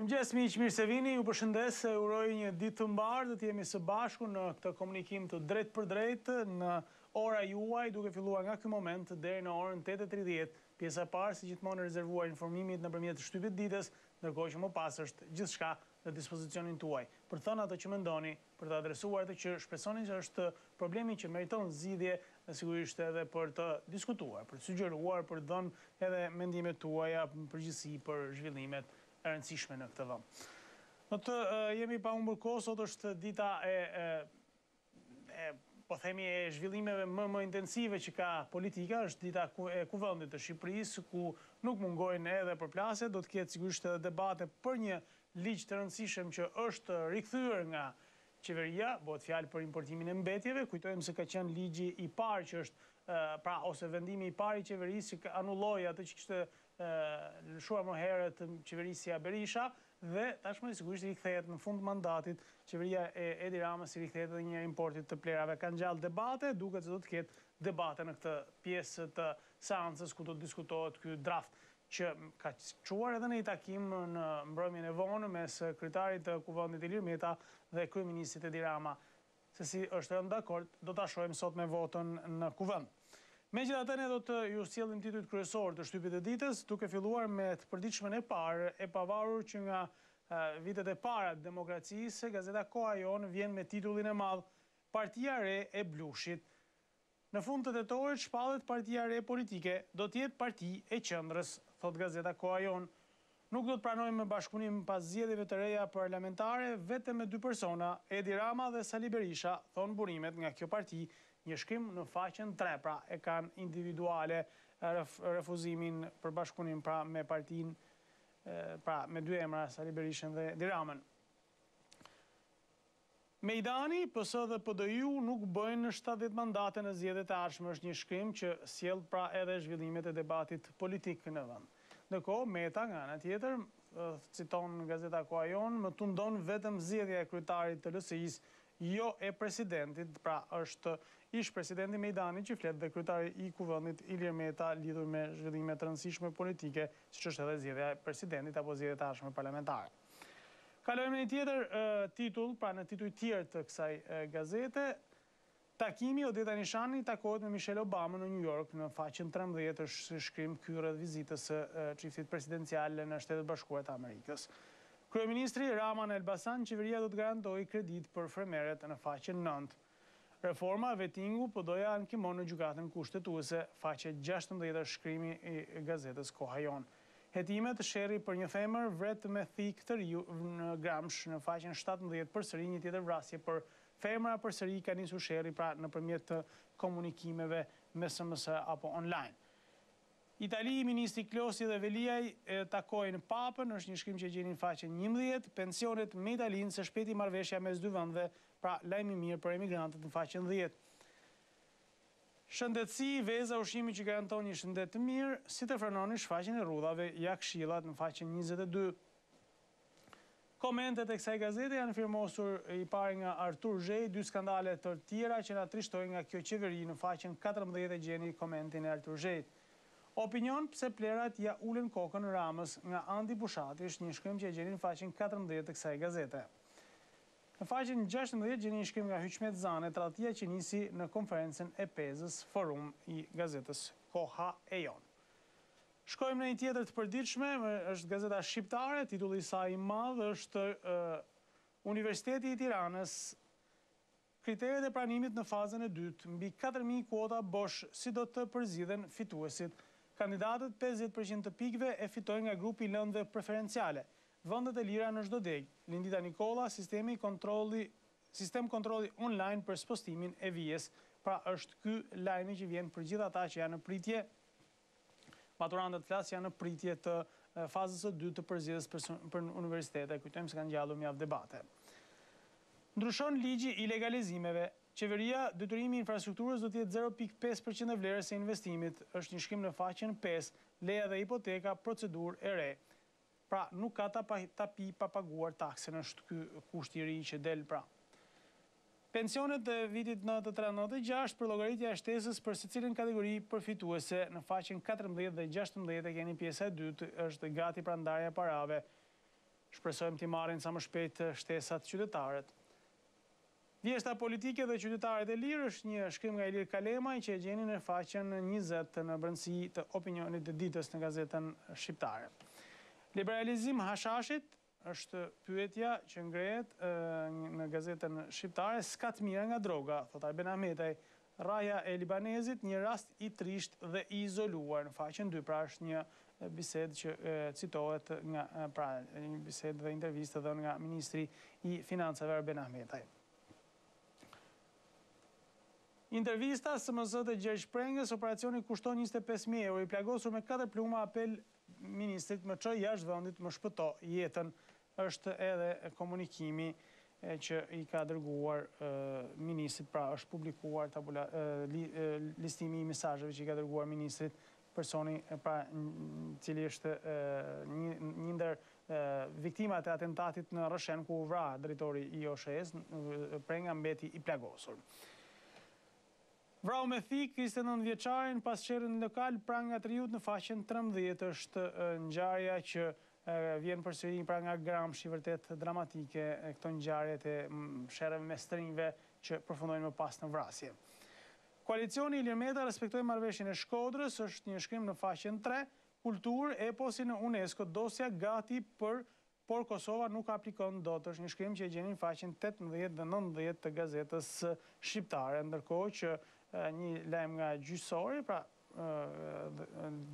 Mirëmëngjes miq, mirë se vini. Ju përshëndes, uroj një ditë të mbarë, do të jemi së bashku në këtë komunikim të drejt për drejt në ora juaj, duke filluar nga ky moment deri në orën 8:30. Pjesa e parë, si gjithmonë, e rezervuar informimit nëpërmjet shtypit ditës, ndërkohë që më pas është gjithçka në dispozicionin tuaj. Për të thënë ato që mendoni, për të adresuar atë që shpresoni që është problemi që meriton zgjidhje, dhe sigurisht edhe për të diskutuar, për të sugjeruar, për të dhënë edhe mendimet tuaja në përgjithësi për zhvillimet e rëndësishme në këtë vend. Do të jemi pa humbur kohë, sot është dita po themi e zhvillimeve më intensive që ka politika, është dita e Kuvendit të Shqipërisë, ku nuk mungojnë edhe përplasje, do të ketë sigurisht edhe debate për një ligj të rëndësishëm që është rikthyer nga qeveria, bëhet fjalë për importimin e mbetjeve. Kujtojmë se ka qenë ligji i parë që është ose vendimi i parë i qeverisë që anulloi atë që kishte lëshuar më herët qeverisja Berisha, dhe tashmë sigurisht rikthehet në fund mandatit qeveria e Edi Ramës, si rikthehet edhe një importit të plerave. Ka ngjall debate, duket se do të ketë debate në këtë pjesë të seancës ku do të diskutohet ky draft që ka çuar edhe në një takim në mbrëmjen e vonë mes kryetarit të Kuvendit Ilir Meta dhe kryeministit Edi Rama. Se si është rënë dakord, do ta shohim sot me votën në Kuvend. Megjithatë, ne do të ju sjellim titujt kryesor të shtypit të ditës, duke filluar me të përditshmen e parë, e pavarur që nga vitet e para të demokracisë, gazeta Koha Jon vjen me titullin e madh Partia Re e Blushit. Në fund të tetorit shpallet Partia Re politike do të jetë parti e qendrës, thot gazeta Koha Jon. Nuk do të pranojmë bashkëpunim pas zgjedhjeve të reja parlamentare vetëm me dy persona, Edi Rama dhe Sali Berisha, thon burimet nga kjo parti. Një shkrim në faqen 3, pra e kanë individuale refuzimin për bashkëpunim pra me partinë, pra me dy emra, Sali Berishën dhe Edi Ramën. Mejdani, PS dhe PDI-u nuk bëjnë 70 mandate në zgjedhjet e ardhshme, është një shkrim që sjell pra edhe zhvillimet e debatit politik në vend. Ndërkohë, Meta nga ana tjetër, citon gazeta Koha Jon, më tundon vetëm zgjedhja e kryetarit të LSI-s, jo e presidentit, pra është ish presidenti Mejdani që flet dhe kryetari i Kuvendit Ilir Meta lidhur me zhvillime të rëndësishme politike, siç është edhe zgjedhja e presidentit apo zgjedhjet e ardhshme parlamentare. Kalojmë në një tjetër titull, pra në tituj tjerë të kësaj gazete. Takimi Odeta Nishani takohet me Michelle Obama në New York, në faqen 13 është shkrim ky rreth vizitës së çiftit presidencial në Shtetet Bashkuara të Amerikës. Kryeministri Rama në Elbasan, qeveria do të garantojë kredit për fremeret në faqen 9. Reforma vettingu po doja ankimon në gjykatën kushtetuese, faqe 16 shkrimi i gazetës Koha Jon. Hetimet sherri për një femër vret me thik të riu në Gramsh, në faqen 17 përsëri një tjetër vrasje për femra, përsëri ka nisur sherri pra nëpërmjet të komunikimeve me SMS apo online. Itali, ministri Klosi dhe Veliaj takojnë papën, është një shkrim që gjeni në faqen 11, pensionet me Italinë se shpeti marrëveshja mes dy vendeve, pra lajmi mirë për emigrantët në faqen 10. Shëndetësi, veza ushqimi që garanton një shëndet të mirë, si të frenoni shfaqjen e rrudhave, ja këshillat në faqen 22. Komentet e kësaj gazete janë firmosur i pari nga Artur Zhej, dy skandale të tjera që na trishtojnë nga kjo qeveri, në faqen 14 gjeni komentin e Artur Zhejt. Opinion pse plerat ja ulën kokën Ramës nga Andi Bushati, është një shkrim që e gjeni në faqen 14 të kësaj gazete. Në faqen 16 gjeni një shkrim nga Hyçmet Zane, tradhtia që nisi në konferencën e Pezës, forum i gazetës Koha e Jon. Shkojmë në një tjetër të përditshme, është gazeta shqiptare, titulli i saj i madh është Universiteti i Tiranës, kriteret e pranimit në fazën e dytë, mbi 4.000 kuota bosh, si do të përzgjidhen fituesit. Kandidatët 50% të pikëve e fitojnë nga grupi i lëndëve preferenciale. Vendet e lira në çdo deg. Lindita Nikolla, sistem kontrolli online për spostimin e vijes. Pra është ky lajmi që vjen për gjithë ata që janë në pritje, maturantët flas janë në pritje të fazës së dytë të përzgjedhjes për universitete. Kujtojmë se kanë ngjallur mjaft debate. Ndryshon ligji i legalizimeve. Qeveria, detyrimi i infrastrukturës do të jetë 0.5% e vlerës së investimit, është një shkrim në faqen 5, leja dhe hipoteka, procedurë e re. Pra, nuk ka tapi pa paguar taksën, është ky kushti i ri që del pra. Pensionet e vitit 93-96 për llogaritja e shtesës për secilën kategori përfituese, në faqen 14 dhe 16 keni pjesa e dytë, është gati pra ndarja e parave. Shpresojmë t'i marrin sa më shpejt shtesat qytetarët. Vjeshta politike dhe qytetarët e lirë është një shkrim nga Ilir Kalemaj që e gjeni në faqen 20 në brendësi të opinionit të ditës në gazetën shqiptare. Liberalizim hashashit është pyetja që ngrehet në gazetën shqiptare. S'ka të mira nga droga, thot Arben Ahmetaj. Raja e Libanezit, një rast i trisht dhe i izoluar. Në faqen 2, pra është një bisedë që citohet nga një bisedë dhe intervistë dhe nga Ministri i Financave Arben Ahmetaj. Intervista SMS të Gjergj Prengës, operacioni kushton 25.000 euro, i plagosur me 4 pluma, apel ministrit më çoj jashtë vendit, më shpëto jetën, është edhe komunikimi që i ka dërguar ministrit, pra është publikuar listimi i mesazheve që i ka dërguar ministrit, personi pra cili është një ndër viktimat e atentatit në Rrëshen, ku u vra drejtori i OSHE-s, Prenga mbeti i plagosur. Vrau me thik 29 vjeçarin pas qerën lokal pranë nga Triut në faqen 13 është ngjarja që vjen përsëri pra nga Gramshi, vërtet dramatike këto ngjarjet e sherrave me strinjve që përfundojnë më pas në vrasje. Koalicioni Ilir Meta respektoi marrëveshjen e Shkodrës, është një shkrim në faqen 3, kulturë eposi në UNESCO, dosja gati por Kosova nuk aplikon dot. Është një shkrim që e gjeni në faqen 18 dhe 19 të gazetës shqiptare, ndërkohë që një lajm nga gjyqësori, pra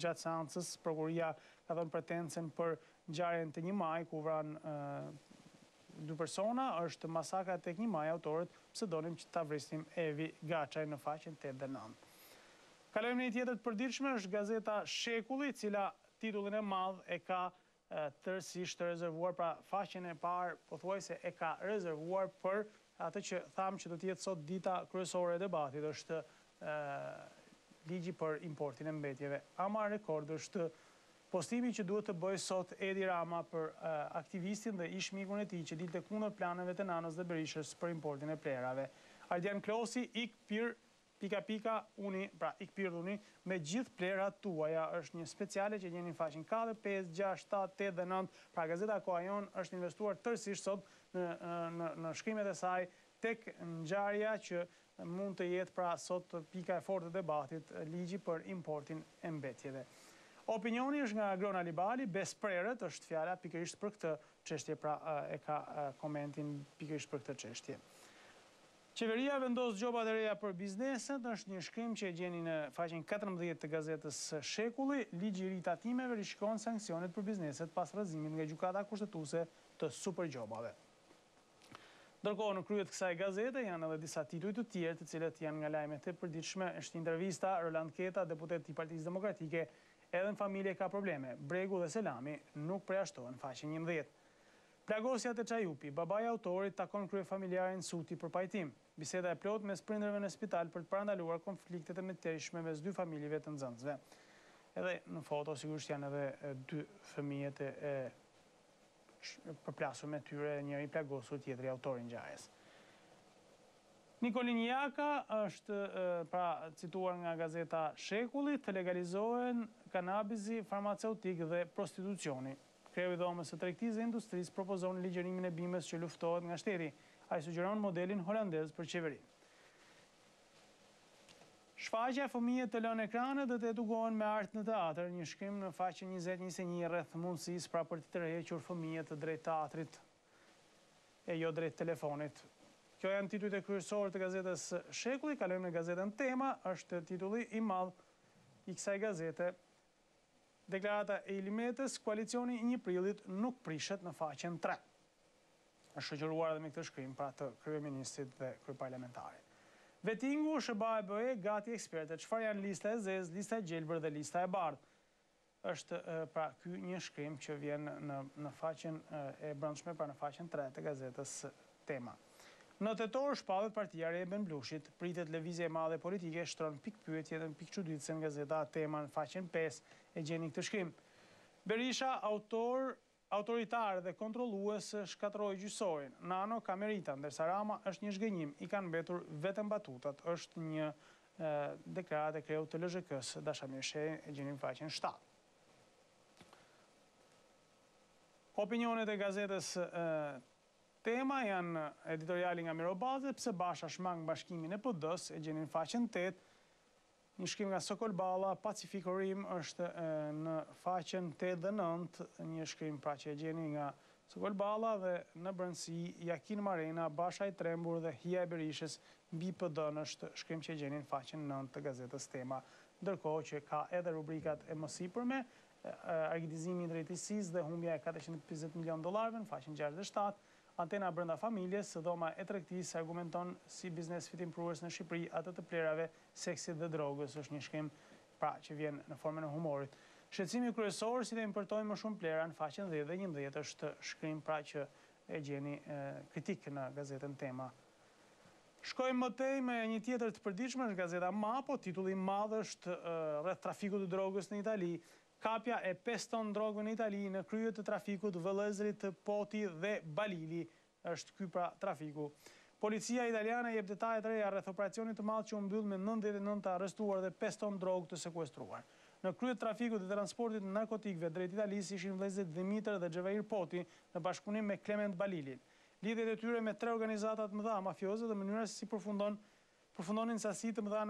gjatë seancës prokuria ka dhënë pretencën për ngjarjen të 1 Maj, ku vran 2 persona, është masakra tek 1 Maj, autorët pseudonim që ta vrisnim Evi Gaçaj në faqen 8 dhe 9. Kalojmë në një tjetër të përditshme, është gazeta Shekulli, cila titullin e madh e ka tërësisht të rezervuar, pra faqen e parë pothuajse e ka rezervuar për atë që thamë që do të jetë sot dita kryesore e debatit, është ligji për importin e mbetjeve. Ama rekord është postimi që duhet të bëjë sot Edi Rama për aktivistin dhe ish mikun e tij që dilte kundër planeve të Nanës dhe Berishës për importin e plerave. Ardian Klosi ik pyr uni, pra ik pyr uni me gjithë plerat tuaja, është një speciale që gjeni në faqen 4, 5, 6, 7, 8 dhe 9. Pra gazeta Koha Jon është investuar tërësisht sot në shkrimet e saj tek ngjarja që mund të jetë pra sot pika e fortë e debatit, ligji për importin e mbetjeve. Opinioni është nga Grona Libali, besprerët është fjala pikërisht për këtë çështje, pra e ka komentin pikërisht për këtë çështje. Qeveria vendos gjobat e reja për bizneset, është një shkrim që e gjeni në faqen 14 të gazetës Shekulli. Ligji i ri i tatimeve rishikon sanksionet për bizneset pas rrëzimit nga gjykata kushtetuese të supergjobave. Ndërkohë në krye të kësaj gazete janë edhe disa tituj të tjerë, të cilët janë nga lajmet e përditshme. Është intervista Roland Keta, deputet i Partisë Demokratike, edhe në familje ka probleme. Bregu dhe Selami nuk përjashtohen, faqen 11. Plagosja te Çajupi, babai autorit takon kryefamiljarin Suti për pajtim. Biseda e plot mes prindërve në spital për të parandaluar konfliktet e mëtejshme mes 2 familjeve të nxënësve. Edhe në foto sigurisht janë edhe 2 fëmijët e përplasur me tyre, njëri plagosur, tjetri autori ngjarjes. Nikolin Jaka është pra cituar nga gazeta Shekulli, të legalizohen kanabisi, farmaceutik dhe prostitucioni. Kreu i dhomës së tregtisë dhe industrisë propozon ligjërimin e bimës që luftohet nga shteti. Ai sugjeron modelin holandez për qeveri. Shfaqja fëmijët të lënë ekranet dhe të edukohen me art në teatr, një shkrim në faqen 20-21 rreth mundësisë pra për të tërhequr fëmijët drejt teatrit e jo drejt telefonit. Kjo janë titujt e kryesorë të gazetës Shekulli. Kalojmë në gazetën Tema, është titulli i madh i kësaj gazete. Deklarata e Ilir Metës, koalicioni i 1 prillit nuk prishet në faqen 3. Është shoqëruar edhe me këtë shkrim pra të kryeministrit dhe kryeparlamentarit. Vetingu, SBA-BE, gati ekspertet. Çfarë janë lista e zezë, lista e gjelbër dhe lista e bardhë? Është pra ky një shkrim që vjen në faqen e brendshme, pra në faqen 3 të gazetës Tema. Në tetor shpallet partia e Ben Blushit, pritet lëvizje e madhe politike, shtron pikpyetje dhe pikçuditëse në gazeta Tema në faqen 5 e gjeni këtë shkrim. Berisha, autoritar dhe kontrollues shkatërroi gjyqësorin. Nano ka merita, ndërsa Rama është një zhgënjim, i kanë mbetur vetëm batutat. Është një deklaratë e kreut të LZK-s, Dasha Mirshej, e gjeni në faqen 7. Opinionet e gazetës Tema janë editoriali nga Mirobaze, pse Basha shmang bashkimin e PD-s, e gjeni në faqen 8, një shkrim nga Sokol Balla, Pacificorim është në faqen 8 dhe 9, një shkrim pra që e gjeni nga Sokol Balla dhe në brendësi Jakin Marena, Basha i Trembur dhe Hija e Berishës mbi PD-n është shkrim që e gjeni në faqen 9 të gazetës Tema, ndërkohë që ka edhe rubrikat e mësipërme, argëtizimi i drejtësisë dhe humbja e $450 milion në faqen 67, Antena brenda familjes, dhoma e tregtisë argumenton si biznes fitimprues në Shqipëri atë të plerave, seksit dhe drogës, është një shkrim pra që vjen në formën e humorit. Shqetësimi kryesor si të importojmë më shumë plera në faqen 10 dhe 11 është shkrim pra që e gjeni kritik në gazetën Tema. Shkojmë më tej me një tjetër të përditshme është gazeta Mapo, titulli i madh është rreth trafikut të drogës në Itali. Kapja e 5 ton drogë në Itali në krye të trafikut Vëllëzrit, Poti dhe Balili është ky pra trafiku. Policia italiane jep detajet reja rreth operacionit të madh që u mbyll me 99 të arrestuar dhe 5 ton drogë të sekuestruar. Në krye të trafikut dhe transportit të narkotikëve drejt Italisë ishin vëllezërit Dimitër dhe Xhevair Poti në bashkëpunim me Clement Balilin. Lidhjet e tyre me 3 organizata të mëdha mafioze dhe mënyra se si përfundonin sasi të mëdha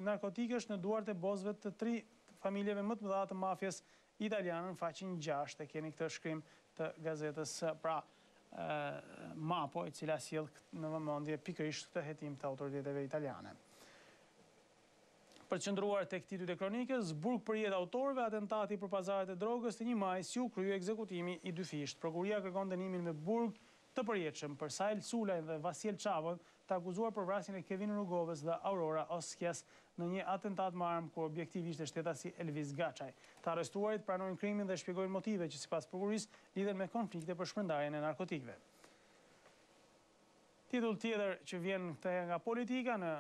narkotikësh në duart e bozëve të 3 familjeve më të mëdha të mafjes italiane në faqen 6 e keni këtë shkrim të gazetës pra Mapo, e cila sjell në vëmendje pikërisht këtë hetim të autoriteteve italiane. Përqendruar tek titujt e kronikës, burg për jetë autorëve, atentati për pazaret e drogës të 1 maj, si u krye ekzekutimi i 2 fisht. Prokuria kërkon dënimin me burg të përjetshëm për Sail Sulaj dhe Vasiel Çavën, të akuzuar për vrasjen e Kevin Rrugovës dhe Aurora Oskias në një atentat me armë ku objektivi ishte shtetasi Elvis Gaçaj. Të arrestuarit pranojnë krimin dhe shpjegojnë motive që sipas prokurisë lidhen me konflikte për shpërndarjen e narkotikëve. Titull tjetër që vjen nga politika në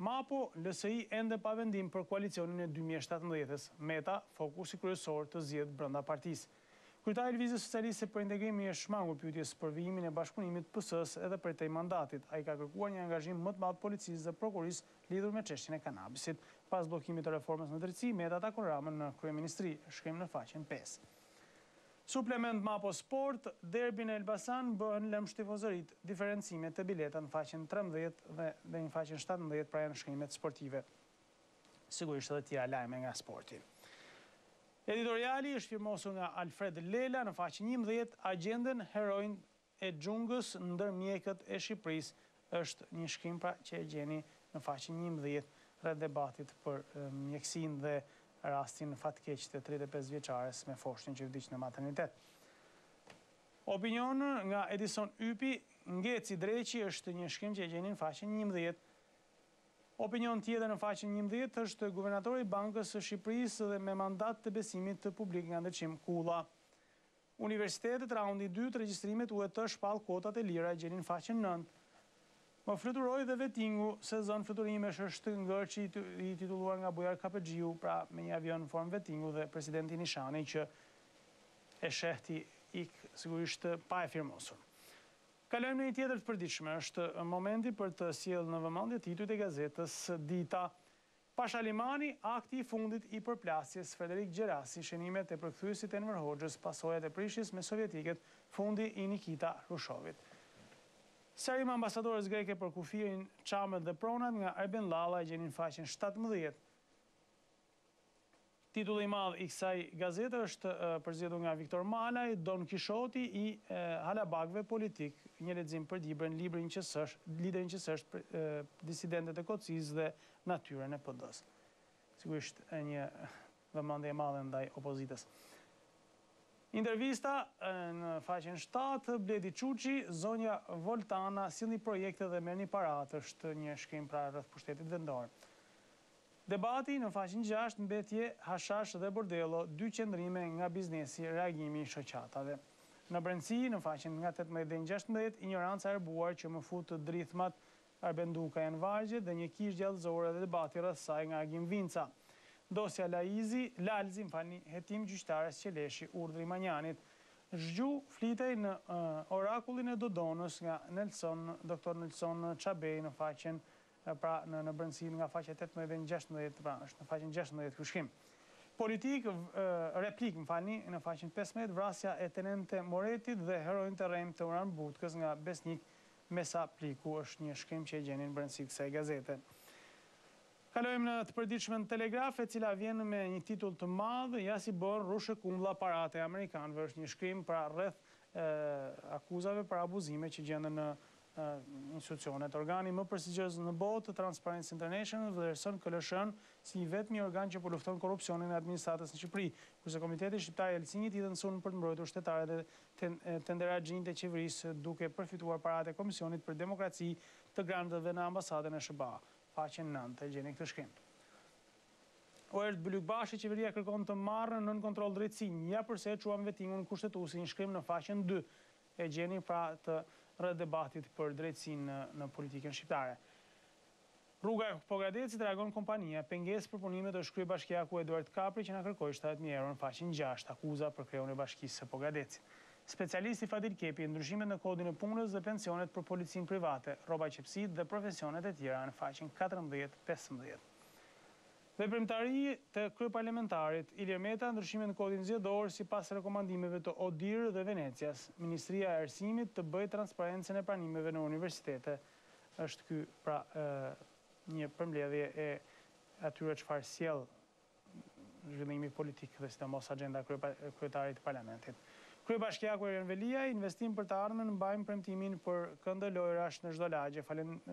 Mapo, LSI ende pa vendim për koalicionin e 2017-s. Meta, fokusi kryesor të zgjedh brenda partisë. Kryetari i Lëvizjes Socialiste për Integrimin e shmangur pyetjes për vijimin e bashkëpunimit PS-s edhe për tej mandatit. Ai ka kërkuar një angazhim më të madh policisë dhe prokurisë lidhur me çështjen e kanabisit. Pas bllokimit të reformës në drejtësi, Meta takon Ramën në kryeministri, shkrim në faqen 5. Suplement Mapo Sport, derbin e Elbasan bëhen lëmsh tifozërit, diferencimet të bileta në faqen 13 dhe në faqen 17 pra janë shkrimet sportive. Sigurisht edhe tjera lajme nga sporti. Editoriali është firmosur nga Alfred Lela në faqen 11, agjendën herojnë e xhungës ndër mjekët e Shqipërisë është një shkrim pra që e gjeni në faqen 11 rreth debatit për mjekësinë dhe rastin fatkeq të 35 vjeçares me foshën që vdiq në maternitet. Opinion nga Edison Ypi, Ngeci Dreqi është një shkrim që e gjeni në faqen 11. Opinion tjetër në faqen 11 është guvernatori i Bankës së Shqipërisë dhe me mandat të besimit të publik nga ndërçim Kulla. Universitetet raundi 2 të regjistrimet UET shpall kotat e lira e gjeni në faqen 9. Më fluturoi dhe vetingu, sezon fluturimesh është ngërçi i titulluar nga Bujar Kapexhiu, pra me një avion në formë vetingu dhe presidenti Nishani që e shehti sigurisht pa e firmosur. Kalojmë në një tjetër të përditshme, është momenti për të sjellë në vëmendje titujt e gazetës Dita. Pashalimani, akti i fundit i përplasjes, Frederik Gjerasi, shënimet e përkthyesit Enver Hoxhës, pasojat e prishjes me sovjetiket, fundi i Nikita Hrushovit. Serim ambasadores greke për kufirin, çamet dhe pronat nga Arben Lalla e gjeni në faqen 17. Titulli i madh i kësaj gazete është përzgjedhur nga Viktor Malaj, Don Kishoti i halabakëve politik, një lexim për librin që është disidentet e Kocisë dhe natyrën e PD-s. Sigurisht një vëmendje e madhe ndaj opozitës. Intervista në faqen 7, Bledi Çuçi, zonja Voltana sillni projekte dhe merrni paratë, është një shkrim pra rreth pushtetit vendor. Debati në faqen 6, mbetje, hashash dhe bordello, 2 qendrime nga biznesi, reagimi i shoqatave. Në brendësi, në faqen nga 18 dhe 16, ignoranca e erbuar që më fut të drithmat Arbenduka janë vargje dhe një kish gjallëzore dhe debati rreth saj nga Agim Vinca. Dosja Lalzi, hetim gjyqtares Qeleshi, urdhri Manjanit. Zgju flitej në orakullin e Dodonës nga Dr. Nelson Çabej në faqen pra në brendësi nga faqja 18 dhe 16, pra është në faqen 16 ky shkrim. replik, më falni, në faqen 15, vrasja e tenente Moretit dhe heroin të rejmë të Uran Butkës nga Besnik Mesa Pliku është një shkrim që e gjenin brendësi kësaj gazete. Kalojmë në të përditshmën Telegraf, e cila vjen me një titull të madh, ja si bën rushë kundla parate amerikanëve. Është një shkrim pra rreth akuzave për abuzime që gjenden në institucionet. Organi më prestigjioz në botë, Transparency International, vlerëson KLSH-n si vetmi organ që po lufton korrupsionin e administratës në Shqipëri, kurse Komiteti Shqiptar i Helsinit i dhënson për të mbrojtur shtetarët e tenderagjinë të qeverisë duke përfituar paratë e Komisionit për Demokraci të granteve në ambasadën e SBA. Faqen 9 e gjeni këtë shkrim. Oert Bylykbashi, qeveria kërkon të marrë nën kontroll drejtësinë, ja përse quam vettingun kushtetuesi, një shkrim në faqen 2 e gjeni pra të rreth debatit për drejtësinë në politikën shqiptare. Rruga e Pogadecit reagon kompania, pengesë për punimet është kryebashkiaku Eduard Kapri që na kërkoi 70.000 euro në faqen 6, akuza për kreun e bashkisë së Pogadecit. Specialisti Fadil Kepi, ndryshimet në kodin e punës dhe pensionet për policinë private, rroba qepësit dhe profesionet e tjera në faqen 14-15. Veprimtari të kryeparlamentarit Ilir Meta, ndryshimet në kodin zgjedhor sipas rekomandimeve të ODIHR dhe Venecias. Ministria e Arsimit të bëjë transparencën e pranimeve në universitete. Është ky pra një përmbledhje e atyre çfarë sjell zhvillimi politik dhe sidomos agenda kryetarit të parlamentit. Kryebashkiaku Erjan Velia, investim për të ardhmen mbajmë premtimin për këndë lojrash në çdo lagje.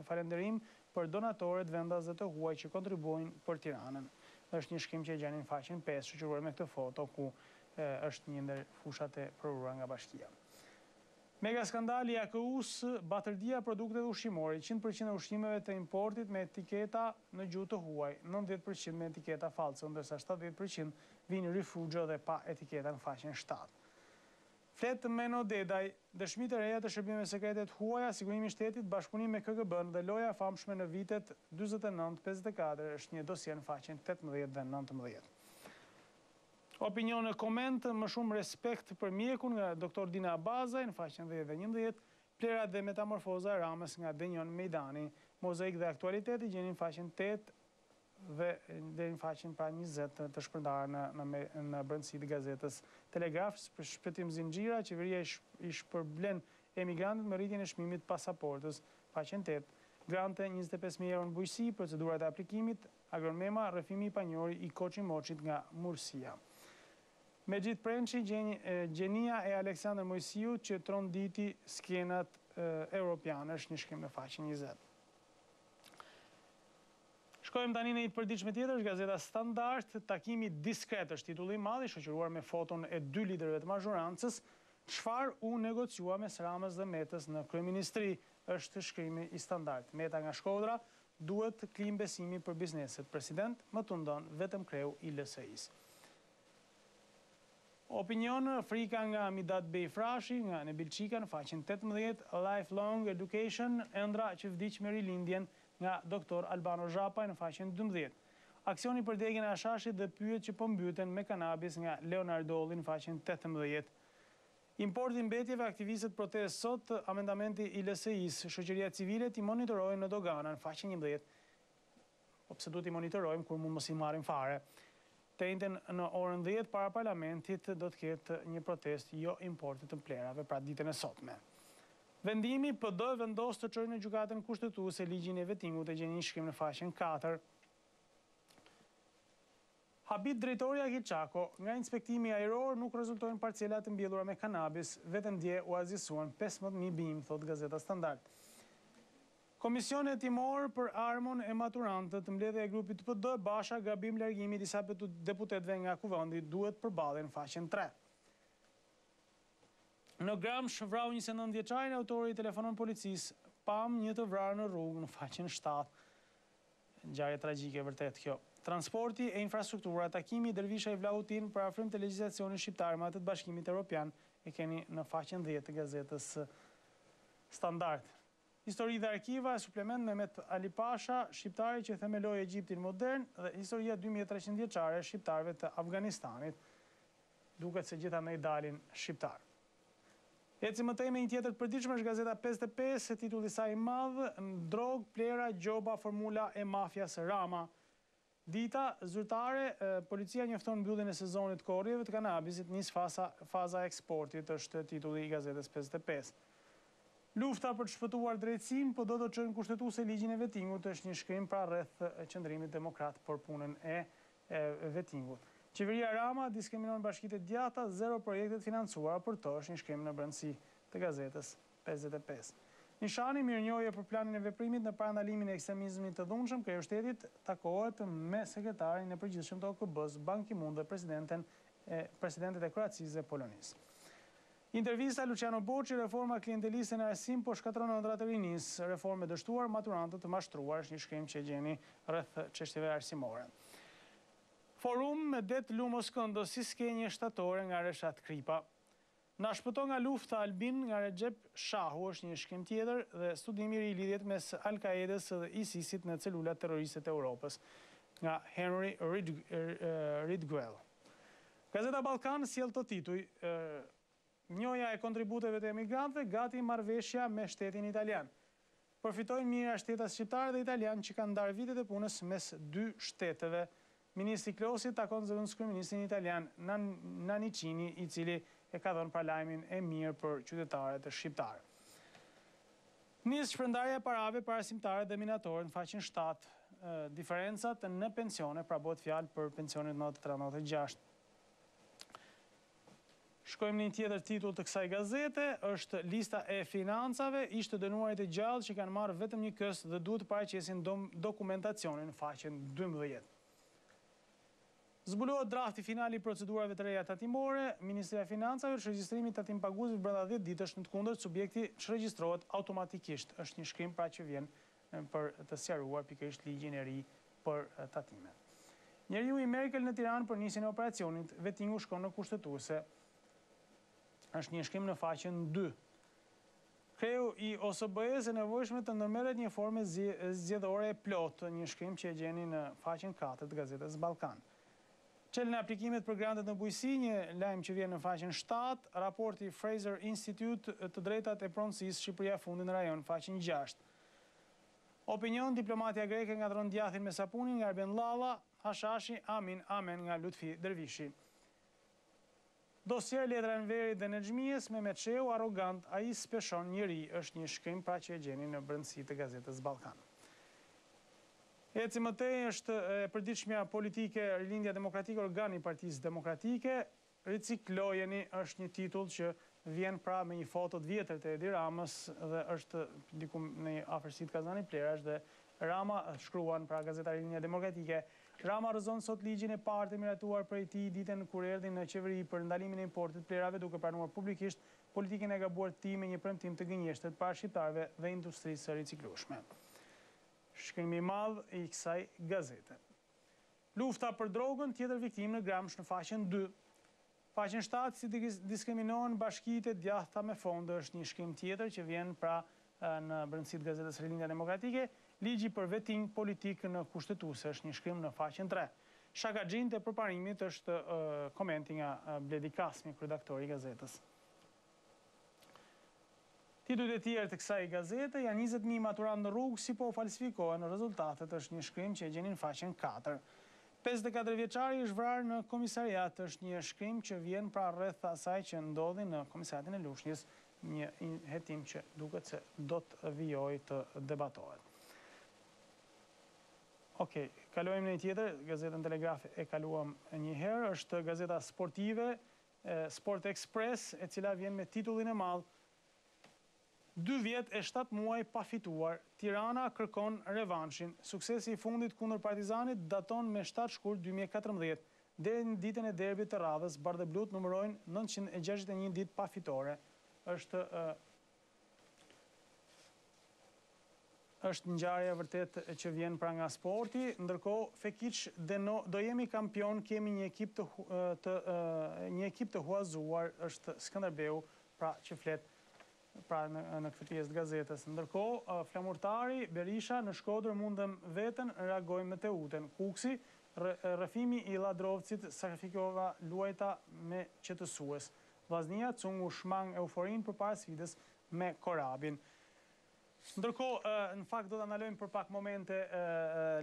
Falënderim për donatorët, vendas dhe të huaj që kontribuojnë për Tiranën. Është një shkrim që e gjeni në faqen 5, shoqëruar me këtë foto ku është një ndër fushat e provuara nga bashkia. Mega skandali AKU-s, batërdia produkteve ushqimore, 100% e ushqimeve të importit me etiketa në gjuhë të huaj, 90% me etiketa false, ndërsa 70% vinë rifugjo dhe pa etiketa në faqen 7. Flet Meno Dedaj, dëshmitë e reja të shërbimeve sekrete të huaja, sigurimi i shtetit, bashkëpunim me KGB-n dhe loja e famshme në vitet 49-54 është një dosje në faqen 18 dhe 19. Opinion e koment, më shumë respekt për mjekun nga Dr. Dina Abazaj në faqen 10 dhe 11, plerat dhe metamorfoza e Ramës nga Denjon Mejdani, mozaik dhe aktualiteti gjeni në faqen 8 dhe në faqen pra 20 të shpërndarë në brendësi të gazetës Telegraf. Për shpëtim zinxhira, qeveria i shpërblen emigrantët me rritjen e çmimit pasaportës, faqen 8, grante 25.000 euro në bujqësi, procedurat e aplikimit, Agronema, rrëfimi i panjori i Koçi Moçit nga Mursia. Mejit Prençi, gjenia e Aleksandër Mojsiu që tronditi skenat europiane, është një shkrim në faqen 20. Shkojmë tani në një të përditshme tjetër, është gazeta Standard, takimi diskret është titulli i madh, i shoqëruar me foton e 2 liderëve të mazhorancës, çfarë u negociua mes Ramës dhe Metës në kryeministri, është shkrimi i Standard. Meta nga Shkodra duhet të klim besimi për bizneset. President më tundon vetëm kreu i LSI-s. Opinion, frika nga Midat Bejfrashi, nga Nebil Çika në faqen 18, Lifelong Education, ëndra që vdiq me rilindjen nga Dr. Albano Zhapaj në faqen 12. Aksioni për degjen e Ashashit dhe pyet që po mbyten me kanabis nga Leonardo Olli në faqen 18. Importi mbetjeve, aktivistët protestë sot, amendamenti i LSI-s, shoqëria civile t'i monitorojnë në dogana në faqen 11. Po pse duhet t'i monitorojmë kur mund mos i marrim fare. Të njëjtën në orën 10 para parlamentit do të ketë një protestë jo importit të plerave pra ditën e sotme. Vendimi PD vendos të çojë në gjykatën kushtetuese ligjin e vettingut e gjeni një shkrim në faqen 4. Habit drejtori Akiçako, nga inspektimi ajror nuk rezultojnë parcela të mbjellura me kanabis, vetëm dje u azisuan 15.000 bim, thot Gazeta Standard. Komision hetimor për armon e maturantët, mbledhja e grupit PD, Basha, gabim largimi disa deputetëve nga kuvendi duhet përballen në faqen 3. Në Gramsh vrau 29 vjeçarin, autori i telefonon policisë, pam një të vrarë në rrugë në faqen 7. Ngjarje tragjike vërtet kjo. Transporti e infrastruktura, takimi i Dervisha i Vlahutin për afrim të legjislacionit shqiptar me atë të Bashkimit Evropian, e keni në faqen 10 të gazetës Standard. Histori dhe arkiva, suplement Mehmet Ali Pasha, shqiptari që themeloi Egjiptin modern dhe historia 2300 vjeçare shqiptarëve të Afganistanit. Duket se gjithandaj dalin shqiptar. Eci më tej me një tjetër të përditshme është Gazeta 55, titulli i saj i madh, drog, plera, gjoba, formula e mafias Rama. Dita zyrtare, policia njofton mbylljen e sezonit të korrjeve të kanabisit, nis faza e eksportit, është titulli i gazetës 55. Lufta për të shpëtuar drejtësinë, po do të çojnë kushtetuese ligjin e vettingut, është një shkrim pra rreth qëndrimit demokrat për punën e vettingut. Qeveria Rama diskriminon bashkitë e djata, 0 projekte të financuara për to, është një shkrim në brendësi të gazetës 55. Nishani mirënjohje për planin e veprimit në parandalimin e ekstremizmit të dhunshëm, Kryeju i Shtetit takohet me sekretarin e përgjithshëm të OKB-s, Ban Ki-moon dhe presidentet e Kroacisë dhe Polonisë. Intervista Luciano Boçi, reforma klienteliste në arsim po shkatron ëndrat e rinisë, reforme dështuar, maturantët të mashtruar, është një shkrim që e gjeni rreth çështjeve arsimore. Forum me det Lumos Këndo si skenje shtatore nga Reshat Kripa. Na shpëton nga lufta Albin nga Recep Shahu, është një shkrim tjetër, dhe studimi i lidhjet mes Al-Qaedës dhe ISIS-it në celulat terroriste të Europës, nga Henry Ridgwell. Gazeta Ballkan sjell të tituj, njoja e kontributeve të emigrantëve, gati marrëveshja me shtetin italian. Përfitojnë mira shtetas shqiptar dhe italian që kanë ndarë vitet e punës mes dy shteteve. Ministri Klosi takon zëvendës kryeministrin italian Nanni Cini, i cili e ka dhënë paralajmin e mirë për qytetarët e shqiptarë. Nis shpërndarja e parave për arsimtarët dhe minatorët në faqen 7, diferencat në pensione, pra bëhet fjalë për pensionet 93-96. Shkojmë në një tjetër titull të kësaj gazete, është lista e financave, ishte dënuarit e gjallë që kanë marrë vetëm një këst dhe duhet të paraqesin dokumentacionin në faqen 12. Zbulohet drafti finali i procedurave të reja tatimore, Ministria e Financave është regjistrimi tatim paguesve brenda 10 ditësh, në të kundërt subjekti çregjistrohet automatikisht. Është një shkrim pra që vjen për të sqaruar pikërisht ligjin e ri për tatimet. Njeriu i Merkel në Tiranë për nisjen e operacionit, vettingu shkon në kushtetuese. Është një shkrim në faqen 2. Kreu i OSBE-s e nevojshme të ndërmerret një forme zgjedhore e plotë, një shkrim që e gjeni në faqen 4 të gazetës Ballkan. Çelën e aplikimet për grantet në bujqësi, një lajm që vjen në faqen 7, raporti Fraser Institute të drejtat e pronësisë Shqipëria fundi në rajon, faqen 6. Opinion, diplomatia greke ngatron djathin me sapunin nga Arben Llalla, Hashashi, amin, amen nga Lutfi Dervishi. Dosier letra në veri dhe në xhmijes me Meçeu arrogant, ai speshon njëri, është një shkrim pra që e gjeni në brendësi të gazetës Ballkan. Eci mëtej është e përditshmja politike Rilindja Demokratike, organi i Partisë Demokratike, riciklojeni është një titull që vjen pra me një foto të vjetër të Edi Ramës dhe është diku në afërsi të Kazani Plerash dhe Rama shkruan pra gazeta Rilindja Demokratike. Rama rrëzon sot ligjin e parë të miratuar prej tij ditën kur erdhi në qeveri për ndalimin e importit plerave, duke pranuar publikisht politikën e gabuar të tij me një premtim të gënjeshtet para shqiptarëve dhe industrisë së riciklueshme. Shkrimi i madh i kësaj gazete. Lufta për drogën, tjetër viktimë në Gramsh në faqen 2. Faqen 7 si diskriminohen bashkitë e djathta me fonde, është një shkrim tjetër që vjen pra në brendësi të gazetës Rilindja Demokratike. Ligji për vetting politik në kushtetuese është një shkrim në faqen 3. Shakaxhin të përparimit është komenti nga Bledi Kasmi, redaktori i gazetës. Titujt e tjerë të kësaj gazete janë 20.000 maturantë në rrugë si po falsifikohen rezultatet, është një shkrim që e gjeni në faqen 4. 54 vjeçari është vrarë në komisariat, është një shkrim që vjen pra rreth asaj që ndodhi në komisariatin e Lushnjës, një hetim që duket se do të vijojë të debatohet. Okej, kalojmë në një tjetër, gazetën Telegraf e kaluam një herë, është gazeta sportive, Sport Express, e cila vjen me titullin e madh 2 vjet e 7 muaj pa fituar, Tirana kërkon revanshin. Suksesi i fundit kundër Partizanit daton me 7 shkurt 2014. Deri në ditën e derbit të radhës, Bardhëblut numërojnë 961 ditë pa fitore. Është ngjarje vërtet që vjen pra nga sporti, ndërkohë Fekiç do jemi kampion, kemi një ekip të huazuar, është Skënderbeu, pra që flet pra në këtë pjesë të gazetës. Ndërkohë, flamurtari Berisha në Shkodër mundëm veten, reagojmë me Teuten. Kuksi, rrëfimi i Ladrovcit, sakrifikova luajta me qetësues. Vllaznia cungu shmang euforin përpara sfidës me Korabin. Ndërkohë, në fakt do të analojmë për pak momente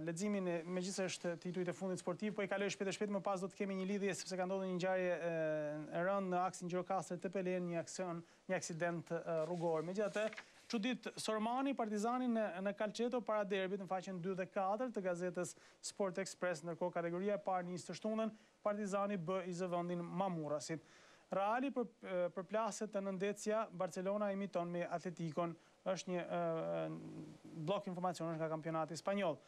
leximin megjithëse është titujt e fundit sportiv, po i kaloj shpejt më pas do të kemi një lidhje sepse ka ndodhur një ngjarje e rëndë në aksin Gjirokastër-Tepelen, një aksident rrugor. Megjithatë, çudit Sormani Partizanin në Calceto para derbit në faqen 2 dhe 4 të gazetës Sport Express, ndërkohë kategoria e parë nis të shtunën Partizani bë i zëvendin Mamurasit. Reali përplaset të nëndetësja, Barcelona imiton me Atletikon, është një blok informacionës nga kampionati spanjoll.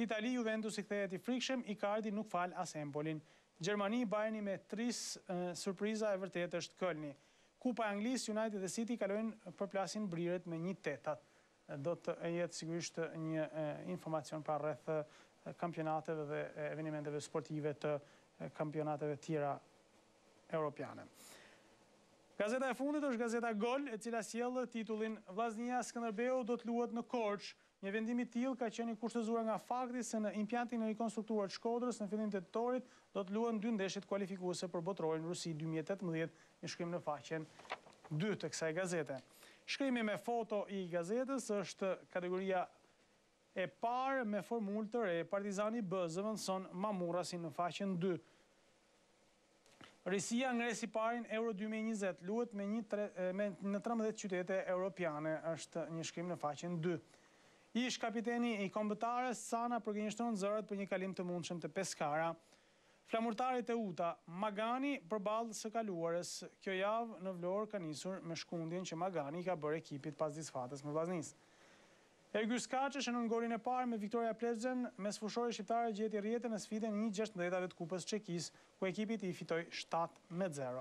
Itali, Juventus i kthehet i frikshëm, Icardi nuk fal as Empolin. Gjermani, Bayerni me 3 surpriza e vërtet është Kölni. Kupa e Anglisë, United dhe City kalojnë përplasin briret me 1-8. Do të jetë sigurisht një informacion pra rreth kampionateve dhe evenimenteve sportive të kampionateve tjera europiane. Gazeta e fundit është gazeta Gol, e cila sjell titullin Vllaznia Skënderbeu do të luhet në Korçë. Një vendim i tillë ka qenë i kushtëzuar nga fakti se në impjantin e rikonstruktuar të Shkodrës në fillim të tetorit do të luhen 2 ndeshjet kualifikuese për botrorin Rusi 2018, një shkrim në faqen 2 të kësaj gazete. Shkrimi me foto i gazetës është kategoria e parë me formulë të re, Partizani B zëvendëson Mamurasin në faqen 2. Risia ngresi parin Euro 2020, luhet në 13 qytete europiane, është një shkrim në faqen 2. Ish kapiteni i kombëtares, Sana përgënjeshtron zërat për një kalim të mundshëm të Peskara. Flamurtarit e UTA, Magani përballë së kaluarës. Kjo javë në Vlorë ka nisur me shkundjen që Magani ka bërë ekipit pas disfates me Vllaznisë. Ergyr Skaçi shënon golin e parë me Viktoria Plzeň, mes fushorëve shqiptare gjeti rrjetën në sfidën 1/16 të Kupës Çekisë, ku ekipi i fitoi 7-0.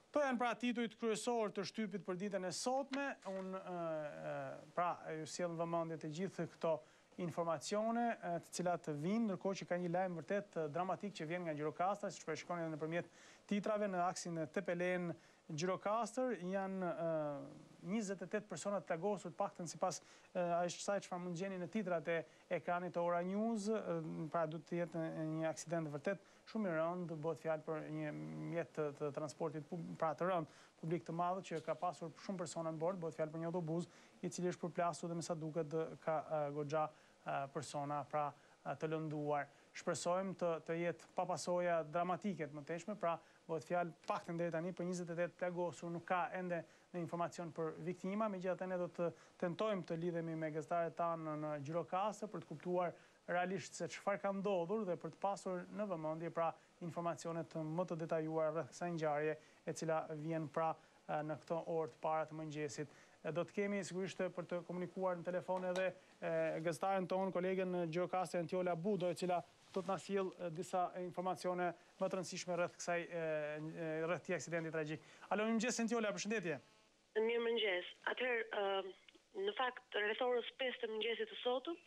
Këto janë pra titujt kryesor të shtypit për ditën e sotme. Unë pra ju sjell në vëmendje të gjithë këto informacione të cilat vinë, ndërkohë që ka një lajm vërtet dramatik që vjen nga Gjirokastra, siç po e shikoni edhe nëpërmjet titrave në aksin Tepelen Gjirokastër, janë 28 persona të plagosur, paktën sipas asaj çfarë mund gjeni në titrat e ekranit të Ora News, pra duhet të jetë një aksident vërtet shumë i rëndë, bëhet fjalë për një mjet të transportit pra të rëndë publik të madh që ka pasur shumë persona në bord, bëhet fjalë për një autobus i cili është përplasur dhe me sa duket ka goxha persona pra të lënduar. Shpresojmë të jetë pa pasoja dramatike të mëtejshme, pra bëhet fjalë paktën deri tani për 28 plagosur, nuk ka ende në informacion për viktima, megjithatë ne do të tentojmë të lidhemi me gazetarët tanë në Gjirokastër për të kuptuar realisht se çfarë ka ndodhur dhe për të pasur në vëmendje pra informacionet më të detajuara rreth kësaj ngjarje e cila vjen pra në këto orë të para të mëngjesit. Do të kemi sigurisht për të komunikuar në telefon edhe gazetaren tonë, kolegen Gjirokastër Entiola Budo, e cila do të na sjell disa informacione më të rëndësishme rreth këtij aksidenti tragjik. Alo, mirëmëngjes Entiola, përshëndetje. Mirëmëngjes. Atëherë, në fakt rreth orës 5 të mëngjesit të sotëm,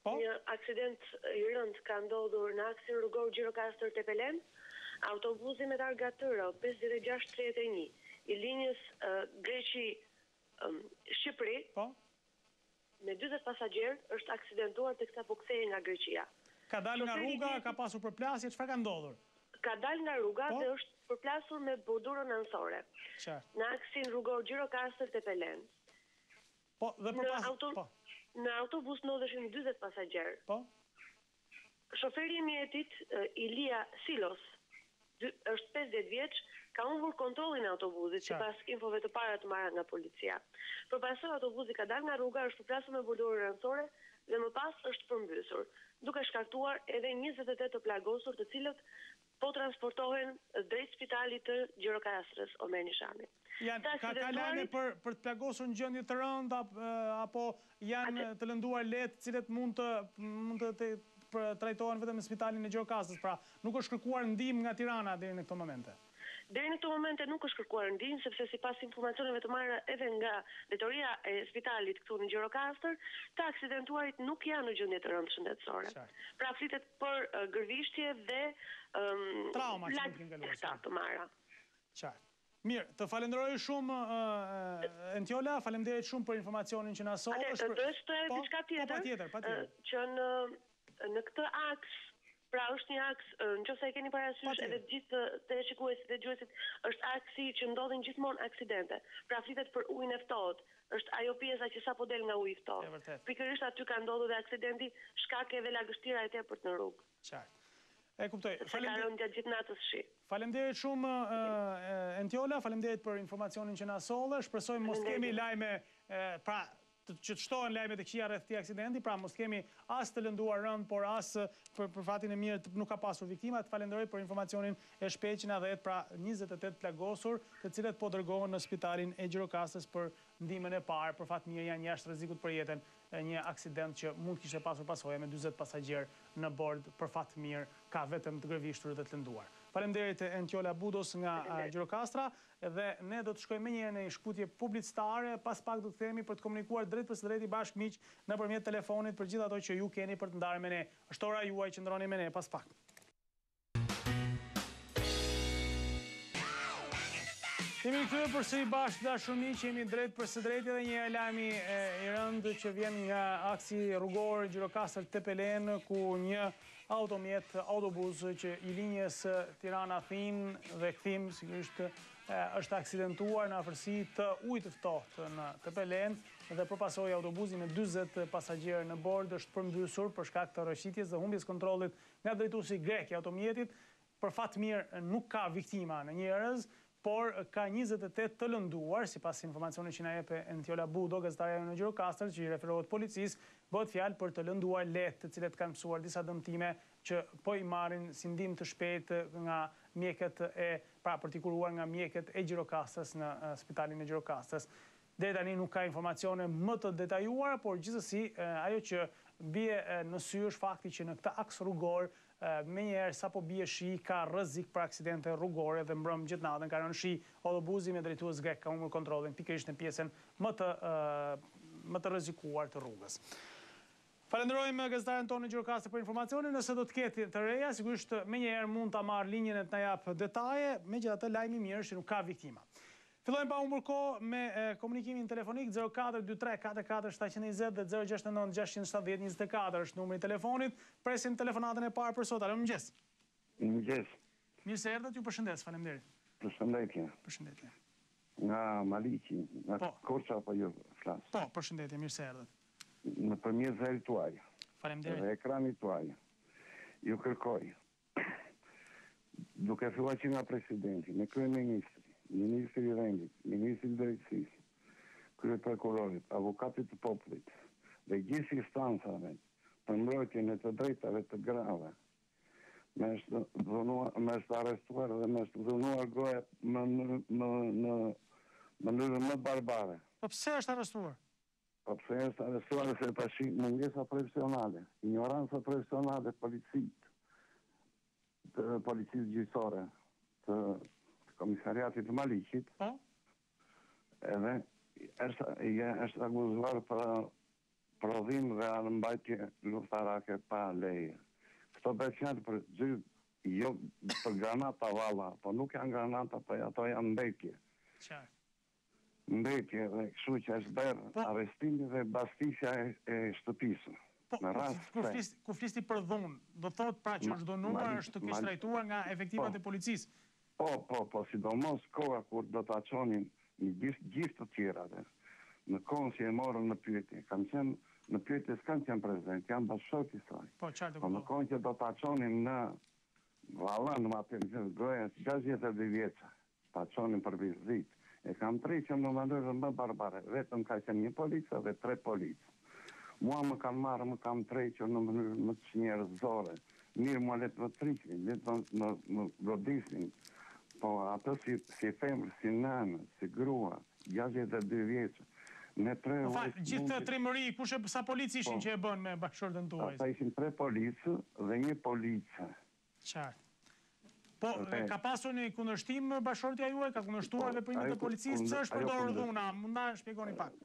një aksident i rëndë ka ndodhur në aksin rrugor Gjirokastër-Tepelen. Autobusi me targa TR 5631 i linjës Greqi-Shqipëri me 40 pasagjerë është aksidentuar teksa po kthehej nga Greqia. Ka dalë nga rruga, ka pasur përplasje, çfarë ka ndodhur? Ka dalë nga rruga dhe është përplasur me bordurën anësore. Në aksin rrugor Gjirokastër-Tepelen. Po, dhe përpas. Në autobus ndodheshin 40 pasagjerë. Po. Shoferi i mjetit, Ilia Silos, është 50 vjeç, ka humbur kontrollin e autobusit sipas infove të para të marra nga policia. Përpasoj autobusi ka dalë nga rruga, është përplasur me bordurën anësore dhe më pas është përmbysur, duke shkaktuar edhe 28 të plagosur, të cilët po transportohen drejt spitalit të Gjirokastrës Omer Nishani. Ka lajme për të plagosur në gjendje të rëndë apo janë të lënduar letë të cilët mund të trajtohen vetëm në spitalin e Gjirokastrës, pra nuk është kërkuar ndihmë nga Tirana deri në këto momente? Deri në këto momente nuk është kërkuar ndihmë, sepse sipas informacioneve të marra edhe nga drejtoria e spitalit këtu në Gjirokastër, të aksidentuarit nuk janë në gjendje të rëndë shëndetësore. Pra flitet për gërvishtje dhe trauma që mund të kenë të marra. Qartë. Mirë, të falenderoj shumë Entiola, faleminderit shumë për informacionin që na solli. Të diçka tjetër, që në këtë aks, pra është një aks, nëse e keni parasysh edhe gjithë teleshikuesit dhe dëgjuesit, është aksi që ndodhin gjithmonë aksidente. Pra flitet për ujin e ftohtë, është ajo pjesa që sapo del nga uji i ftohtë. Pikërisht aty ka ndodhur dhe aksidenti, shkak edhe lagështira e tepërt në rrugë. Qartë. E kuptoj. Faleminderit gjatë gjithë natës shi. Faleminderit shumë Entiola, faleminderit për informacionin që na solle. Shpresojmë mos kemi lajme që të shtohen lajmet e këqija rreth këtij aksidenti, pra mos kemi as të lënduar rënd, por as për fatin e mirë nuk ka pasur viktima. Të falenderoj për informacionin e shpejtë që na dhet, pra 28 plagosur, të cilët po dërgohen në spitalin e Gjirokastrës për ndihmën e parë. Për fat mirë janë jashtë rrezikut për jetën. Një aksident që mund kishte pasur pasojë me 40 pasagjerë në bord, për fat mirë ka vetëm të gërvishtur dhe të lënduar. Faleminderit Entiola Budos nga Gjirokastra, dhe ne do të shkojmë menjëherë në një shkputje publicitare, pas pak do të themi për të komunikuar drejt për së drejti bashkë miq nëpërmjet telefonit për gjithë ato që ju keni për të ndarë me ne. Është ora juaj, qëndroni me ne pas pak. Kemi këtu përsëri bashkë dashur miq, jemi drejt për së drejti dhe një lajmi i rëndë që vjen nga aksi rrugor Gjirokastër Tepelen, ku një automjet, autobus që i linjës Tirana-Athinë dhe kthim sigurisht është aksidentuar në afërsi të ujit të ftohtë në Tepelen dhe përpasoi autobusi me 40 pasagjerë në bord është përmbysur për shkak të rrëshqitjes dhe humbjes kontrollit nga drejtuesi grek i automjetit. Për fat mirë nuk ka viktima në njerëz, por ka 28 të lënduar, sipas informacionit që na jep Entiola Budo, gazetarja në Gjirokastër, që i referohet policisë, bëhet fjalë për të lënduar lehtë, të cilët kanë mësuar disa dëmtime që po i marrin si ndihmë të shpejtë nga mjekët për t'i kuruar nga mjekët e Gjirokastrës në spitalin e Gjirokastrës. Deri tani nuk ka informacione më të detajuara, por gjithsesi ajo që bie në sy është fakti që në këtë aks rrugor menjëherë sapo bie shi ka rrezik për aksidente rrugore dhe mbrëm gjithë natën ka rënë shi autobusi me drejtues grek ka humbur kontrollin pikërisht në pjesën më të rrezikuar të rrugës. Falenderojmë gazetaren tonë në Gjirokastër për informacionin. Nëse do të ketë të reja, sigurisht menjëherë mund ta marr linjën e të na jap detaje, megjithatë lajmi i mirë është që nuk ka viktima. Fillojmë pa humbur kohë me komunikimin telefonik 0423 44 720 dhe 069 670 24 është numri i telefonit. Presim telefonatën e parë për sot. Alo, mëngjes. Mëngjes. Mirë se erdhët, ju përshëndes, faleminderit. Përshëndetje. Përshëndetje. Nga Maliqi, nga Korça apo ju flas? Po, përshëndetje, mirë se erdhët. Nëpërmjet zërit tuaj. Faleminderit. Dhe ekranit tuaj. Ju kërkoj. Duke filluar që nga presidenti, me kryeministri, ministri i rendit, ministri i drejtësisë, kryeprokurorit, avokatit të popullit dhe gjithë instancave për mbrojtjen e të drejtave të grave, me është arrestuar dhe me është dhunuar goja në mënyrë më barbare. Po pse është arrestuar? Po pse është arrestuar se tash mungesa profesionale, ignoranca profesionale të policisë gjyqësore të Komisariatit të Maliqit, edhe është akuzuar për prodhim dhe armbajtje luftarake pa leje. Këto bëhet fjalë për jo për granata valla, po nuk janë granata, po ato janë mbetje. Mbetje dhe kështu që është bërë arrestimi dhe bastisja e shtëpisë. Ku flisti për dhunë, do thotë pra që është dhunuar, është kishtë trajtuar nga efektivat e policisë? Po, sidomos koha kur do të aqonin gjithë të tjerave. Në kohën që e morën në pyetje, kam qenë në pyetje s'kam qenë prezident, jam bashkëshort i saj. Po, qartë e Po në kohën që do të aqonin në Vallan, në materinës goja, 62 vjeça, të aqonin për vizit. E kam treqen në mënyrë më barbare, vetëm ka qenë një policë dhe 3 policë. Mua më kam marrë, më kam treqen në mënyrë më të njerëzore. Mirë mua letë më treqen, letë më godisnin. Po ato si femër, si nënë, si grua, 62 vjeçë. Gjithë të trimëri, sa policë ishin që e bën me bashkëshortën tuaj? Ata ishin 3 policë dhe 1 policë. Qartë. Po, ka pasur një kundërshtim bashkëshortja juaj, ka kundërshtuar veprimet e policisë, pse është përdorur dhuna? Mund ta shpjegoni pak.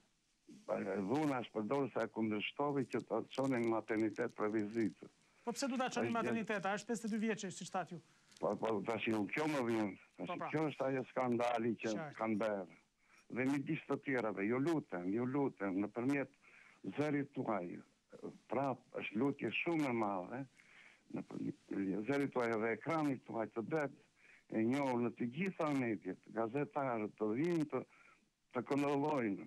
Dhuna është përdorur sa kundërshtovi që të çonin në maternitet për vizitë. Po pse du ta çonin në maternitet? A është 52 vjeçë, siç thatë ju? Po, tash kjo më vjen. Kjo është ajo skandali që kanë bërë. Dhe midis të tjerave, ju lutem, nëpërmjet zërit tuaj, prap është lutje shumë e madhe, nëpërmjet zërit tuaj dhe ekranit tuaj të det, e njohur në të gjitha mediat, gazetarët të vinë të këndëllojnë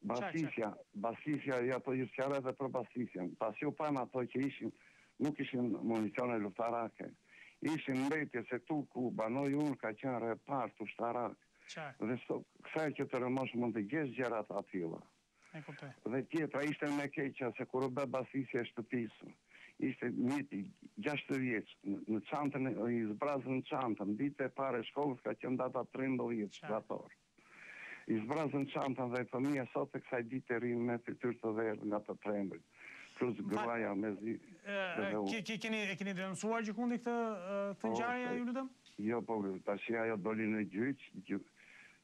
Basisja, ja po ju sqaroj edhe për Basisjen. Pas ju pan ato që nuk ishin municione luftarake. Ishin mbetje se tu ku banoj unë ka qenë repart ushtarak. Dhe kësaj që të rëmosh mund të gjesh gjërat atilla. Dhe tjetra ishte me keqja se kur u bë Basisja shtëpisë. Ishte miti 60 vjeç, në çantën i zbrazën në çantën, ditë e parë shkollës ka qenë data 13 shtator. I zbrazën çantën dhe fëmia sot e kësaj ditë rrin me fytyrë të verdhë nga të trembrit. Plus gruaja me zi. Keni denoncuar gjikundi këtë ngjarje, ju lutem? Jo, po tash ajo doli në gjyq.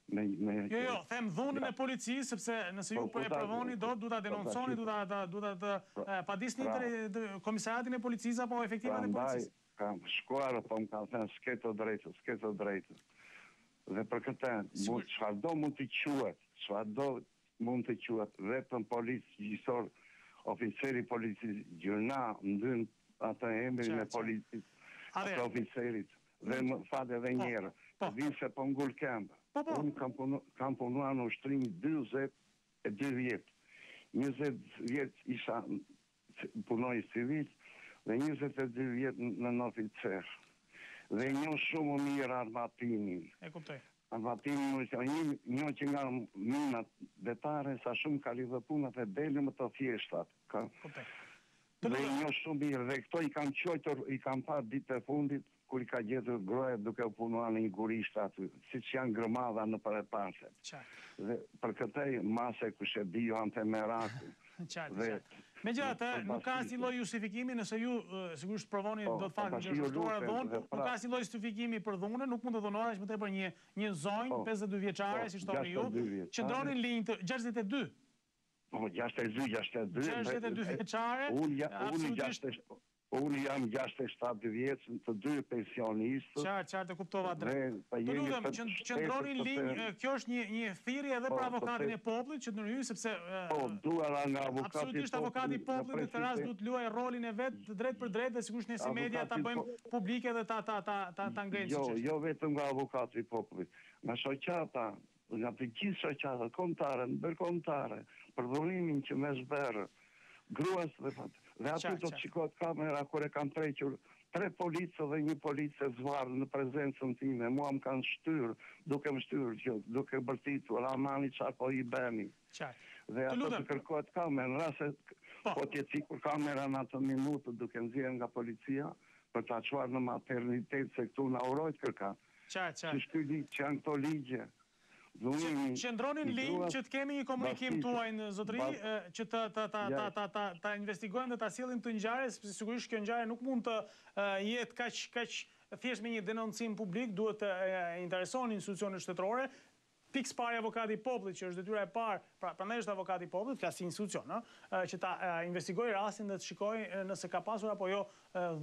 Jo, them dhunën e policisë, sepse nëse ju e provoni du ta denonconi, du ta padisni komisariatin e policisë apo efektivat e policisë. Kam shkuar, po më kanë thënë s'keto drejtë. Dhe për këtë, çfarëdo mund të quhet, vetëm policë gjyqësor, oficeri policisë gjyrna ndyn atë emrin e policisë, atë oficerit, dhe më fat edhe njerë, vinë se po ngull këmbë. Unë kam punuar në ushtrim 22 vjetë. 20 vjetë isha punoj civil dhe 22 vjetë në oficer. Dhe një shumë mirë armatimin. E kuptoj. Armatimin një që nga minat detare sa shumë ka lidhë punat e deli më të thjeshtat. Dhe një shumë mirë. Dhe këto i kam qojtur, i kam parë ditë e fundit, kur i ka gjetur groja duke u punuar në një gurisht aty, si që janë grëmadha në për e parse. Dhe për këtej mase kushe di jo ante meraku. Megjithatë, nuk ka asnjë lloj justifikimi nëse ju sigurisht provoni do të fakti që është shtuar dhunë, nuk ka asnjë lloj justifikimi për dhunën, nuk mund të dhunohesh më tepër një zonjë 52 vjeçare si thoni ju, qëndronin linjë të 62. Po 62 vjeçare. Unë jam 67 vjeç të 2 pensionistët. Qartë, kuptova drejt. Të lutem, qëndronin linjë, kjo është një thirrje edhe për avokatin e popullit që të ndryhej sepse duara nga avokati i popullit. Absolutisht avokati i popullit në këtë rast duhet luajë rolin e vet drejt për drejt dhe sigurisht ne si media ta bëjmë publike dhe ta ngrenë. Jo vetëm nga avokati i popullit, nga shoqata, nga të gjithë shoqatat kombëtare, ndërkombëtare, për dhunimin që me zberë, gruas dhe fatë. Dhe aty do të shikohet kamera kur e kanë prequr 3 policë dhe 1 policë zvarë në prezencën time. Mua më kanë shtyr, duke duke bërtitur, amani çfarë po i bëni. Dhe ato të kërkohet kamera, në rase po t'jetë sikur kamera në atë minutë duke nxjerrë nga policia për ta çuar në maternitet se këtu na urojt kërka. Që shkyli që janë këto ligje. Qëndronin linjë që të kemi një komunikim tuaj në zotëri, që ta investigojmë dhe ta sjellim të ngjarje, sepse sigurisht kjo ngjarje nuk mund të jetë kaq thjesht me një denoncim publik, duhet të interesonin institucionet shtetërore. Pikës parë avokati i popullit, që është detyra e parë, prandaj është avokati i popullit, flas si institucion, që ta investigojë rastin dhe të shikojë nëse ka pasur apo jo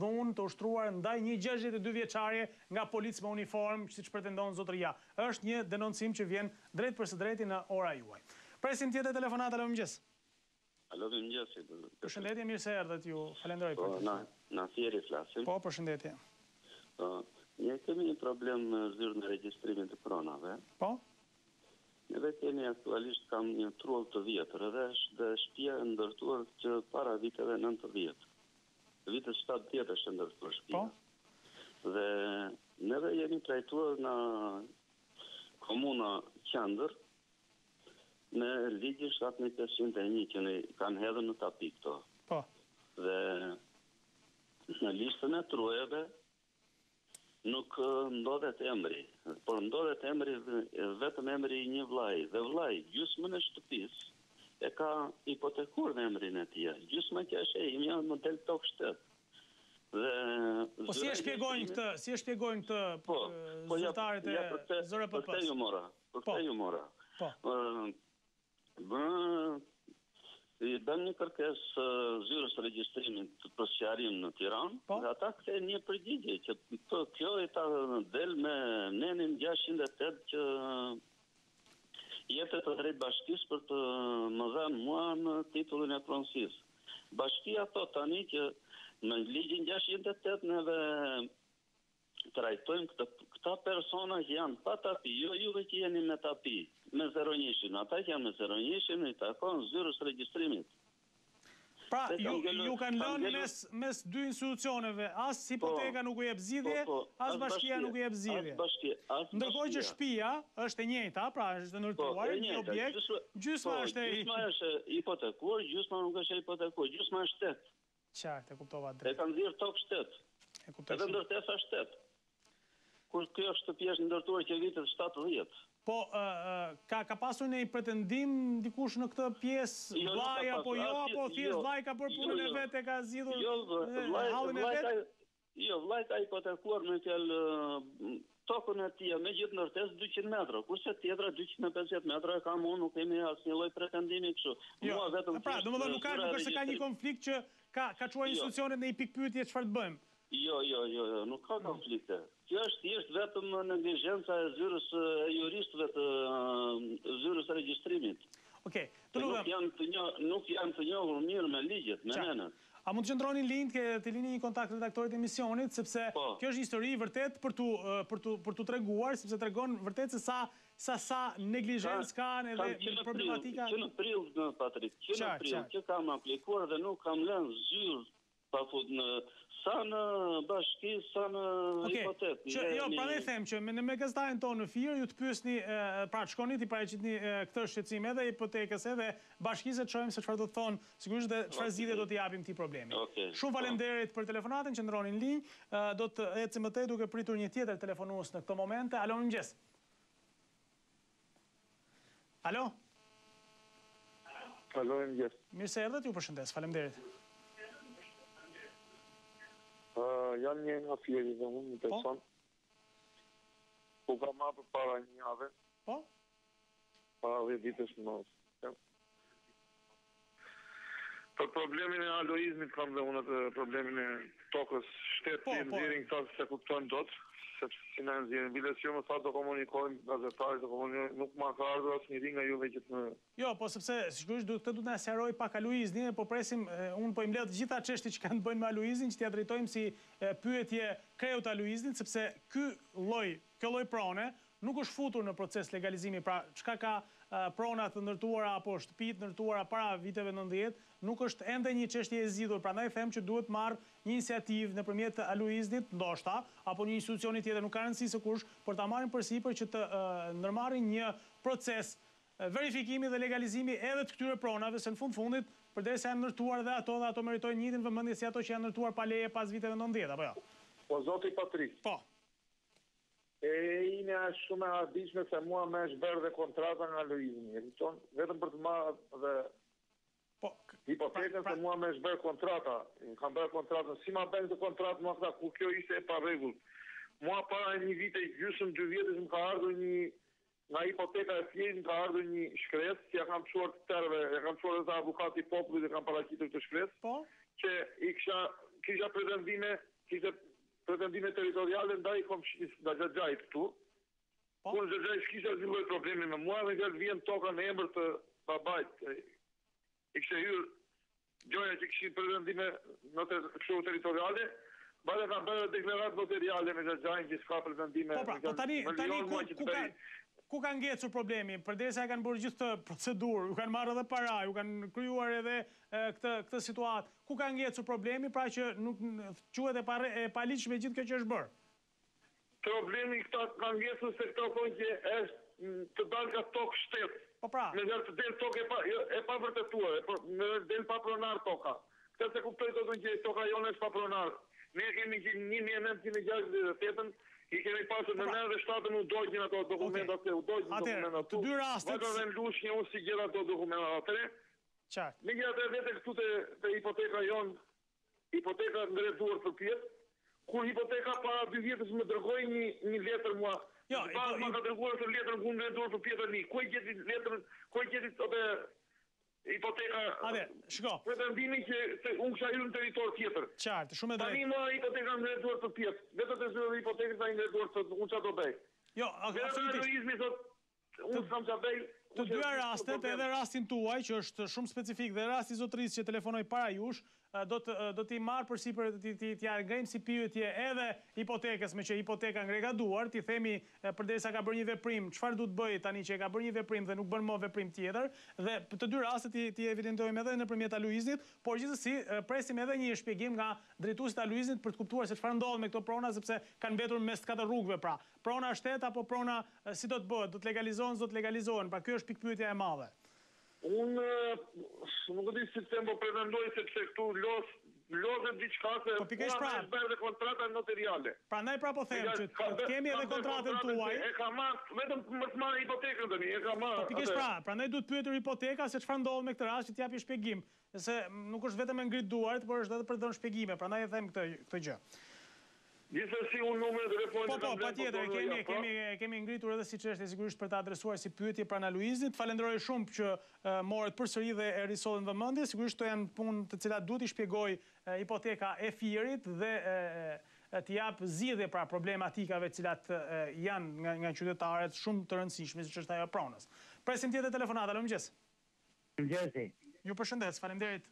dhunë të ushtruar ndaj një 62 vjeçare nga policë me uniformë, siç pretendon zotëria. Është një denoncim që vjen drejt për së drejti në ora juaj. Presim tjetër telefonat, alo mëngjes. Alo mëngjes. Përshëndetje, mirë se erdhët ju. Falenderoj për këtë. Na thjeri flasim. Po, përshëndetje. Ne kemi një problem në zyrën e regjistrimit të pronave. Po? Edhe kemi aktualisht kam një trull të vjetër dhe shtëpia e ndërtuar që para viteve 90. Vitet 70 është ndërtuar shtëpia. Dhe neve jemi trajtuar në komuna Qendër me ligjin 7501 që ne kanë hedhur në tapi këto. Po. Dhe në listën e trujeve nuk ndodhet emri, por ndodhet emri vetëm emri i një vllai. Dhe vllai, gjysmën e shtëpisë e ka hipotekur në emrin e tij. Gjysma që është e imja në del tok shtet. Dhe po si e shpjegojnë këtë? Zyrtarët e ZRPP-s? Për këtë ju mora. I bën një kërkesë zyrës regjistrimit për sqarim në Tiranë, dhe ata kthejnë një përgjigje që kjo e ta del me nenin 608 që jepet të drejt bashkisë për të më dhënë mua në titullin e pronësisë. Bashkia thot tani që në ligjin 608 neve trajtojmë këta persona që janë pa tapi, jo juve që jeni me tapi, me 0-1, ata që janë me 0-1 i takon zyrës regjistrimit. Pra, ju kanë lënë mes dy institucioneve, as hipoteka nuk u jep zgjidhje, as bashkia nuk u jep zgjidhje. Ndërkohë që shtëpia është e njëjta, pra është ndërtuar një objekt, gjysma është hipotekuar, gjysma nuk është hipotekuar, gjysma është shtet. Qartë, e kuptova drejt. E kanë dhirë tokë shtet. Edhe ndërtesa shtet. Kur kjo shtëpi është ndërtuar që vitet 70. Po, ka pasur një pretendim dikush në këtë pjesë, vllai apo jo, apo thjesht vllai ka bërë punën e vet e ka zgjidhur hallin e vet? Jo, vllai ka hipotekuar me fjalë tokën e tij me gjithë ndërtesë 200 metra, kurse tjetra 250 metra e kam unë, nuk kemi asnjë lloj pretendimi kështu. Mua vetëm pra, domethënë nuk është se ka një konflikt që ka çuar institucionet në një pikë pyetje çfarë të bëjmë. Jo, nuk ka konflikte. Kjo është thjesht vetëm neglizhenca e zyrës e juristëve të zyrës e regjistrimit. Okej, nuk janë të njohur mirë me ligjet, me nenën. A mund të qëndroni lind të lini një kontakt redaktorit e emisionit, sepse kjo është histori vërtet për tu treguar, sepse tregon vërtet se sa neglizhencë kanë edhe problematika. Që në prill, Patrik, që kam aplikuar dhe nuk kam lënë zyrë pa fut në sa në bashki, sa në hipotek. Jo, pra ne them që me gazetarën tonë në Fier, ju të pyesni, pra shkoni ti paraqitni këtë shqetësim edhe hipotekës edhe bashkisë të shohim se çfarë do të thonë, sigurisht dhe çfarë zgjidhje do t'i japim këtij problemi. Shumë faleminderit për telefonatën, qëndroni në linjë. Do të ecim më tej duke pritur një tjetër telefonues në këtë moment. Alo, mirëmëngjes. Alo? Alo, mirëmëngjes. Mirë se erdhët, ju përshëndes. Faleminderit. Janë një nga Fieri dhe unë një person. Ku ka ma për para një jave. Po? Para 10 ditës në nësë. Për problemin e aloizmit kam dhe unë të problemin e tokës shtetë që nëzirin këta se kuptojnë dotë. Sepse si në nëzirin. Biles jo më sa të komunikojnë, gazetarit të komunikojnë, nuk ma ka ardhur asë një ringa juve që të në... Jo, po sepse, sigurisht, këtë du të në sjaroj pak Aloizin, po presim, unë po im ledhë gjitha çështje që kanë të bëjnë me Aloizin, që t'ja drejtojmë si pyetje kreut Aloizin, sepse kjo lloj prone nuk është futur në proces legalizimi, pra çka ka prona të ndërtuara apo shtëpi të ndërtuara para viteve 90, nuk është ende një çështje e zgjidhur. Prandaj them që duhet marrë një iniciativë nëpërmjet Aloiznit, ndoshta, apo një institucioni tjetër, nuk ka rëndësi se kush, për ta marrin përsipër që të ndërmarrin një proces verifikimi dhe legalizimi edhe të këtyre pronave, se në fundit, përderisa janë ndërtuar dhe ato meritojnë një njëjtin vëmendje si ato që janë ndërtuar pa leje pas viteve 90, apo jo? Po zoti Patrik. Po. Ine është shumë e ardishme se mua me është bërë dhe kontrata nga Aloizmi. Vetëm për të marrë dhe hipotekën se mua me është bërë kontrata. Kam bërë kontratën. Si ma bërë të kontratë mua këta, ku kjo ishte e pa rregull. Mua para një vite gjysmë 2 vjetës më ka ardhur një nga hipoteka e Fierit më ka ardhur një shkresë që ja kam çuar të tërve, ja kam çuar edhe avukati i popullit dhe kam paraqitur këtë shkresë. Po. Që kisha pretendime territoriale ndaj komshisë nga Xhaxhai këtu. Kur Xhaxhai s'kishte asnjë lloj problemi me mua, dhe vetë vjen toka në emër të babait. I kishte hyrë gjoja që kishin pretendime në kështu territoriale, bale kanë bërë deklaratë notariale me Xhaxhain që s'ka pretendime. Po tani ku ka ngecur problemi? Përderisa e kanë bërë gjithë këtë procedurë, ju kanë marrë edhe para, ju kanë krijuar edhe këtë situatë. Ku ka ngecur problemi, pra që nuk quhet e paligjshme gjithë kjo që është bërë? Problemi këta ka ngecur se këta thonë që është të dalë nga tokë shtetë. Po pra. Me njerë të delë tokë e pa vërtetuar, me delë pa pronar toka. Këta se kuptoj të thonë që toka jonë është pa pronar. Ne kemi 1968 i kemi pasur në 97 u dojgjën ato dokumentat, u dojgjën dokumentat tu. Të dy rastet... Vajta dhe në lush një unë si gjitha ato dokumentat atëre. Qartë. Me gjitha vete këtu të hipoteka jonë, hipoteka ndërtuar për pjetë, kur hipoteka para 2 vjetës më dërgoj një letër mua. Jo, ma ka dërguar të letër në ndërtuar për pjetër një. Ku e gjeti letër, ku e gjeti të hipoteka... shko. Pretendimi që unë kësha hyrë në territor tjetër. Qartë, shumë e drejtë. Tani mua hipoteka në ndërtuar për pjetë. Vetët e zërë hipotekës ta ndërtuar të unë që ato bej. Jo, absolutisht. Unë s'kam që bej. Të dyja rastet, edhe rastin tuaj, që është shumë specifik, dhe rasti zotërisë që telefonoj para jush, do t'i marrë përsipër t'ja ngrejmë si pyetje edhe hipotekës, me që hipoteka ngregaduar, t'i themi përderisa ka bërë një veprim, çfarë du të bëj tani që ka bërë një veprim dhe nuk bën më veprim tjetër, dhe të dy rastet t'i evidentojmë edhe nëpërmjet Aloiznit, por gjithsesi presim edhe një shpjegim nga drejtuesit e Aloiznit për të kuptuar se çfarë ndodh me këto prona, sepse kanë mbetur mes katër rrugëve pra. Prona shtet apo prona si do të bëhet, do të legalizohen, s'do të legalizohen. Pra kjo është pikpyetja e madhe. Unë nuk di si të më pretendoj sepse këtu lozet diçka se pikërisht bërë dhe kontrata notariale. Prandaj pra po them që kemi edhe kontratën tuaj. E ka marrë vetëm më të marrë hipotekën tani, e ka marrë. Pikërisht pra, prandaj duhet pyetur hipoteka se çfarë ndodh me këtë rast që t'japi shpjegim. Se nuk është vetëm e ngrit duarit, por është edhe për të dhënë shpjegime. Prandaj e them këtë gjë. Gjithsesi unë numrin e telefonit Po, patjetër, kemi ngritur edhe siç është sigurisht për të adresuar si pyetje pranë Aloiznit. Falenderoj shumë që morët përsëri dhe e risollën vëmendje. Sigurisht këto janë punë të cilat duhet i shpjegoj hipoteka e Firit dhe të jap zgjidhje pra problematikave të cilat janë nga qytetarët shumë të rëndësishme, siç është ajo e pronës. Presim tjetër telefonata. Alo, mëngjes. Mëngjesi. Ju përshëndes, faleminderit.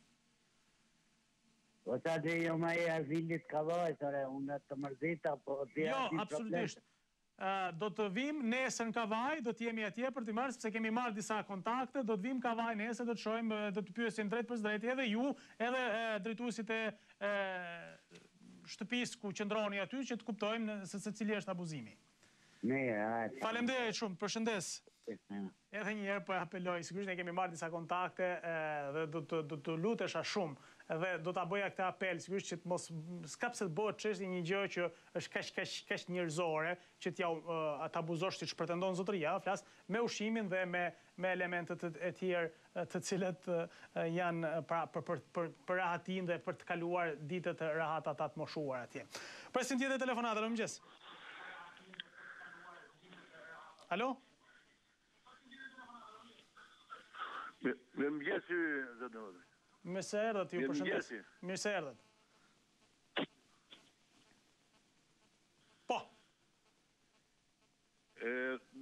O ta dhe jo ma e azilit ka vajtore, unë të mërzita, po të jo, absolutisht. Do të vim nesër në Kavaj, do të jemi atje për të marrë, sepse kemi marrë disa kontakte, do të vim Kavaj nesër, do të shojmë, do të pyesim drejt për drejt, edhe ju, edhe drejtuesit e shtëpisë ku qëndroni aty, që të kuptojmë se cili është abuzimi. Faleminderit shumë, përshëndes. Edhe një herë po apeloj, sigurisht ne kemi marrë disa kontakte dhe do të lutesha shumë dhe do ta bëja këtë apel, sigurisht që të mos s'kapse të bëhet çështje një gjë që është kaq njerëzore, që të abuzosh siç pretendon zotëria, flas me ushqimin dhe me elementet e tjerë të cilët janë pra për rahatin dhe për të kaluar ditët e rahata të moshuar atje. Presim tjetër telefonata, alo mëngjes. Alo? Me mëngjesi, zotëri. Mirë se erdhët, ju përshëndes. Mirë se erdhët. Po.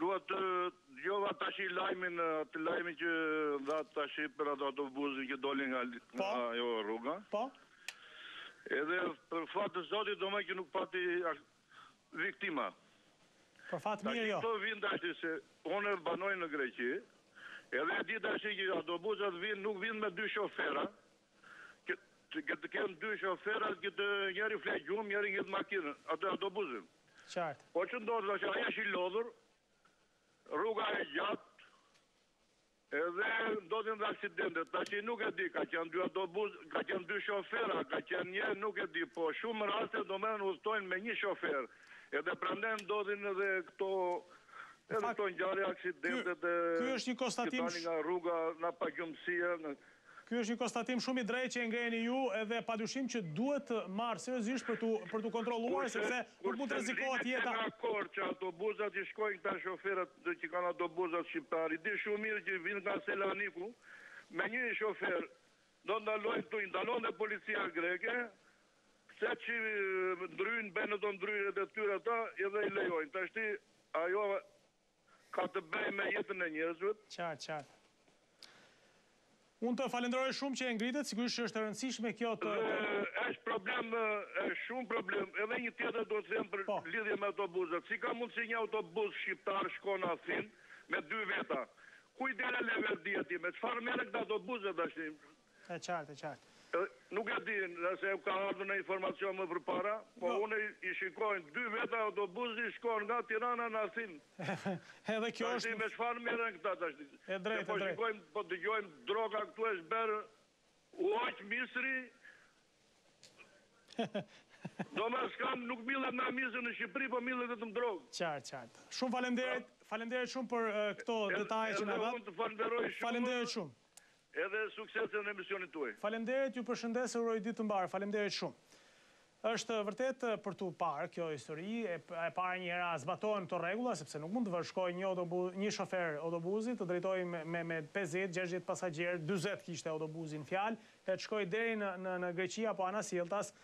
Dua të dëgjova tash lajmin që dha tash për ato autobusin që dolin nga ajo rruga. Po. Edhe për fat të Zotit domethënë që nuk pati viktima. Për fat mirë jo. Këto vin tash se unë banoj në Greqi. Edhe e dita që autobusat nuk vinë me dy shofera, që të kemë dy shofera, këtë njeri flet gjumë, njeri këtë makinë, atë autobusin. Qartë. Po që ndodhë, që aja është i lodhur, rruga e gjatë, edhe ndodhin dhe aksidentet. Ta që nuk e di, ka qenë dy autobus, ka qenë dy shofera, ka qenë një, nuk e di, po shumë raste do me në udhtojnë me një shofer. Edhe prandaj ndodhin edhe këto... Edhe këto ngjarje aksidentet që tani nga rruga nga pagjumësia. Ky është një konstatim shumë i drejtë që e ngreni ju, edhe padyshim që duhet marrë seriozisht për të kontrolluar, sepse nuk mund të rrezikohet jeta. Kurse akord që autobusat që shkojnë këta shoferat që kanë autobusat shqiptar, i di shumë mirë që vinë nga Selaniku, me një shofer do ndalojnë këtu, ndalon dhe policia greke, pse që ndryjnë, bëjnë të ndryjnë dhe tyre ta, edhe i lejojnë. Tashti ajo ka të bëjë me jetën e njerëzve. Qartë. Unë të falenderoj shumë që e ngritet, sigurisht që është e rëndësishme kjo të... është problem, është shumë problem, edhe një tjetër do të them për lidhje me autobusat. Si ka mundë si një autobus shqiptar shkon në Athinë me dy veta? Ku i dele Leverdia ti? Me çfarë merren këta autobuset tash? E qartë. Nuk e di, nëse ka ardhur në informacion më përpara, po unë i shikojnë dy veta autobusi shkojnë nga Tirana në Athinë. Edhe kjo është... Me çfarë merren këta tash? E drejtë. Po shikojmë, po dëgjojmë droga këtu është bërë uaq misri. Do më s'kam, nuk millet në misri në Shqipëri, po millet vetëm drogë. Qartë. Shumë faleminderit shumë për këto detaje që na dha. Faleminderit shumë. Edhe suksese në emisionin tuaj. Faleminderit, ju përshëndes, uroj ditë të mbarë. Faleminderit shumë. Është vërtet për tu parë kjo histori, e para një hera zbatohen këto rregulla, sepse nuk mund të vërshkoj një shofer autobusit, të drejtoj me 50-60 pasagjerë, 40 kishte autobusin fjalë, të shkoj deri në Greqi apo Anasjelltas,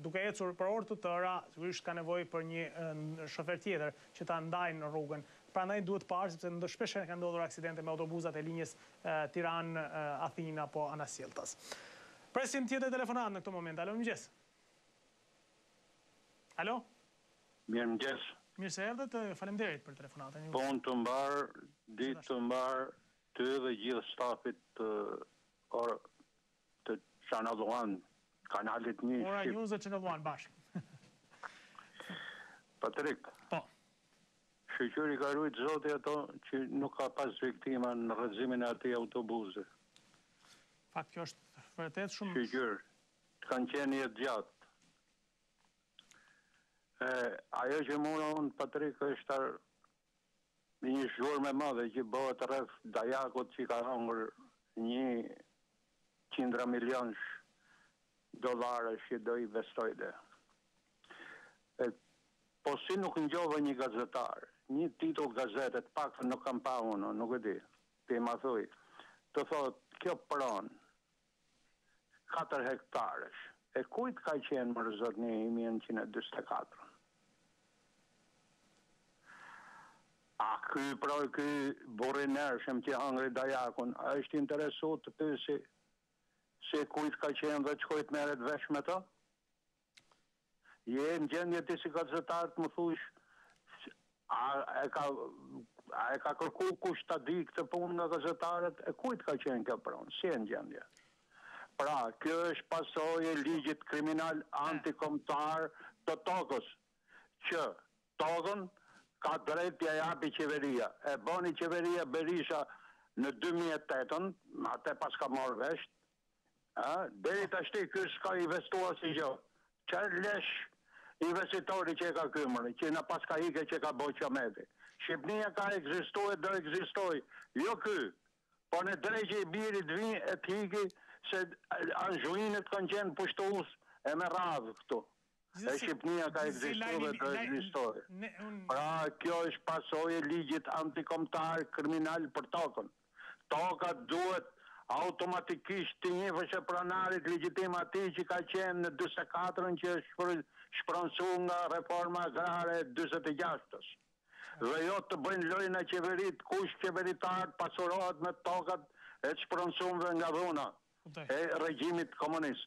duke ecur për orë të tëra, sigurisht ka nevojë për një shofer tjetër që ta ndajnë në rrugën. Prandaj duhet parë, sepse shpesh kanë ndodhur aksidente me autobusat e linjës Tiranë-Athinë apo Anasjelltas. Presim tjetër telefonat në këto moment. Alo, mëngjes. Alo? Mirë mëngjes. Mirë se erdhët, faleminderit për telefonatën. Punë të mbar, ditë të mbar, ty dhe gjithë stafit të Channel One, kanalit 1. Ora News e Channel One bashkë. Patrik. Po. Shëqyri ka rujtë zoti ato që nuk ka pas viktima në rrëzimin e atij autobusi. Fakt, kjo është vërtet shumë... Shëqyr, kanë qenë jetë gjatë. Ajo që unë, Patrik, është një zhurmë e madhe që bëhet rreth dajakut që ka hangër $100 milion që do i investojde. Po si nuk ngjova një gazetar, një titull gazetet, pak nuk kam pa unë, nuk e di, ti ma thuj, të thot, kjo pranë, 4 hektarësh. E kujt ka qenë më zotni 1924? A ky burrinershëm që hangri dajakun, a është interesu të pyesi se kujt ka qenë dhe çkojt merret vesh me to? Je në gjendje ti si gazetar të më thush a e ka kërku kush ta di këtë punë nga gazetarët, e kujt ka qenë kjo pranë? Si e në gjendje? Pra, kjo është pasojë e ligjit kriminal antikombëtar të tokës, që tokën ka drejt t'ja japi qeveria. E boni qeveria Berisha në 2008, atë pas ka marrë vesh, deri tashti ky s'ka investuar si gjë. Çfarë lesh investitori që e ka kymër, që na pas ka ike që ka bëjë Qameti. Shqipnia ka ekzistuar, do ekzistoj. Jo ky, po në drejtë i birit vinë e t'hiki se anxhuinët kanë qenë pushtues e me radhë këtu. E Shqipnia ka ekzistuar dhe do ekzistoj. Pra, kjo është pasojë e ligjit antikombëtar kriminal për tokën. Toka duhet automatikisht të njëfësh e pronarit legjitim atij që ka qenë në 44-ën që është shpronsuar nga reforma agrare e 46-ës. Dhe jo të bëjnë lojën e qeverit, kush qeveritar pasurohet me tokat e të shpronsuarve nga dhuna e regjimit komunist.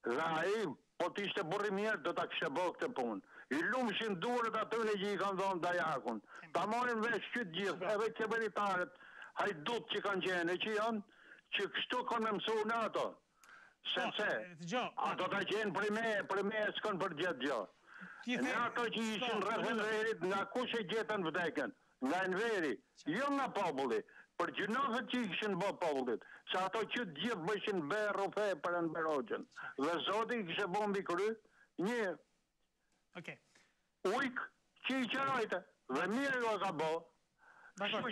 Dhe ai, po t'ishte burri mirë, do ta kishte bërë këtë punë. I lumshin durët atyre që i kanë dhënë dajakun. Ta morin vesh që të gjithë, edhe qeveritarët, hajdut që kanë qenë, që janë, që kështu kanë me mësu në ato. Sepse, ato ka qenë për me s'kanë për gjithë gjë. Në ato që ishin rreth Enverit, nga kush e gjetën vdekën? Nga Enveri, jo nga populli, për gjinofët që ishin bë popullit, se ato që të gjithë bëshin berrufe për Enver Hoxhën. Dhe Zoti kishe bombi kry, një ujk që i qërojte, dhe mirë jo ka bo. Shko,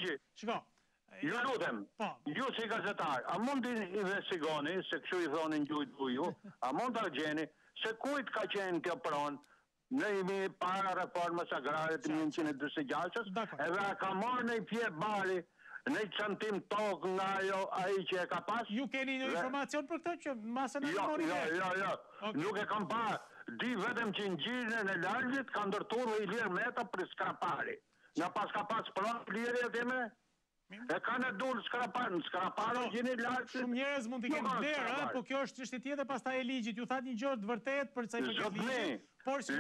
ju lutem, ju si gazetar, a mund të investigoni, se kështu i thonin gjujt buju, a mund të gjeni, se kujt ka qenë kjo pronë, në imi para reformës agrare të 1946, edhe ka marrë në i pje bari, në i qëntim tokë nga ajo aji që e ka pas. Ju keni një informacion për këtë që masën e mori dhe? Jo, nuk e kam pa. Di vetëm që në gjirën e largjit ka ndërtur dhe Ilir Meta për skrapari. Nga pas ka pas pronë lirë e time, e ka në dulë skraparo gjeni largjit. Shumë njerëz mund t'i kemë vlerë, po kjo është çështje tjetër pastaj e ligjit. Ju thatë një gjë të vërtet për sa i përket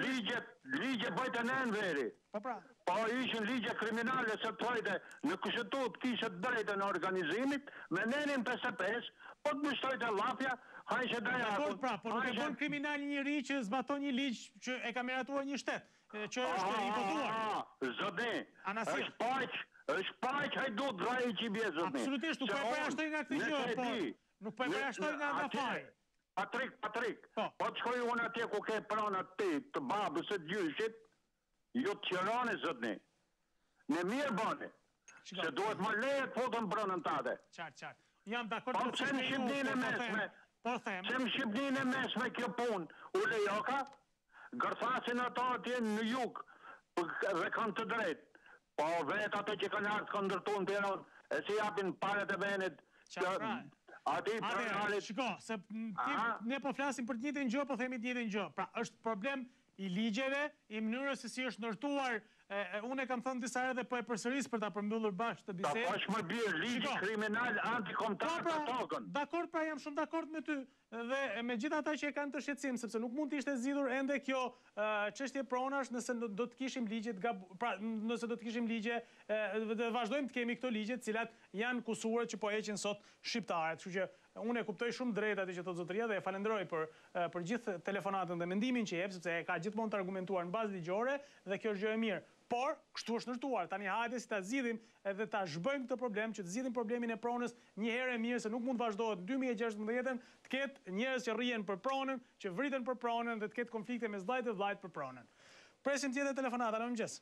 ligjit. Ligje bëjtë në Enveri. Po ishin ligje kriminale se tojte në Kushtetut kishte drejtë në organizimit, me nenin 55, po të mështojte llafja, hajshe dajakun. Po nuk e bën kriminal njëri që zbaton një ligj që e ka miratuar një shtet, që është i votuar. Zotni, është paq hajdut drai që i bje, zotni. Absolutisht, nuk po e përjashtoj nga këtë gjë, po nuk po e përjashtoj nga faj. Patrik, po të shkoj unë atje ku ke pranat ti, të babës e të gjyshit, ju të qëroni, zotni. Në mirë bani, se duhet më lejet fotën pranën tate. Qartë. Jam dakord po që në Shqipnin e mesme, që në Shqipnin e mesme kjo punë, u lejoka, gërthasin ato atje në jug, dhe kanë të drejtë. Po vetë ato që kanë artë kanë ndërtu në Tiranë, e si japin paret e venit, shiko, se ne po flasim për të njëjtën gjë, po themi të njëjtën gjë. Pra, është problem i ligjeve, i mënyrës se si është ndërtuar Unë e kam thënë disa herë dhe po e përsëris për ta përmbyllur bashkë të bisedë. Ta pash më bie ligji kriminal antikontakt për tokën. Dakord, pra jam shumë dakord me ty. Dhe me gjithë ata që e kanë të shqetësim, sepse nuk mund të ishte zgjidhur ende kjo çështje pronash nëse do të kishim ligje nëse do të kishim ligje dhe vazhdojmë të kemi këto ligje të cilat janë kusuar që po heqin sot shqiptarët. Kështu që unë e kuptoj shumë drejt atë që thot zotëria dhe e falenderoj për gjithë telefonatën dhe mendimin që jep, sepse e ka gjithmonë të argumentuar në bazë ligjore dhe kjo është gjë e mirë. Por, kështu është ndërtuar. Tani hajde si ta zgjidhim edhe ta zhbëjmë këtë problem, që të zgjidhim problemin e pronës një herë e mirë, se nuk mund të vazhdohet në 2016 të ketë njerëz që rrihen për pronën, që vriten për pronën dhe të ketë konflikte mes vllajt dhe vllajt për pronën. Presim tjetër telefonata, në mëngjes.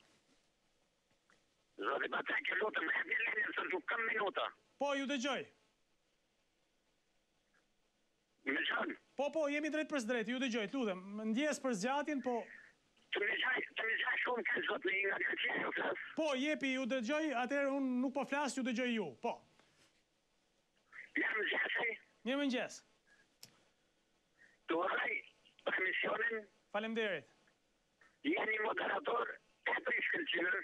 Zoti Patek, lutem, e di linjën se nuk kam minuta. Po, ju dëgjoj. Me çan? Po, jemi drejt për drejt, ju dëgjoj, lutem. Ndjes për zgjatjen, po. Të më gjaj shumë këtë zotë nga kërqenja ju flasë. Po, jepi, ju dëgjoj, atëherë unë nuk po flasë, ju dëgjoj ju, po. Mirë mëngjesi. Mirë mëngjes. Të uroj për emisionin. Faleminderit. Jeni moderator e për shkëlqyrë.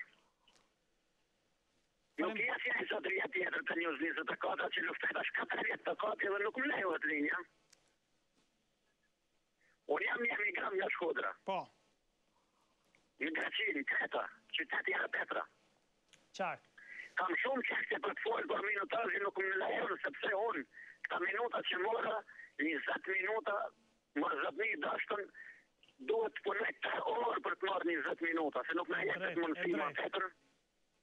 Nuk i asja i zotëria tjetër të News 24 që luftet është 4 vjetë të kati dhe nuk më lejohet linja. Unë jam një emigrant nga Shkodra. Po. Në Greqin, Kreta, qyteti e Petra. Qartë. Kam shumë çështje për të folur, por minutazhi nuk më lejon sepse unë këta minuta që mora, 20 minuta, më zotni dashkën, duhet të punoj 3 orë për të marrë 20 minuta, se nuk më jepet mundësi më tepër.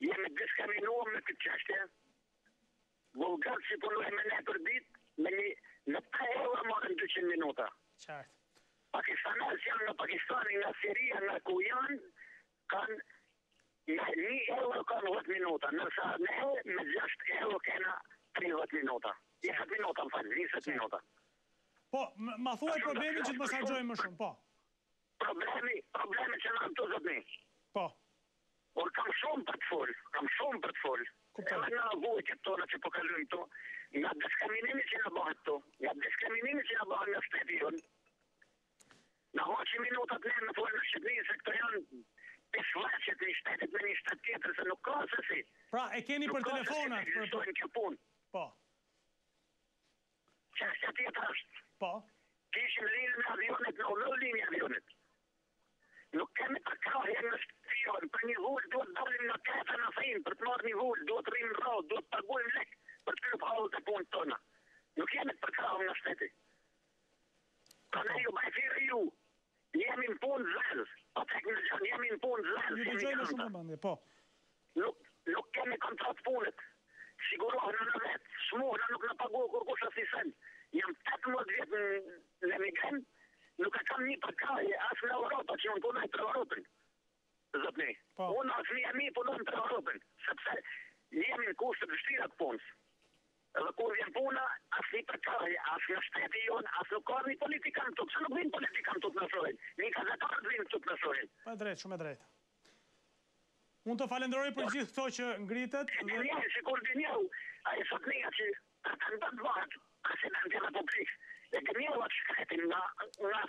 Jemi diskriminuar me këtë çështje. Vullgar që punoj me ne për ditë, në 3 orë marrin 200 minuta. Qartë. Pakistanës janë në Pakistani, nga Siria, nga ku janë, kanë 1 euro kanë 10 minuta, nërsa ne me 6 euro kena 30 minuta. 10 minuta, më falë, 20 minuta. Po, ma thuaj problemin që të mos harxojmë më shumë, po. Problemi që në të zotni. Po. Por kam shumë për të folë, Edhe nga vojtjet tona që po kalujmë to, nga diskriminimi që në bëhet to, nga diskriminimi që në bëhet në shteti jonë. Në hoqë minutat ne me folë në Shqipërinë, se këto janë pisvaqet një shtetit me një shtet tjetër, se nuk ka se si. Pra, e keni për telefonat? Nuk ka se si ekzistojnë kjo punë. Po. Çështja tjetër është. Po. Kishim linjën e avionit, në linjë avionit. Nuk kemi të krahje në shtëpion, për një vull duhet dalim në Kreta në Afrin, për të marrë një vull, duhet rrimë rrallë, duhet të pagujmë lek për të kryp halët e punë tona. Nuk jemi të krahje në shteti. Pra ne ju bajfirë ju, jemi në punë zezë, o tek në gjënë, jemi në punë zezë. Ju dëgjojmë shumë të bandje, po. Nuk kemi kontrat punët, sigurohën në vetë, smuhën nuk në paguë kur kush asisen. Jam 18 vjetë në emigrant, nuk e kam një përkraje, asë në Europa që unë punoj për Europën. Zotni, unë asë një mi punoj për Europën, sepse jemi në kushtë të vështira të punës. Edhe kur vjen puna, asë një përkraje, asë në shteti jonë, asë nuk ka një politikan të pëse nuk vinë politikan të të nëshojnë, një gazetarët vinë të të nëshojnë. Pa drejt, shumë e drejt. Unë të falenderoj për gjithë këto që ngritet. Një, si kur dinjehu, a e sotnia që të ndët vatë, presidentin e publikë, e gënjëllu atë shkretin nga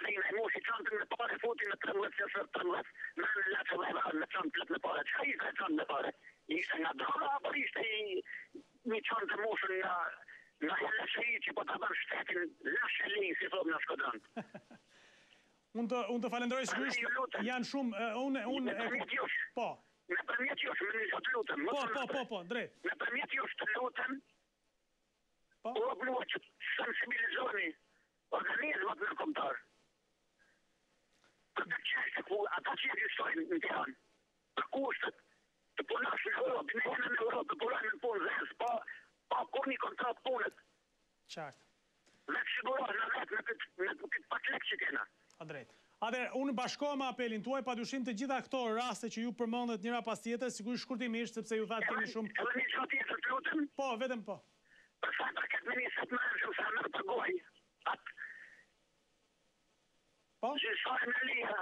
fejnë e mushi qantën në pare, futin në 13 në latë vajva në qantë plët në pare. Qa ishte e qantë në pare? Ishte nga droga, apo ishte një qantë mushën nga LSI që po të bërë shtetin lëshëli, si thobë në Shkodran. Unë të falenderoj sigurisht, janë shumë, unë... Po. Me përmjet jush, me një të lutëm. Po, drejt. Me përmjet jush të lutëm, o bluë që sensibilizoni organizmat në komtar. Për të qeshtë ku ata që ekzistojnë në Tiranë, për kushtet të punash në Europë, në jenë në Europë, të punojnë në punë zesë, pa kur një kontrat punët. Qartë. Me të sigurohë në vetë në këtë paklek që kena. A drejt. Atëherë, unë bashkohem me apelin tuaj, padyshim të gjitha këto raste që ju përmendet njëra pas tjetër, sigurisht shkurtimisht sepse ju thatë keni shumë. Edhe një çfarë tjetër të lutem? Po, vetëm po. Për sa për këtë ministrat më shumë sa më përgoj, atë gjysarën e liha,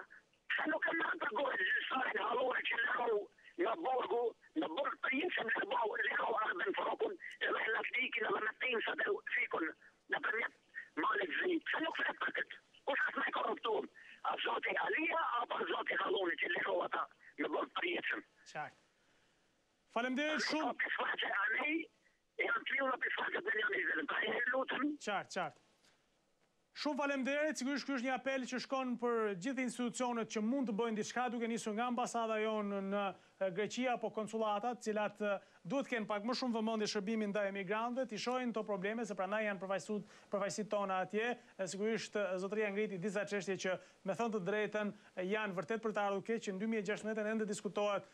sa nuk e më përgoj gjysarën halore që lërau nga borgu, në borg për jeshëm lërau ardhen frokun, edhe në lakdikin edhe në pinsat e fikun në përmjet malit zi. Sa nuk flet për këtë? Kush është me korruptuar? A zoti Alia apo zoti Halloni që lërau ata në borg për jeshëm? Faleminderit shumë. Qartë. Shumë faleminderit, sigurisht ky është një apel që shkon për gjithë institucionet që mund të bëjnë diçka, duke nisur nga ambasada jonë në Greqi apo konsulatat, cilat duhet të kenë pak më shumë vëmendje shërbimin ndaj emigrantëve, të shohin këto probleme, se prandaj janë përfaqësitë tona atje. Sigurisht zotëria ngriti disa çështje që me thënë të drejtën janë vërtet për të ardhur keq, që në 2016 ende diskutohet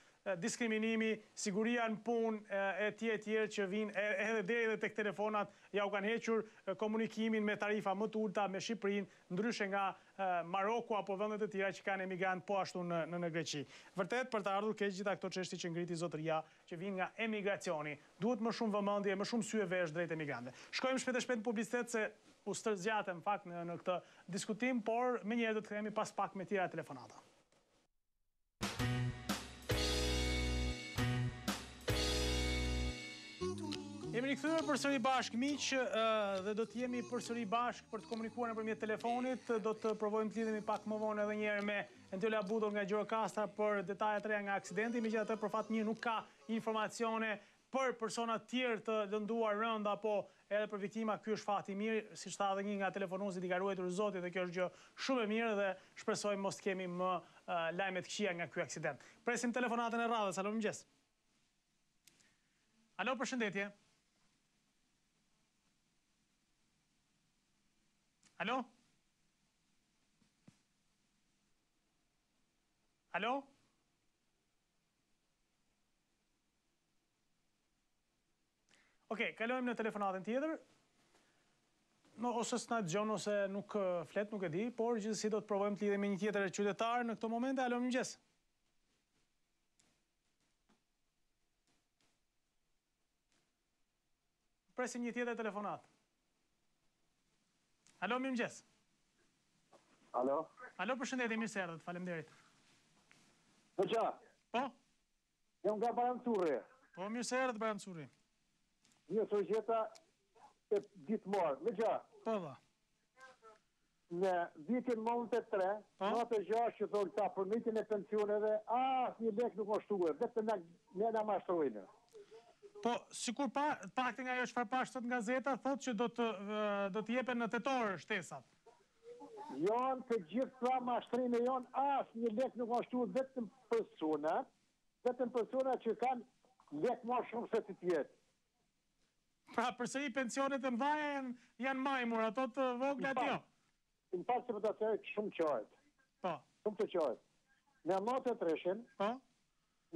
diskriminimi, siguria në punë e tjerë që vinë edhe deri tek telefonat ja u kanë hequr komunikimin me tarifa më të ulta me Shqipërinë, ndryshe nga Maroku apo vendet e tjera që kanë emigrant po ashtu në Greqi. Vërtet për të ardhur keq gjitha këto çështje që ngriti zotëria që vinë nga emigracioni. Duhet më shumë vëmendje, më shumë sy e vesh drejt emigrantëve. Shkojmë shpejt në publicitet se u stërzgjatem fakt në këtë diskutim, por menjëherë do të kthehemi pas pak me tjera telefonata. Jemi rikthyer përsëri bashkë miq dhe do të jemi përsëri bashkë për të komunikuar nëpërmjet telefonit. Do të provojmë të lidhemi pak më vonë edhe një herë me Entiola Budor nga Gjirokastra për detajet e reja nga aksidenti. Megjithatë për fat mirë nuk ka informacione për persona të tjerë të lënduar rënd apo edhe për viktima. Ky është fati mirë, siç tha edhe një nga telefonuesit, i ka ruajtur Zoti dhe kjo është gjë shumë e mirë dhe shpresojmë mos të kemi më lajme të këqija nga ky aksident. Presim telefonatën e radhës. Alo, mëngjes. Alo, përshëndetje. Alo? Alo? Okej, kalojmë në telefonatën tjetër. Ose s'na dëgjon ose nuk flet, nuk e di, por gjithsesi do të provojmë të lidhemi me një tjetër qytetar në këtë moment. Alo, mëngjes. Presim një tjetër telefonat. Alo, mirëmëngjes. Alo? Alo, përshëndetje, mirë se erdhët, faleminderit. Hoxha. Po? Jam nga Barancuri. Po, mirë se erdhët, Barancuri. Një societa e ditëmor. Hoxha. Po, dha. Në vitin 93, natë 6 që thonë ta përmitin e pensioneve, një lek nuk është shtuar, vetëm ne na mashtrojnë. Po, sikur pakti nga ajo çfarë pash sot nga gazeta, thotë që do të jepen në tetor shtesat. Janë të gjithë pra mashtrime janë, një lek nuk është shtuar, vetëm persona që kanë lek më shumë se të tjerë. Pra, përsëri pensionet e mëdha janë majmur, ato të vogla jo. Në pas se për të thërë shumë qartë. Po. Shumë të qartë. Në 93-shin,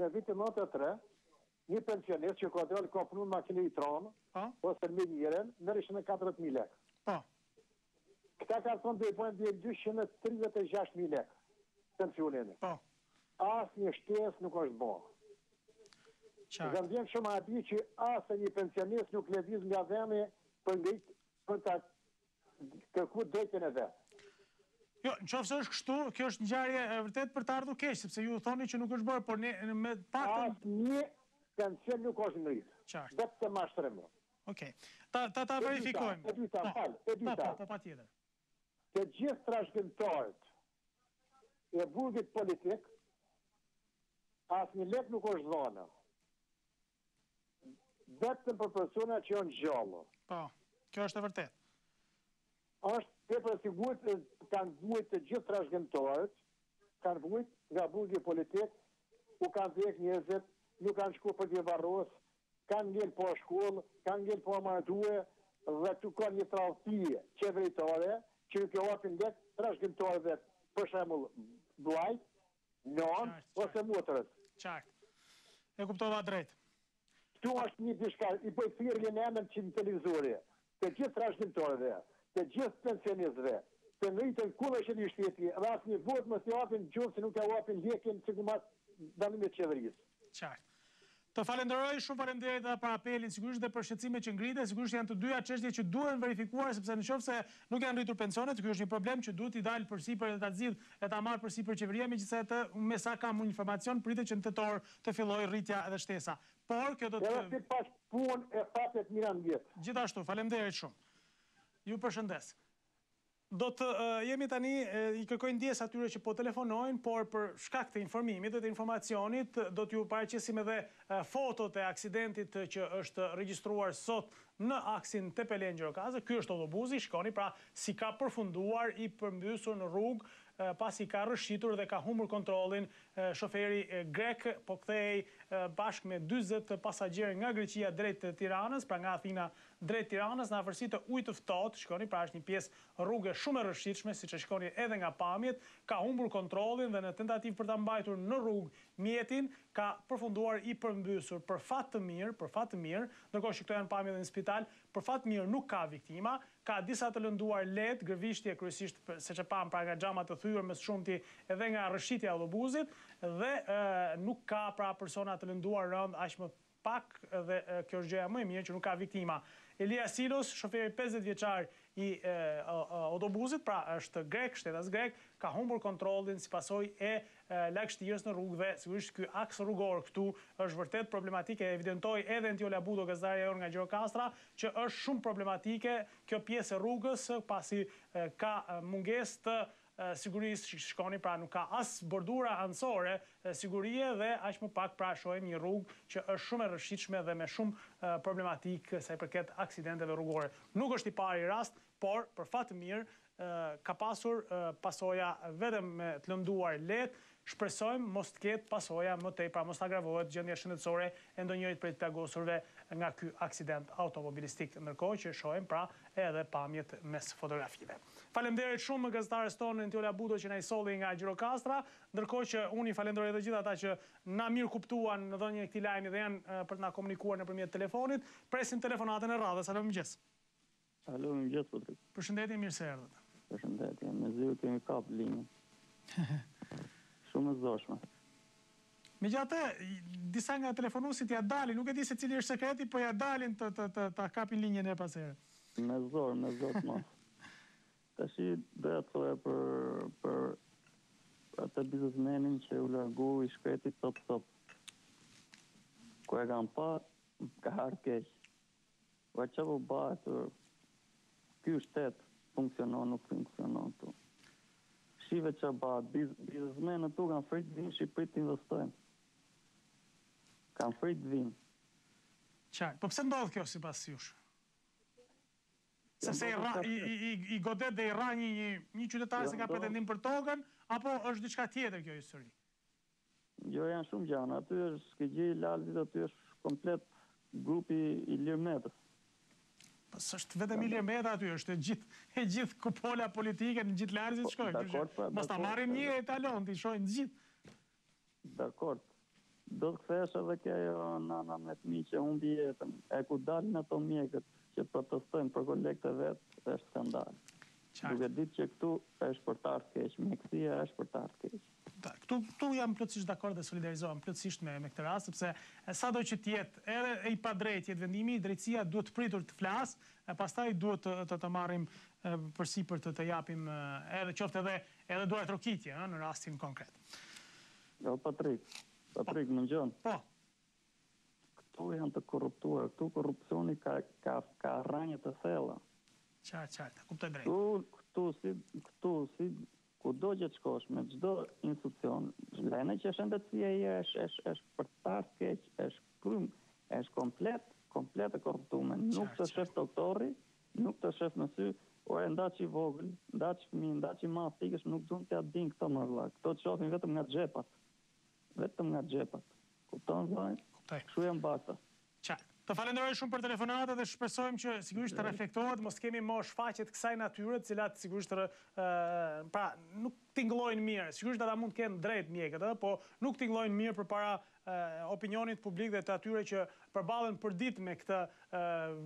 në vitin 93, një pensionist që ka punu në makinë i tronë, ose në minjeren, nërishën e 40.000 lek. Po. Këta ka thonë dhe i pojnë dhe 236.000 lek pensionin. Po. Asë një shtes nuk është bo. Dhe më vjen shumë ati që asë një pensionist nuk lëviz nga dhemi për të kërku drejtën e vetë. Jo, në qofë se është kështu, kjo është një ngjarje vërtet për të ardhur keq, sepse ju thoni që nuk është bërë, por me paktën asë një pension nuk është ngritë. Qartë. Vetë të mashtrëmë. Okej. Ta verifikojmë. E dyta. Po, patjetër. Të gjithë trashëgimtarët e burgit politik, asë një lek nuk është dhënë. Vetëm për persona që janë gjallë. Po, kjo është e vërtet. Është e për sigurt kanë vujt të gjithë trashëgimtarët, kanë vujt nga burgi politik, u kanë dhek njerëzit, nuk kanë shku për një varros, kanë ngell po shkollë, kanë ngell po martue, dhe tu ka një tradhti qeveritare, që nuk e hapin lek trashëgimtarëve, për shembull vllajt, non ose motrës. Qartë. E kuptova drejt. Këtu është një diçka, i bëj thirrje në emër që në televizori, të gjithë trashëgimtarëve, të gjithë pensionistëve, të ngritën kullëshin i shteti, dhe asë një vot mos i hapin gjurë se nuk e hapin lekin sigurisht dalimet qeverisë. Qartë. Të falenderoj, shumë faleminderit edhe për apelin, sigurisht dhe për shqetësimet që ngritet, sigurisht janë të dyja çështje që duhen verifikuar, sepse nëse nuk janë rritur pensionet, ky është një problem që duhet i dalë përsipër dhe ta zgjidh e ta marrë përsipër qeveria, megjithatë me sa kam unë informacion, pritet që në tetor të fillojë rritja edhe shtesa. Por kjo do të edhe pas punë e fatet mira në jetë. Gjithashtu, faleminderit shumë. Ju përshëndes. Do të jemi tani, I kërkojnë ndjes atyre që po telefonojnë, por për shkak të informimit dhe të informacionit, do t'ju paraqesim edhe fotot e aksidentit që është regjistruar sot në aksin Tepelen Gjirokastër. Ky është autobusi, shikoni pra si ka përfunduar I përmbysur në rrugë, pasi ka rëshqitur dhe ka humbur kontrollin shoferi grek, po kthehej bashkë me 40 pasagjerë nga Greqia drejt Tiranës, pra nga Athina drejt Tiranës, në afërsi të ujit të ftohtë, shikoni, pra është një pjesë rrugë shumë e rëshqitshme, siç e shikoni edhe nga pamjet, ka humbur kontrollin dhe në tentativë për ta mbajtur në rrugë mjetin, ka përfunduar I përmbysur. Për fat të mirë, ndërkohë që këto janë pamjet në spital, për fat të mirë nuk ka viktima, ka disa të lënduar lehtë, gërvishtje kryesisht siç e pam pra nga xhamat të thyer më së shumti edhe nga rrëshqitja e autobusit dhe nuk ka pra persona të lënduar rënd aq më pak dhe kjo është gjëja më e mirë që nuk ka viktima. Elia Silos, shoferi 50 vjeçar I autobusit, pra është grek, shtetas grek, ka humbur kontrollin si pasojë e lagështirës në rrugë dhe sigurisht ky aks rrugor këtu është vërtet problematike, evidentoi edhe Antiola Budo, gazetare jon nga Gjirokastra, që është shumë problematike kjo pjesë e rrugës pasi ka mungesë të sigurisë që shkoni, pra nuk ka as bordura anësore sigurie dhe aq më pak pra shohim një rrugë që është shumë e rrëshqitshme dhe me shumë problematik sa I përket aksidenteve rrugore. Nuk është I pari rast, por për fat të mirë ka pasur pasoja vetëm me të lënduar lehtë. Shpresojmë mos të ketë pasoja më tej, pra mos të agravohet gjendja shëndetësore e ndonjërit prej të plagosurve nga ky aksident automobilistik, ndërkohë që shohim pra edhe pamjet mes fotografive. Faleminderit shumë gazetares tonë Antiola Budo që na I solli nga Gjirokastra, ndërkohë që unë I falenderoj edhe gjithë ata që na mirë kuptuan në dhënien e këtij lajmi dhe janë për të na komunikuar nëpërmjet telefonit. Presim telefonatën e radhës. Alo, mëngjes. Alo, mëngjes, Patrik. Përshëndetje, mirë se erdhët. Përshëndetje, me zy kemi kap linjën. Shumë e zgjashme. Megjithatë, disa nga telefonuesit ja dalin, nuk e di se cili është sekreti, po ja dalin ta kapin linjën e pas here. Me zor më. Tashi doja të thoja për atë biznesmenin që u largu I shkretit top. Ku e kam pa, ka harë keq. Va që po bëhet, ky shtet funksionon, nuk funksionon tu. Shive që bëhet, biznesmenët tu kanë frit vinë Shqipërit të investojnë. Kanë frit vinë. Qartë, po pse ndodh kjo sipas jush? Sepse I godet dhe I ra një qytetar se ka pretendim për tokën, apo është diçka tjetër kjo histori? Jo, janë shumë gjana. Aty është Skëgji, Lalzit, aty është komplet grupi I Lirmetës. Pas është vetëm I Lirmeta aty, është e gjithë kupola politike në gjithë Lalzit shkojnë. Mos ta marrim një etalon, t'i shojnë gjithë. Dakord. Do të kthesh edhe kjo nana me fëmijë që humbi jetën. E ku dalin ato mjekët që protestojnë për kolekte vetë, është skandal. Duke ditë që këtu është për të ardhur keq, mjekësia është për të ardhur keq. Këtu jam plotësisht dakord dhe solidarizohem plotësisht me këtë rast, sepse sado që të jetë edhe I padrejtë jetë vendimi, drejtësia duhet pritur të flasë, e pastaj duhet të marrim përsipër të japim edhe qoftë edhe duhet trokitje në rastin konkret. Jo, Patrik, më gjënë. Po. Këtu janë të korruptuar, këtu korrupcioni ka rranje të thella. Qartë, kuptoj drejt. Këtu si kudo që të shkosh me çdo institucion, lene që shëndetësia është për të ardhur keq, është komplet e korruptuar. Nuk të shef doktori, nuk të shef në sy, o e ndaç I vogël, ndaç fëmijë, ndaç I madh, pikësh nuk duan t'ia din këto më vëlla. Këto të shohin vetëm nga xhepat. Kupton vllai? Kështu janë bata. Qartë. Të falenderoj shumë për telefonatën dhe shpresojmë që sigurisht të reflektohet, mos kemi më shfaqjet kësaj natyre, të cilat sigurisht pra nuk tingëllojnë mirë. Sigurisht ata mund të kenë drejt mjekët, po nuk tingëllojnë mirë përpara opinionit publik dhe të atyre që përballen përdit me këtë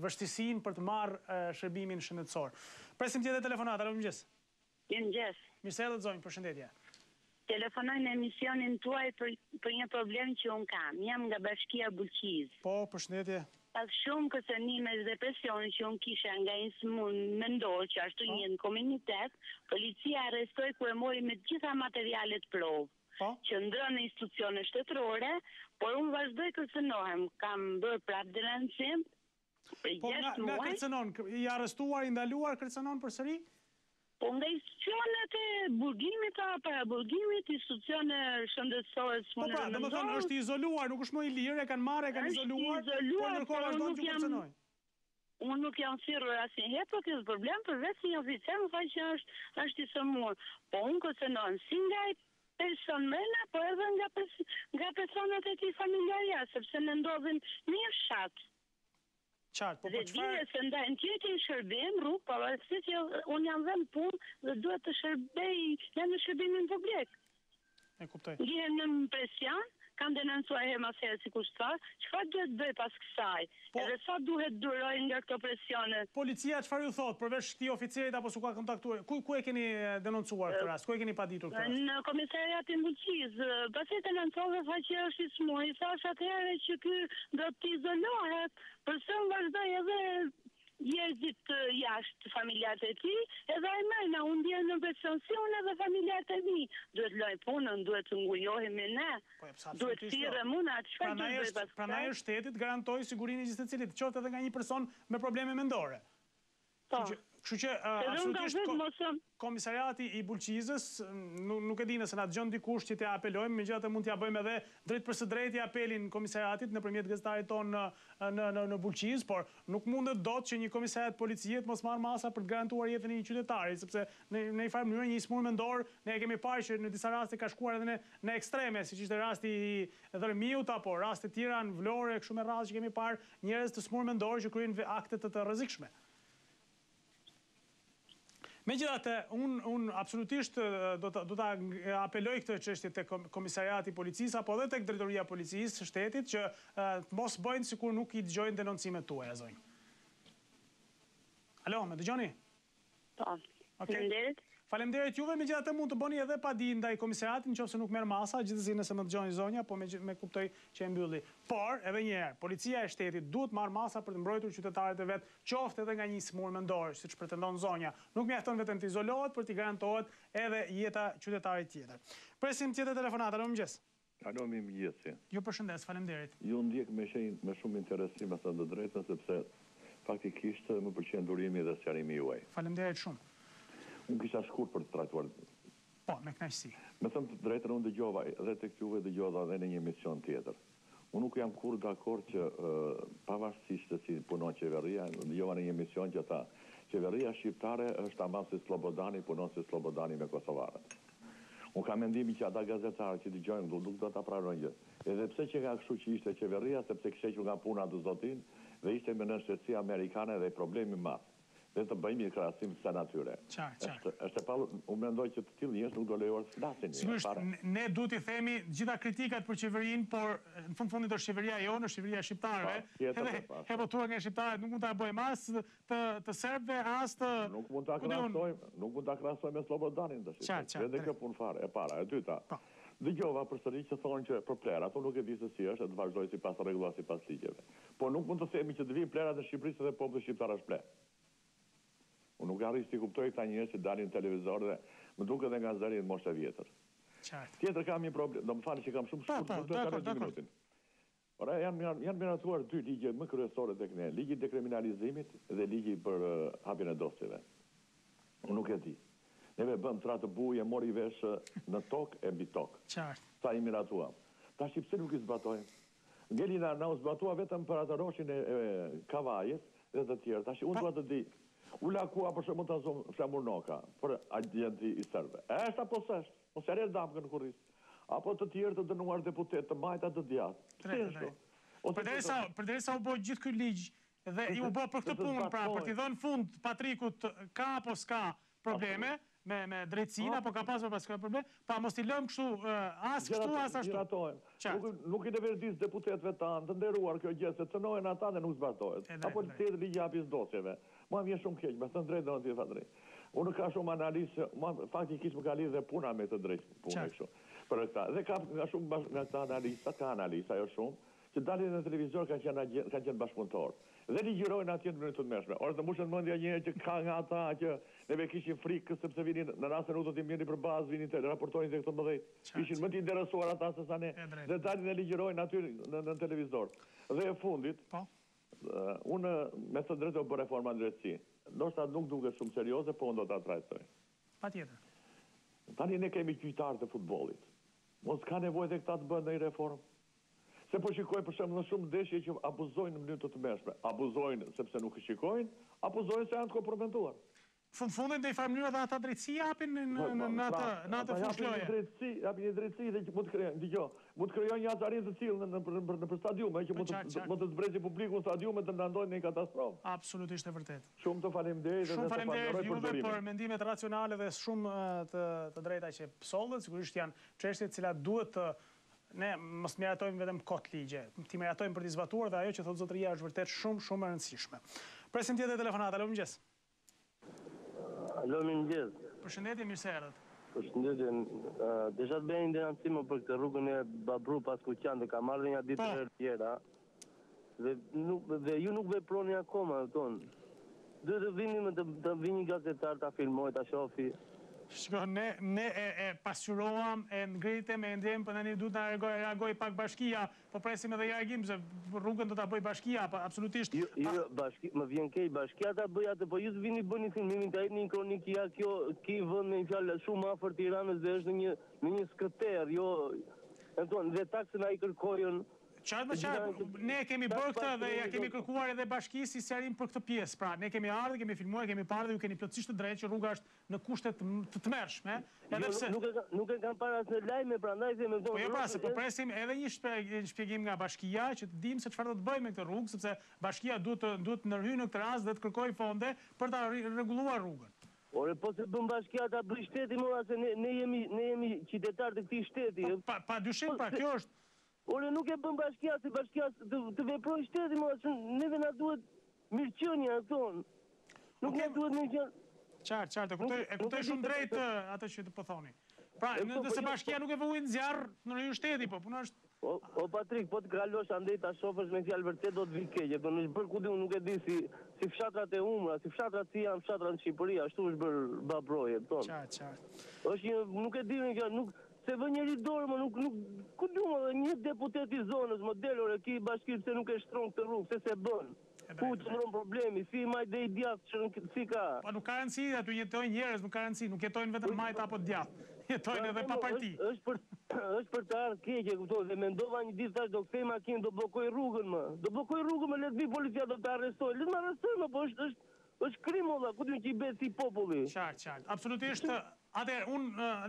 vështirësinë për të marrë shërbimin shëndetësor. Presim tjetër telefonat, alo mëngjes. Mëngjes. Mirë se erdhët zonjë, përshëndetje. Telefonoj në emisionin tuaj për një problem që unë kam. Jam nga Bashkia Bulqiz. Po, përshëndetje. Pas shumë kësënime dhe depresion që unë kisha nga një smun mendor që ashtu një në komunitet, policia arrestoi ku e mori me gjitha materialet provë. Që ndronë në institucione shtetërore, por unë vazhdoj kërcënohem. Kam bërë prap denuncim për 6 muaj. Nga kërcënon, I arrestuar, I ndaluar kërcënon përsëri? Po nga institucionet e burgimit, para burgimit, institucione shëndetësore së Po pra, domethënë është i izoluar, nuk është më i lirë, e kanë marrë, e kanë izoluar, por ndërkohë vazhdon të funksionojë. Unë nuk jam thirrur asnjëherë për këtë problem, përveç një oficer më fal që është i sëmur. Po unë kërcënon si nga person mëna, po edhe nga personat e tij familjarë, sepse ne ndodhim në fshat. Dhe dire se ndajnë tjetë i shërbim rrugë, por se që unë jam dhe në punë dhe duhet të shërbej, jam në shërbimin publik. E kuptoj. Ndihem në presion, kam denoncuar herë mas herë si kushtar, çfarë duhet bëj pas kësaj? Edhe sa duhet duroj nga këto presione? Policia çfarë ju thot përveç këtij oficerit apo s'u ka kontaktuar? Ku e keni denoncuar këtë rast? Ku e keni paditur këtë rast? Në komisariatin Buqizë, pasi denoncova tha që është i smur, i thash atëherë që ky do të izolohet, përse unë vazhdoj edhe njerëzit jashtë familjarët e tij, edhe ai mëna unë ndjen në presion si unë edhe familjarët e mi. Duhet loj punën, duhet të ngujohemi ne. Duhet thirrem unë atë çfarë do të bëj pas. Pranaj shtetit garantoi sigurinë e gjithë secilit, qoftë edhe nga një person me probleme mendore. Kështu që absolutisht komisariati i Bulqizës nuk e di nëse na dëgjon dikush që t'ia apelojmë, megjithatë mund t'ia bëjmë edhe drejt për së drejti apelin komisariatit nëpërmjet gazetarit ton në Bulqizë, por nuk mundet dot që një komisariat policie të mos marrë masa për të garantuar jetën e një qytetari, sepse në një farë mënyrë një smur mendor ne e kemi parë që në disa raste ka shkuar edhe në ekstreme, siç ishte rasti i Dërmiut apo raste tjera në Vlorë, kështu me radhë që kemi parë njerëz të smur mendor që kryejnë akte të rrezikshme. Megjithatë, unë absolutisht do ta apeloj këtë çështje tek komisariati i policisë apo edhe tek drejtoria e policisë së shtetit që mos bëjnë sikur nuk i dëgjojnë denoncimet tuaja, zonjë. Alo, më dëgjoni? Po. Faleminderit. Faleminderit juve, megjithatë mund të bëni edhe padi ndaj komisariatit nëse nuk merr masa, gjithsesi nëse më dëgjoni zonja, po me kuptoj që e mbylli. Por, edhe një herë, policia e shtetit duhet marr masa për të mbrojtur qytetarët e vet, qoftë edhe nga një smur mendor, siç pretendon zonja. Nuk mjafton vetëm të izolohet, por t'i garantohet edhe jeta qytetarit tjetër. Presim tjetër telefonata, alo mëngjes. Alo, mirëmëngjes. Ju përshëndes, faleminderit. Ju ndjek me shumë interesim me të drejtën sepse faktikisht më pëlqen durimi dhe sqarimi juaj. Faleminderit shumë. Unë kisha shkurt për të trajtuar. Po, me kënaqësi. Me thëmë të drejtën, unë dëgjova edhe tek juve dëgjova edhe në një emision tjetër. Unë nuk jam kurrë dakord që pavarësisht se si punon qeveria, dëgjova në një emision që tha qeveria shqiptare është tamam si Slobodani, punon si Slobodani me kosovarët. Unë kam mendimin që ata gazetarë që dëgjojnë nuk do ta pranojnë gjë. Edhe pse që ka kështu që ishte qeveria, sepse kishte që nga puna të zotin dhe ishte me nënshtërsi amerikane dhe problemi madh. Dhe të bëjmë një krahasim të natyre. Është pa, unë mendoj që të tillë njerëz nuk do lejohet të flasin. Sigurisht, ne duhet i themi gjitha kritikat për qeverinë, por në fundit është qeveria jonë, është qeveria shqiptarëve. Edhe hevotuar nga shqiptarët nuk mund ta bëjmë as të serbëve, as të nuk mund ta krahasojmë me Slobodanin tash. Edhe kjo punë fare, e para, e dyta. Dëgjova përsëri që thonë që për plerat, unë nuk e di se si është, të vazhdoj sipas rregullave, sipas ligjeve. Po nuk mund të themi që të vinë plerat në Shqipëri se populli shqiptar është pleh. Unë nuk arrij të kuptoj këta njerëz që dalin në televizor dhe më duket edhe nga zëri të moshë vjetër. Tjetër kam një problem, do më falni që kam shumë shkurt, do të kaloj 2 minutin. Ora janë miratuar 2 ligje më kryesore tek ne, ligji i dekriminalizimit dhe ligji për hapjen e dosjeve. Unë nuk e di. Neve bëm tratë buje, mori vesh në tokë e mbi tokë. Sa i miratuam. Tash pse nuk i zbatojmë? Ngelina na u zbatua vetëm për atë roshin e Kavajës dhe të tjerë. Tash unë dua të di u lakua për shembull ta zon Flamurnoka për agenti i serbëve. Është apo s'është? Ose erë damkën kurris. Apo të tjerë të dënuar deputet të majta të djathtë. Përderisa u bë gjithë ky ligj dhe u bë për këtë punë, pra për t'i dhënë fund Patrikut ka apo s'ka probleme me drejtësinë apo ka pasur pas ka problem, pa mos i lëm kështu as kështu as ashtu. Nuk i deverdis deputetëve tanë të nderuar kjo gjë se cënohen ata dhe nuk zbatohet. Apo të tjetër ligji hapjes dosjeve. Mua vjen shumë keq, me thënë drejtë do të thënë. Unë ka shumë analizë, faktikisht më ka lidhë dhe puna me të drejtë punë kështu. Për këtë. Dhe ka shumë nga këta analistë, ajo shumë, që dalin në televizor kanë qenë bashkëpunëtor. Dhe ligjërojnë atje në mënyrë të mëshme. Orë të mbushën mendja një që ka nga ata që neve kishin frikë sepse vinin në rast se nuk do t'i mirni për bazë, vinin të raportojnë se këto mëdhejt. Kishin më të interesuar ata se sa ne. Dhe dalin dhe ligjërojnë aty në televizor. Dhe e fundit, unë me të drejtë o bë reforma në drejtësi. Ndoshta nuk duket shumë serioze, po unë do ta trajtoj. Patjetër. Tani ne kemi gjyqtarë të futbollit. Mos ka nevojë dhe këta të bëjnë ndonjë reformë. Se po shikoj për shembull në shumë ndeshje që abuzojnë në mënyrë të tmerrshme. Abuzojnë sepse nuk i shikojnë, abuzojnë se janë të komprometuar. Fundin dhe i farë mënyrë dhe ata drejtësi japin në atë fushloje. Japin një drejtësi dhe që mund të krejojnë një azarin të cilë në stadiume, që mund të zbrezi publiku në stadiume të ndandojnë një katastrofë. Absolutisht e vërtet. Shumë të faleminderit dhe të falenderoj për durimin. Për mendimet racionale dhe shumë të drejta që pësollet, sigurisht janë çështje të cilat duhet të ne mos miratojmë vetëm kot ligje, ti miratojmë për të zbatuar dhe ajo që thotë zotëria është vërtet shumë e rëndësishme. Presim tjetër telefonat, alo mëngjes. Alo, mëngjes. Përshëndetje, mirë se erdhët. Përshëndetje. Desha të bëj një denuncim për këtë rrugën e Babru pas Kuqan, dhe ka marrë një ditë herë tjera. Dhe ju nuk veproni akoma, ton. Duhet të vini të vini gazetar ta filmoj, ta shofi. Shko, ne e pasqyroam, e ngritem, e ndjem, për në një du të reagoj pak bashkia, po presim edhe reagim, se rrugën do të bëj bashkia, absolutisht. Jo, më vjen kej, bashkia ta bëj atë, po ju të vini bëni filmimin, të ajtë një kronikia, ki vënd me një fjallë shumë afer Tiranës dhe është në një skëter, jo, dhe taksën a i kërkojën. Ne kemi bërë këtë dhe ja kemi kërkuar edhe bashkisë si sjarim për këtë pjesë. Pra, ne kemi ardhur, kemi filmuar, kemi parë dhe ju keni plotësisht të drejtë që rruga është në kushte të tmerrshme. Nuk e kam parë asnjë lajme, prandaj them po jo pra, se po presim edhe një shpjegim nga bashkia që të dimë se çfarë do të bëjmë me këtë rrugë, sepse bashkia duhet të ndërhyjë në këtë rast dhe të kërkojë fonde për ta rregulluar rrugën. Ore, po se bën bashkia ta bëj shteti, mora se ne jemi qytetarë të këtij shteti. Pa dyshim, pra, kjo është. Ore, nuk e bën bashkia, se bashkia të veproj shteti, mora se neve na duhet mirëqenia, thonë. Nuk na duhet mirëqenia. Qartë, e kuptoj shumë drejt atë që të po thoni. Pra, nëse bashkia nuk e vëujnë zjarë në rrugën shteti, po puna është... O Patrik, po të kalosh andej ta shofësh me fjalë vërtet do të vi keq. Do në bërë ku nuk e di si fshatrat e umra, si fshatrat si janë fshatrat në Shqipëri, ashtu është bërë Babroje, tonë. Qartë. Është një, nuk e di me fjalë, nuk se vë njëri dorë, më nuk ku du më një deputet i zonës, më delore ki bashkirë se nuk e shtron këtë rrugë, se bën. Ku të mëron problemi, si majt dhe i djathë që si ka. Pa nuk ka rëndësi, aty jetojnë njerëz, nuk ka rëndësi, nuk jetojnë vetëm majt apo djathë. Jetojnë edhe pa parti. është për të ardhë keqe, kuptoj, dhe mendova një ditë tash do kthej makinë, do blokoj rrugën më. Do blokoj rrugën më, le të vi policia do të arrestoj. Le të më arrestoj më, po është krim olla, ku ti i bëhet si populli. Qartë. Absolutisht. Atëherë,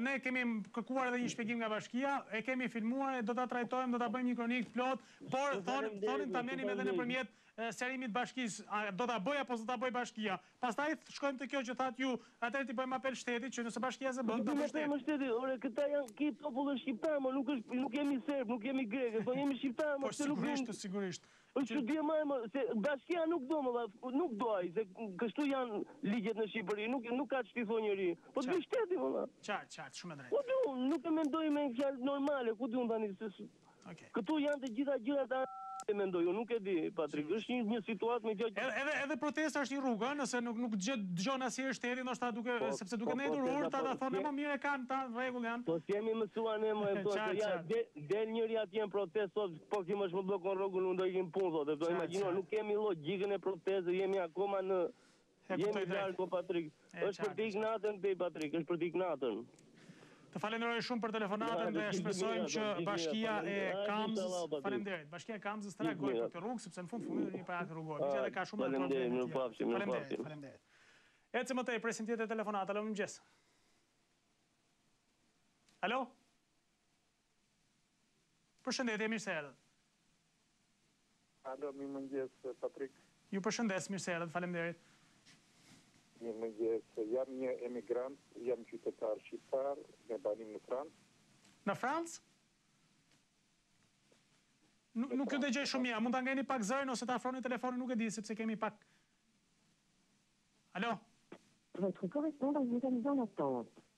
ne kemi kërkuar edhe një shpjegim nga bashkia, e kemi filmuar, do ta trajtojmë, do ta bëjmë një kronikë plot, por thonin ta merrim edhe nëpërmjet sqarimit bashkisë, do ta bëj apo do ta bëj bashkia. Pastaj shkojmë te kjo që thatë ju, atëherë ti bëjmë apel shtetit që nëse bashkia se bën, do të bëjmë shteti. Ore, këta janë ki popull shqiptar, më nuk jemi serb, nuk jemi grek, po jemi shqiptar, më se nuk sigurisht. Është që dje më, se bashkia nuk do më, nuk do ai, se kështu janë ligjet në Shqipëri, nuk ka ç'ti njëri. Po të shteti më. Qartë, shumë drejt. Po du, nuk e mendoj me fjalë normale, ku du tani se këtu janë të gjitha gjërat e mendoj, nuk e di, Patrik, është një situatë me gjë. Edhe protesta është një rrugë, nëse nuk dëgjon asnjëherë shteti, ndoshta sepse duke ne durur, ata thonë më mirë kanë, ta rregull janë. Po si jemi mësuar ne më thonë, del njëri atje në protestë, sot po kim është më bllokon rrugën, unë do ikim punë thotë. Do imagjino, nuk kemi logjikën e protestës, jemi akoma në jemi larg, Patrik. Është për dignatën te Patrik, është për dignatën. Të falenderoj shumë për telefonatën dhe shpresojmë që bashkia e Kamzës, faleminderit, bashkia e Kamzës të reagojë për këtë rrugë, sepse në fundit një para të rrugojë. Që edhe ka shumë probleme të tjera. Faleminderit. Ecë më tej, presim tjetër telefonat. Alo, mëngjes. Alo? Përshëndetje, mirë se erdhët. Alo, mirë mëngjes, Patrik. Ju përshëndes, mirë se erdhët, faleminderit. Mirë mëngjes, jam një emigrant, jam qytetar shqiptar, me banim në Francë. Në Francë? Nuk ju dëgjoj shumë mirë, mund ta ngeni pak zërin ose ta afroni telefonin, nuk e di sepse kemi pak. Alo? Votre correspondant vous a mis en attente.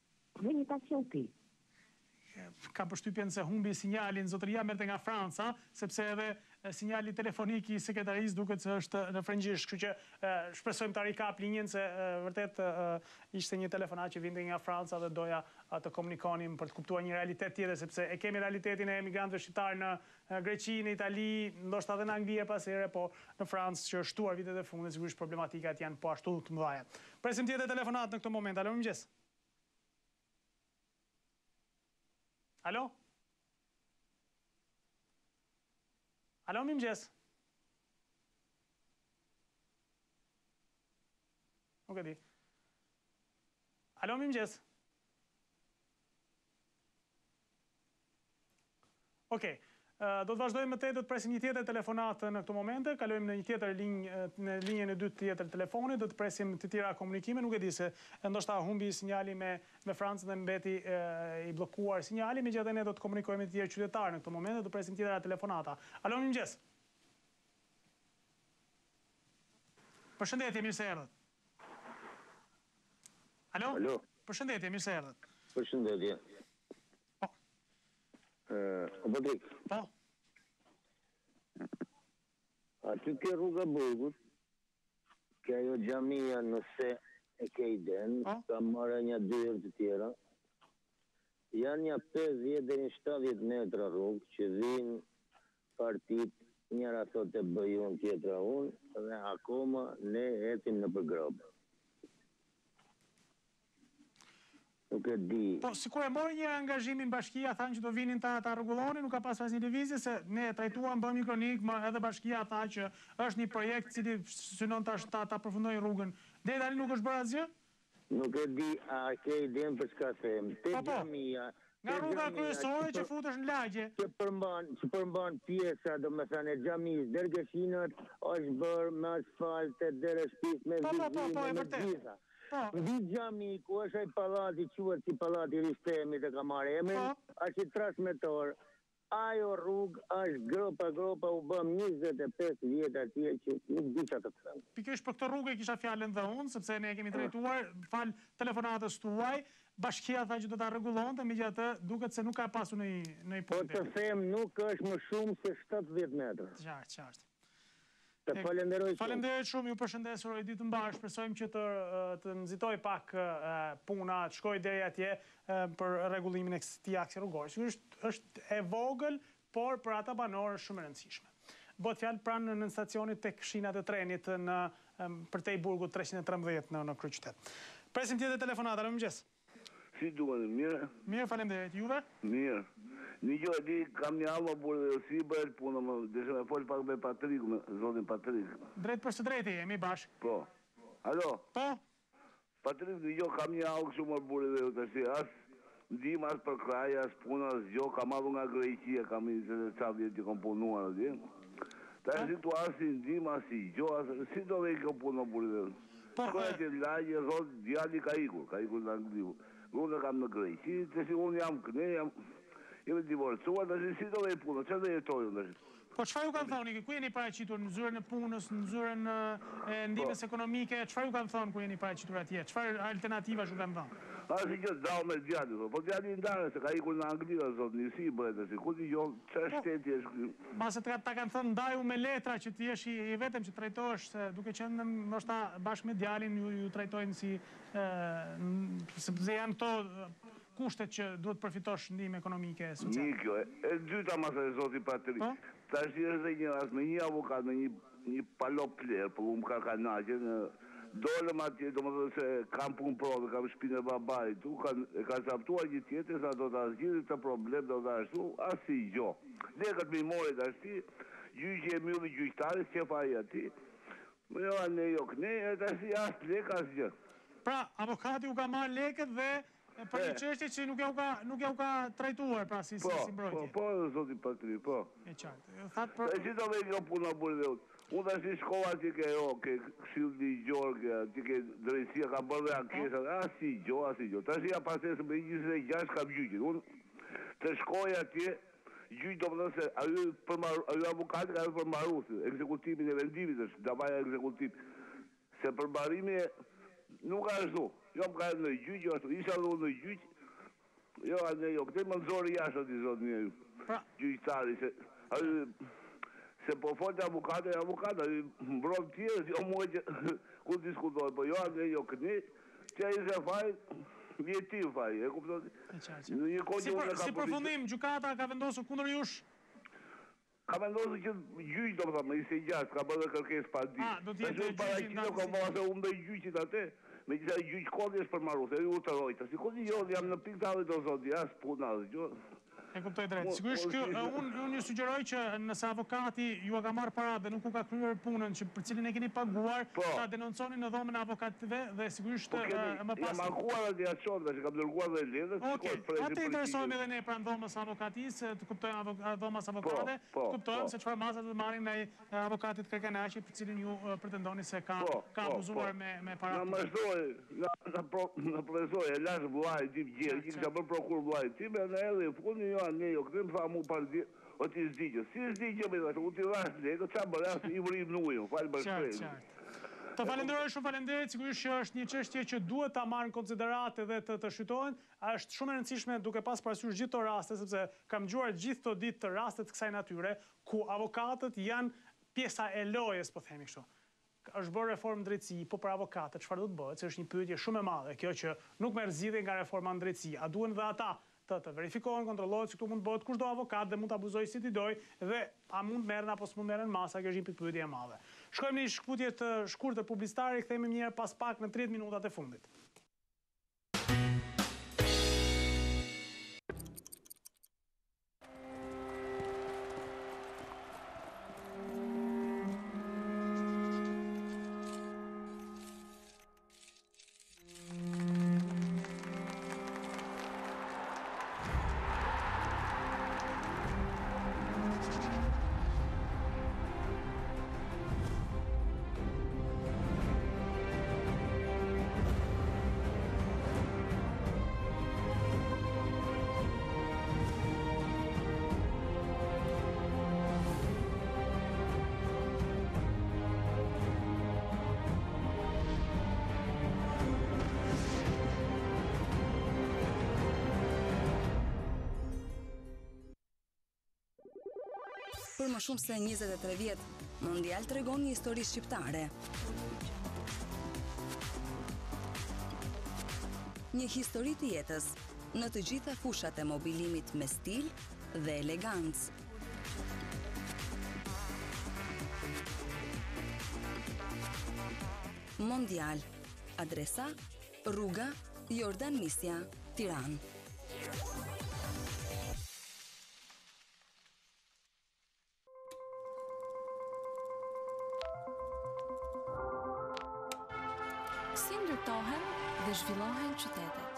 Veuillez patienter. Ka përshtypjen se humbi sinjalin zotëria merrte nga Franca, sepse edhe sinjali telefonik i sekretarisë duket se është në frëngjisht, kështu që shpresojmë ta rikap linjën se vërtet ishte një telefonat që vinte nga Franca dhe doja të komunikonim për të kuptuar një realitet tjetër, sepse e kemi realitetin e emigrantëve shqiptar në Greqi, në Itali, ndoshta edhe në Angli pasere, po në Francë që shtuar vitet e fundit sigurisht problematikat janë po ashtu të mëdha. Presim tjetër telefonat në këtë moment. Alo, mëngjes. Alo? Alo, mirëmëngjes. Nuk e di. Alo, mirëmëngjes. Okej. Do të vazhdojmë më tej, do të presim një tjetër telefonatë në këto momente, kalojmë në një tjetër linjë, në linjën e dytë tjetër telefonit, do të presim të tjera komunikime, nuk e di se ndoshta humbi sinjali me Francën dhe mbeti i bllokuar sinjali, megjithatë ne do të komunikojmë me të tjerë qytetarë në këto momente, do të presim tjetëra telefonata. Alo, mirëmëngjes. Përshëndetje, mirë se erdhët. Alo? Alo. Përshëndetje, mirë se erdhët. Përshëndetje. Bodrik. Po. Aty ke rruga Burgut, ke ajo xhamia nëse e ke iden, ka marrë një dy herë të tjera. Janë një 50 deri në 70 metra rrugë që vinë partit, njëra thotë e bëj unë, tjetra unë, dhe akoma ne ecim në përgrobë. Nuk e di. Po, sikur e mori një angazhimin bashkia, thanë që do vinin ta rregullonin, nuk ka pas asnjë lëvizje, se ne trajtuam, bëm një kronik, edhe bashkia tha që është një projekt cili synon ta përfundojë rrugën. Deri tani nuk është bërë asgjë? Nuk e di, a ke idenë për çka them. Te xhamia, nga rruga kryesore që futesh në lagje. Që përmban pjesa, domethënë e xhamisë, dergeshinat është bërë me asfalt deri shtëpis me vizime me gjitha. Mbi xhami ku është ai pallati, quhet si pallati Ristemit e ka marrë emrin, është i transmetor. Ajo rrugë është gropa u bëm 25 vjet atje që nuk di çfarë të them. Pikërisht për këtë rrugë kisha fjalën dhe unë, sepse ne kemi drejtuar fal telefonatës tuaj, bashkia tha që do ta rregullonte, megjithatë duket se nuk ka pasur në Po të them, nuk është më shumë se 70 metra. Qartë. Falenderoj shumë, ju përshëndes, uroj ditë të mbarë, shpresojmë që të nxitoj pak puna, të shkoj deri atje për rregullimin e këtij aksi rrugor. Sigurisht është e vogël, por për ata banorë shumë e rëndësishme. Bëhet fjalë pranë në stacionit tek shinat e trenit në përtej Burgut 313 në kryeqytet. Presim tjetër telefonata, mirëmëngjes. Si duhet, mirë? Mirë, faleminderit. Juve? Mirë. Një gjë e di, kam një alma burë dhe si bëhet punë, më deshe me folë pak me Patrik, me zotin Patrik. Drejt për së drejti, jemi bashkë. Po. Alo? Po? Patrik, një gjë, kam një alma shumë burë dhe të shi, asë ndim, asë për kraj, asë punë, asë gjë, kam adhu nga Greqia, kam i se qa vjetë që kom punuar, dhe. Ta e situasi ndim, asë i gjë, asë, si do dhe i kom punë burë dhe. Shkoja që lagje, thotë, djali ka ikur në Angliu. Unë kam në Greqi, të si unë jam këne, jemi divorcuar, dhe si do dhe i punë, që dhe jetojnë dhe shi. Po çfarë ju kanë thonë, ku jeni paraqitur, në zyrën e punës, në zyrën e ndihmës ekonomike, çfarë ju kanë thonë ku jeni paraqitur atje, çfarë alternativa ju kanë dhënë? Asi që dao me djali, po djali ndarë, se ka ikur në Angli, zot, njësi bëhet, si ku t'i gjohë, që shteti është kjo? Mase ta kanë thënë ndaju me letra që ti jesh i vetëm që trajtohesh, se duke qenë ndoshta bashkë me djalin ju trajtojnë si sepse janë këto kushtet që duhet përfitosh ndihmë ekonomike sociale. Një kjo, e dyta masa e zoti Patrik. Ta është dhe një as me një avokat, me një palop plerë, për unë ka kanaqe, dolem atje, do më dhe se kam punë provë, kam shpinë e babaj, tu e ka saptuar një tjetër, sa do të asgjidit të problem, do të ashtu, asi gjo. Ne këtë me i morit ashti, gjyqje e mjulli gjyqtaris, që fa i ati, me jo anë jo këne, e të ashti asë lek asgjë. Pra, avokati u ka marrë leket dhe për një çështje që nuk ja u ka trajtuar, pra, si mbrojtje. Po, zoti Patri, po. E qartë. E që do me kjo puna burë dhe unë. Unë të ashtë shkova që ke këshilë një gjorë, që ke drejtësia, ka bërë dhe ankesa, asi gjo. Të ashtë ja pasesë me 26 kam gjyqit. Unë të shkoj atje, gjyqit do më dhe se ajo avokati ka e përmaru, ekzekutimin e vendimit është, davaja ekzekutiv. Se përmarimi nuk ka ashtu. Jo më ka e në gjyqit, isha dhe unë në gjyqit, jo, këte më nëzori jashtë ati zotë një gjyqtari, se po fote avokate, mbron tjerës, jo muaj që ku diskutojnë, po jo këni, që i se faj, vjetim faj, e kuptoti? Si përfundim, gjykata ka vendosur kundër jush? Ka vendosur që gjyqit, do më thamë, 26, ka bërë dhe kërkes pa di. Do t'jetë gjyqit nga ka bërë se unë dhe gjyqit atë, me gjitha gjyqit kodin është përmaru, se ju të rojtë, si kodin jo, jam në pikë të do zoti, asë puna dhe gjo. E kuptoj drejt. Sigurisht unë ju sugjeroj që nëse avokati ju ka marrë para dhe nuk u ka kryer punën që për cilin e keni paguar, ta denonconi në dhomën e avokatëve dhe sigurisht më pas. Jam markuar atë çonda që kam dërguar dhe letër. Okej, atë interesohemi edhe ne pranë dhomës avokatisë, të kuptojmë dhomës avokate, kuptojmë se çfarë masa do të marrin ndaj avokatit Kërkanashi, për cilin ju pretendoni se ka abuzuar me para. Na profesor, e lash vllai tim gjë, që ka bërë prokuror vllai tim, edhe edhe fundi ne jo kthem tha mu pardi, o ti zgjidhje. Si zgjidhje me atë, u ti dhash lekë, çfarë bëra i vrim në ujë, fal për shpresë. Të falenderoj shumë, falenderit, sigurisht që është një çështje që duhet ta marrin konsiderate dhe të shqytohen. Është shumë e rëndësishme duke pas parasysh gjithë këto raste, sepse kam dëgjuar gjithë këto ditë të raste të kësaj natyre ku avokatët janë pjesa e lojës, po themi kështu. Është bërë reformë drejtësi, po për avokatët çfarë do të bëhet, se është një pyetje shumë e madhe. Kjo që nuk merr zgjidhje nga reforma në drejtësi, a duhen dhe ata të verifikohen, kontrollohet se këtu mund të bëhet kushdo avokat dhe mund të abuzojë si ti doj dhe a mund merren apo s'mund merren masa, kjo është një pyetje e madhe. Shkojmë në një shkputje të shkurtër publicitare, kthehemi një herë pas pak në 30 minutat e fundit. Për më shumë se 23 vjet, Mondial tregon një histori shqiptare. Një histori të jetës në të gjitha fushat e mobilimit me stil dhe elegancë. Mondial. Adresa: Rruga Jordan Misja, Tiranë. Si ndërtohen dhe zhvillohen qytetet.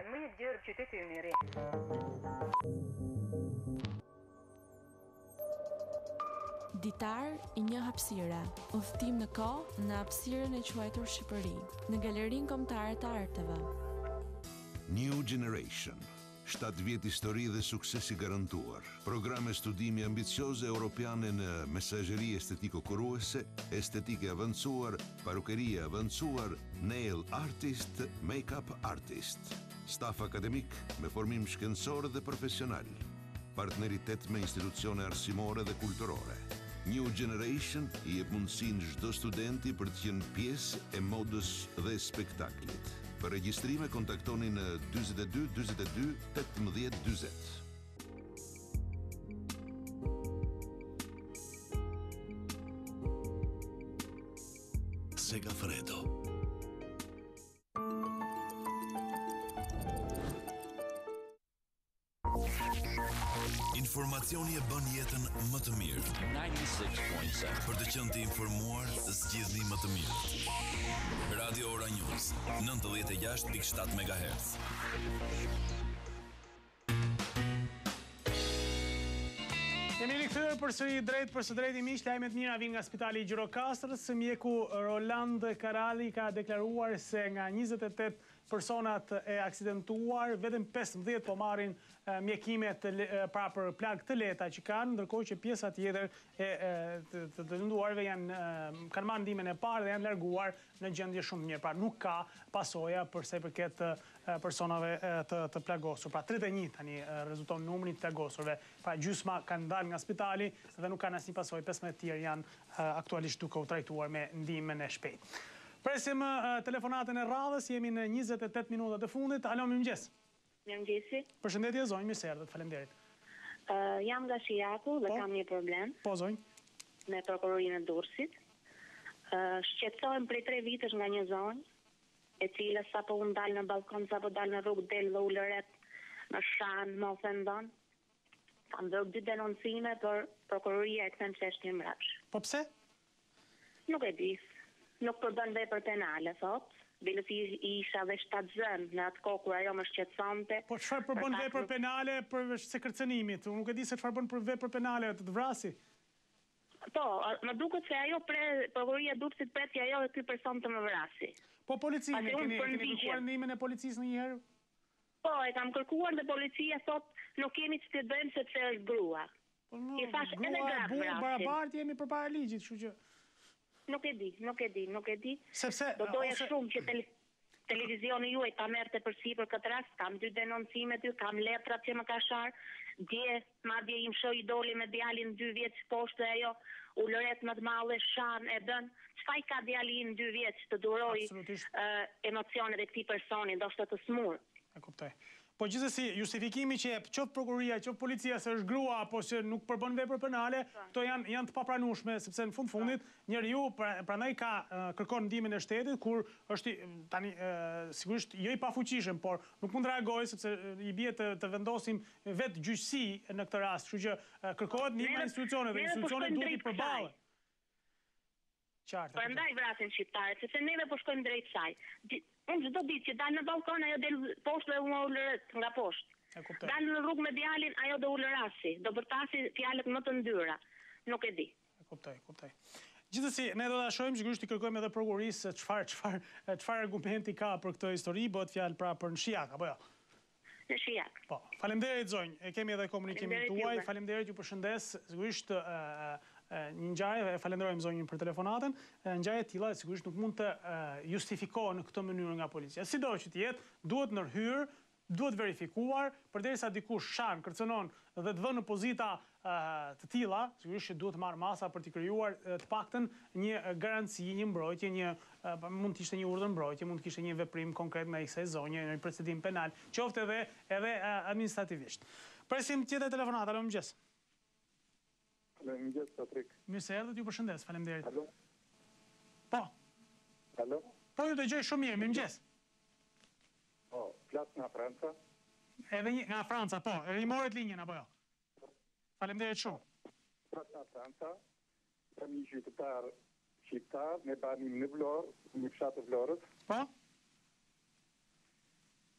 Më një gjërë qyteti i miri. Ditar i një hapësire, udhëtim në kohë në hapësirën e quajtur Shqipëri, në Galerinë Kombëtare të Arteve. New Generation. 7 vjet histori dhe suksesi garantuar. Programe studimi ambicioze europiane në mesazheri estetiko-kuruese, estetike avancuar, parukeri avancuar, nail artist, make-up artist. Staf akademik me formim shkencor dhe profesional. Partneritet me institucione arsimore dhe kulturore. New Generation i jep mundësinë çdo studenti për të qenë pjesë e modës dhe spektaklit. Për regjistrime kontaktoni në 42 42 18 40. Segafredo. Informacioni e bën jetën më të mirë. 96.7. Për të qenë të informuar, zgjidhni më të mirë. Radio Ora News, 96.7 MHz. Jemi rikthyer përsëri drejt i miq, lajmet mira vijnë nga Spitali i Gjirokastrës. Mjeku Roland Karali ka deklaruar se nga 28 personat e aksidentuar, vetëm 15 po marrin mjekimet pra për plagë të lehta që kanë, ndërkohë që pjesa tjetër të dëmtuarve kanë marrë ndihmën e parë dhe janë larguar në gjendje shumë mirë. Pra nuk ka pasoja për sa i përket personave të plagosur. Pra 31 tani rezulton numri i plagosurve. Pra gjysma kanë dalë nga spitali dhe nuk kanë asnjë pasojë. 15 tjerë janë aktualisht duke u trajtuar me ndihmën e shpejtë. Presim telefonatën e radhës, jemi në 28 minutat e fundit. Alo, mirëmëngjes. Mirëmëngjesi. Përshëndetje zonjë, mirë se erdhët, faleminderit. Jam nga Shijaku dhe kam një problem. Po zonjë. Me prokurorinë e Durrësit. Shqetësohem prej 3 vitesh nga një zonjë, e cila sapo u ndal në balkon, sapo dal në rrugë, del dhe ulëret në shan, më ofendon. Kam dhënë 2 denoncime, por prokuroria e kthen çështjen mbrapsht. Po pse? Nuk e di. Nuk përbën vepër penale, thot. Bilës isha dhe shtatzën në atë kohë kur ajo më shqetësonte. Po çfarë përbën vepër penale për se kërcënimit? Unë nuk e di se çfarë bën për vepër penale të vrasi. Po, më duket se ajo prokuroria duhet të presi ajo dhe ky person të më vrasi. Po policia, keni kërkuar ndihmën e policisë ndonjëherë? Po, e kam kërkuar dhe policia thot nuk kemi që të bëjmë sepse është grua. I thash edhe gratë vrasin. Barabartë jemi përpara ligjit, kështu që nuk e di. Sepse do doja shumë që televizioni juaj ta merrte përsipër këtë rast, kam 2 denoncime ty, kam letrat që më ka shar. Dje, madje im shoh i doli me djalin 2 vjeç poshtë dhe ajo ulëret më të madhe shan e bën. Çfarë ka djali im 2 vjeç të duroj emocionet e këtij personi, ndoshta të smur. E kuptoj. Po gjithsesi, justifikimi që jep qoftë prokuroria, qoftë policia se është grua apo se nuk përbën vepër penale, këto janë të papranueshme sepse në fundit njeriu prandaj kërkon ndihmën e shtetit kur është tani sigurisht jo i pafuqishëm, por nuk mund të reagojë sepse i bie të vendosim vetë gjyqësi në këtë rast, kështu që kërkohet ndihma e institucioneve dhe institucionet duhet i përballen. Qartë. Prandaj vrasin shqiptarët, sepse neve po shkojmë drejt saj. Unë çdo ditë që dal në balkon ajo del poshtë dhe unë ulëret nga poshtë. Dal në rrugë me djalin ajo do ulërasi, do bërtasi fjalët më të ndyra. Nuk e di. E kuptoj. Gjithsesi, ne do ta shohim, sigurisht i kërkojmë edhe prokurorisë çfarë argumenti ka për këtë histori, bëhet fjalë pra për në Shijak apo jo? Në Shijak. Po, faleminderit zonjë. E kemi edhe komunikimin tuaj. Faleminderit, ju përshëndes. Sigurisht një ngjarje, falenderojmë zonjën për telefonatën, ngjarje e tilla sigurisht nuk mund të justifikohen në këtë mënyrë nga policia. Sido që të jetë, duhet ndërhyrë, duhet verifikuar, përderisa dikush shan, kërcënon dhe të vënë në pozita të tilla, sigurisht që duhet marrë masa për të krijuar të paktën një garanci, një mbrojtje, mund të ishte një urdhër mbrojtje, mund të kishte një veprim konkret në kësaj zonje, një procedim penal, qoftë edhe administrativisht. Presim tjetër telefonat, alo mëngjes. Mëngjes, Patrik. Mirë se erdhët, ju përshëndes, faleminderit. Alo? Po. Alo? Po, ju dëgjoj shumë mirë, mëngjes. Po, flas nga Franca. Edhe nga Franca, po. Edhe i morët linjën, apo jo? Faleminderit shumë. Flas nga Franca. Jam një qytetar shqiptar, me banim në Vlorë, një fshat të Vlorës. Po?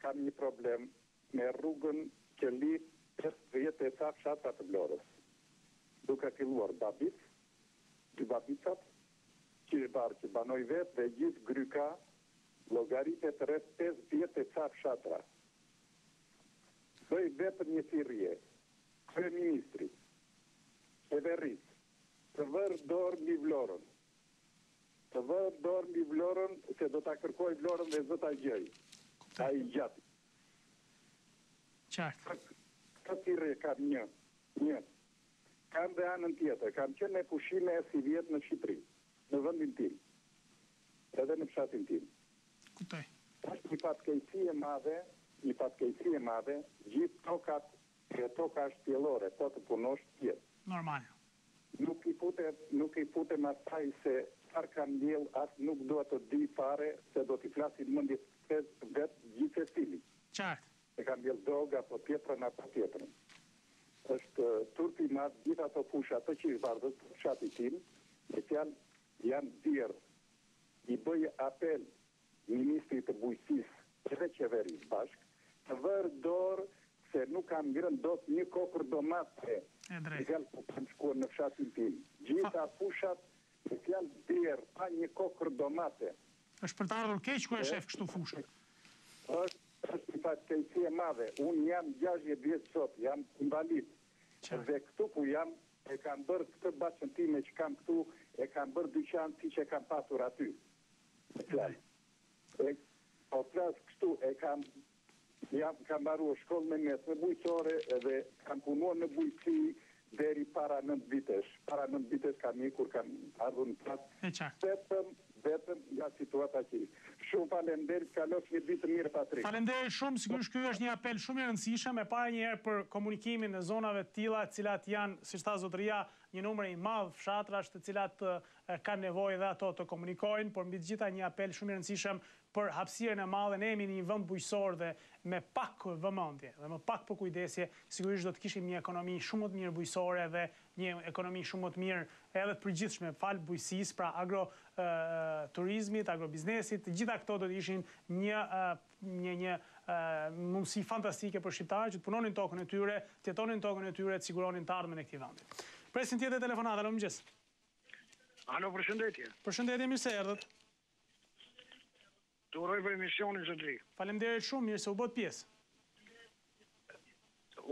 Kam një problem me rrugën që lidh 50 fshatra të Vlorës. Duke filluar Babic, 2 Babicat, Qishbar që banoj vetë dhe gjithë Gryka, llogaritet rreth 50 fshatra. Bëj vetëm një thirrje, kryeministrit, qeverisë, të vërë dorë mbi Vlorën. Të vërë dorë mbi Vlorën, se do ta kërkoj Vlorën dhe zë ta gjej. Ai gjatë. Qartë. Këtë thirrje kam një. Kam dhe anën tjetër, kam qenë me pushime si vjetë në Shqipëri, në vendin tim, edhe në fshatin tim. Kuptoj. Është një fatkeqësi e madhe, gjithë tokat e toka shtjellore, po të punosh tjetë. Normal. Nuk i putem asaj se çfarë kam ndjell, as nuk dua të di fare se do t'i flasin mendjes vetë gjithë stili. Qartë. Se kam ndjell droga apo tjetrën. Është turpi madh gjithë ato fusha të Qishbardhës, fshati tim, me fjalë janë dirë. I bëj apel ministrit të bujqësisë edhe qeverisë bashkë, të vërë dorë se nuk kam ngrënë dot një kokër domate. Fjalë ku kam shkuar në fshatin tim. Gjitha fushat me fjalë dirë, pa një kokër domate. Është për të ardhur keq ku e shef kështu fushë. Është një fatkeqësi e madhe. Unë jam 60 vjeç sot, jam invalid. Dhe këtu ku jam, e kam bërë këtë bashkën time që kam këtu, e kam bërë dyqan si që kam patur aty. Po flas këtu, kam mbaruar shkollën me mesme bujqësore dhe kam punuar në bujqësi deri para 9 vitesh. Para 9 vitesh kam ikur, kam ardhur në pas. Vetëm nga situata që shumë faleminderit, kalosh një ditë mirë, Patrik. Faleminderit shumë, sigurisht ky është një apel shumë i rëndësishëm, e para një herë për komunikimin në zonave të tilla, të cilat janë, siç tha zotëria, një numër i madh fshatrash të cilat kanë nevojë dhe ato të komunikojnë, por mbi të gjitha një apel shumë i rëndësishëm për hapësirën e madhe. Ne jemi në një vend bujqësor dhe me pak vëmendje dhe me pak përkujdesje, sigurisht do të kishim një ekonomi shumë më të mirë bujqësore dhe një ekonomi shumë më të mirë edhe të përgjithshme, fal bujqësisë, pra agroturizmit, agrobiznesit, të gjitha këto do të ishin një mundësi fantastike për shqiptarët që të punonin tokën e tyre, të jetonin tokën e tyre, të siguronin të ardhmen e këtij vendi. Presin tjetër telefonat, alo mëngjes. Alo, përshëndetje. Përshëndetje, mirë se erdhët. Të uroj për emisionin zotëri. Faleminderit shumë, mirë se u bët pjesë.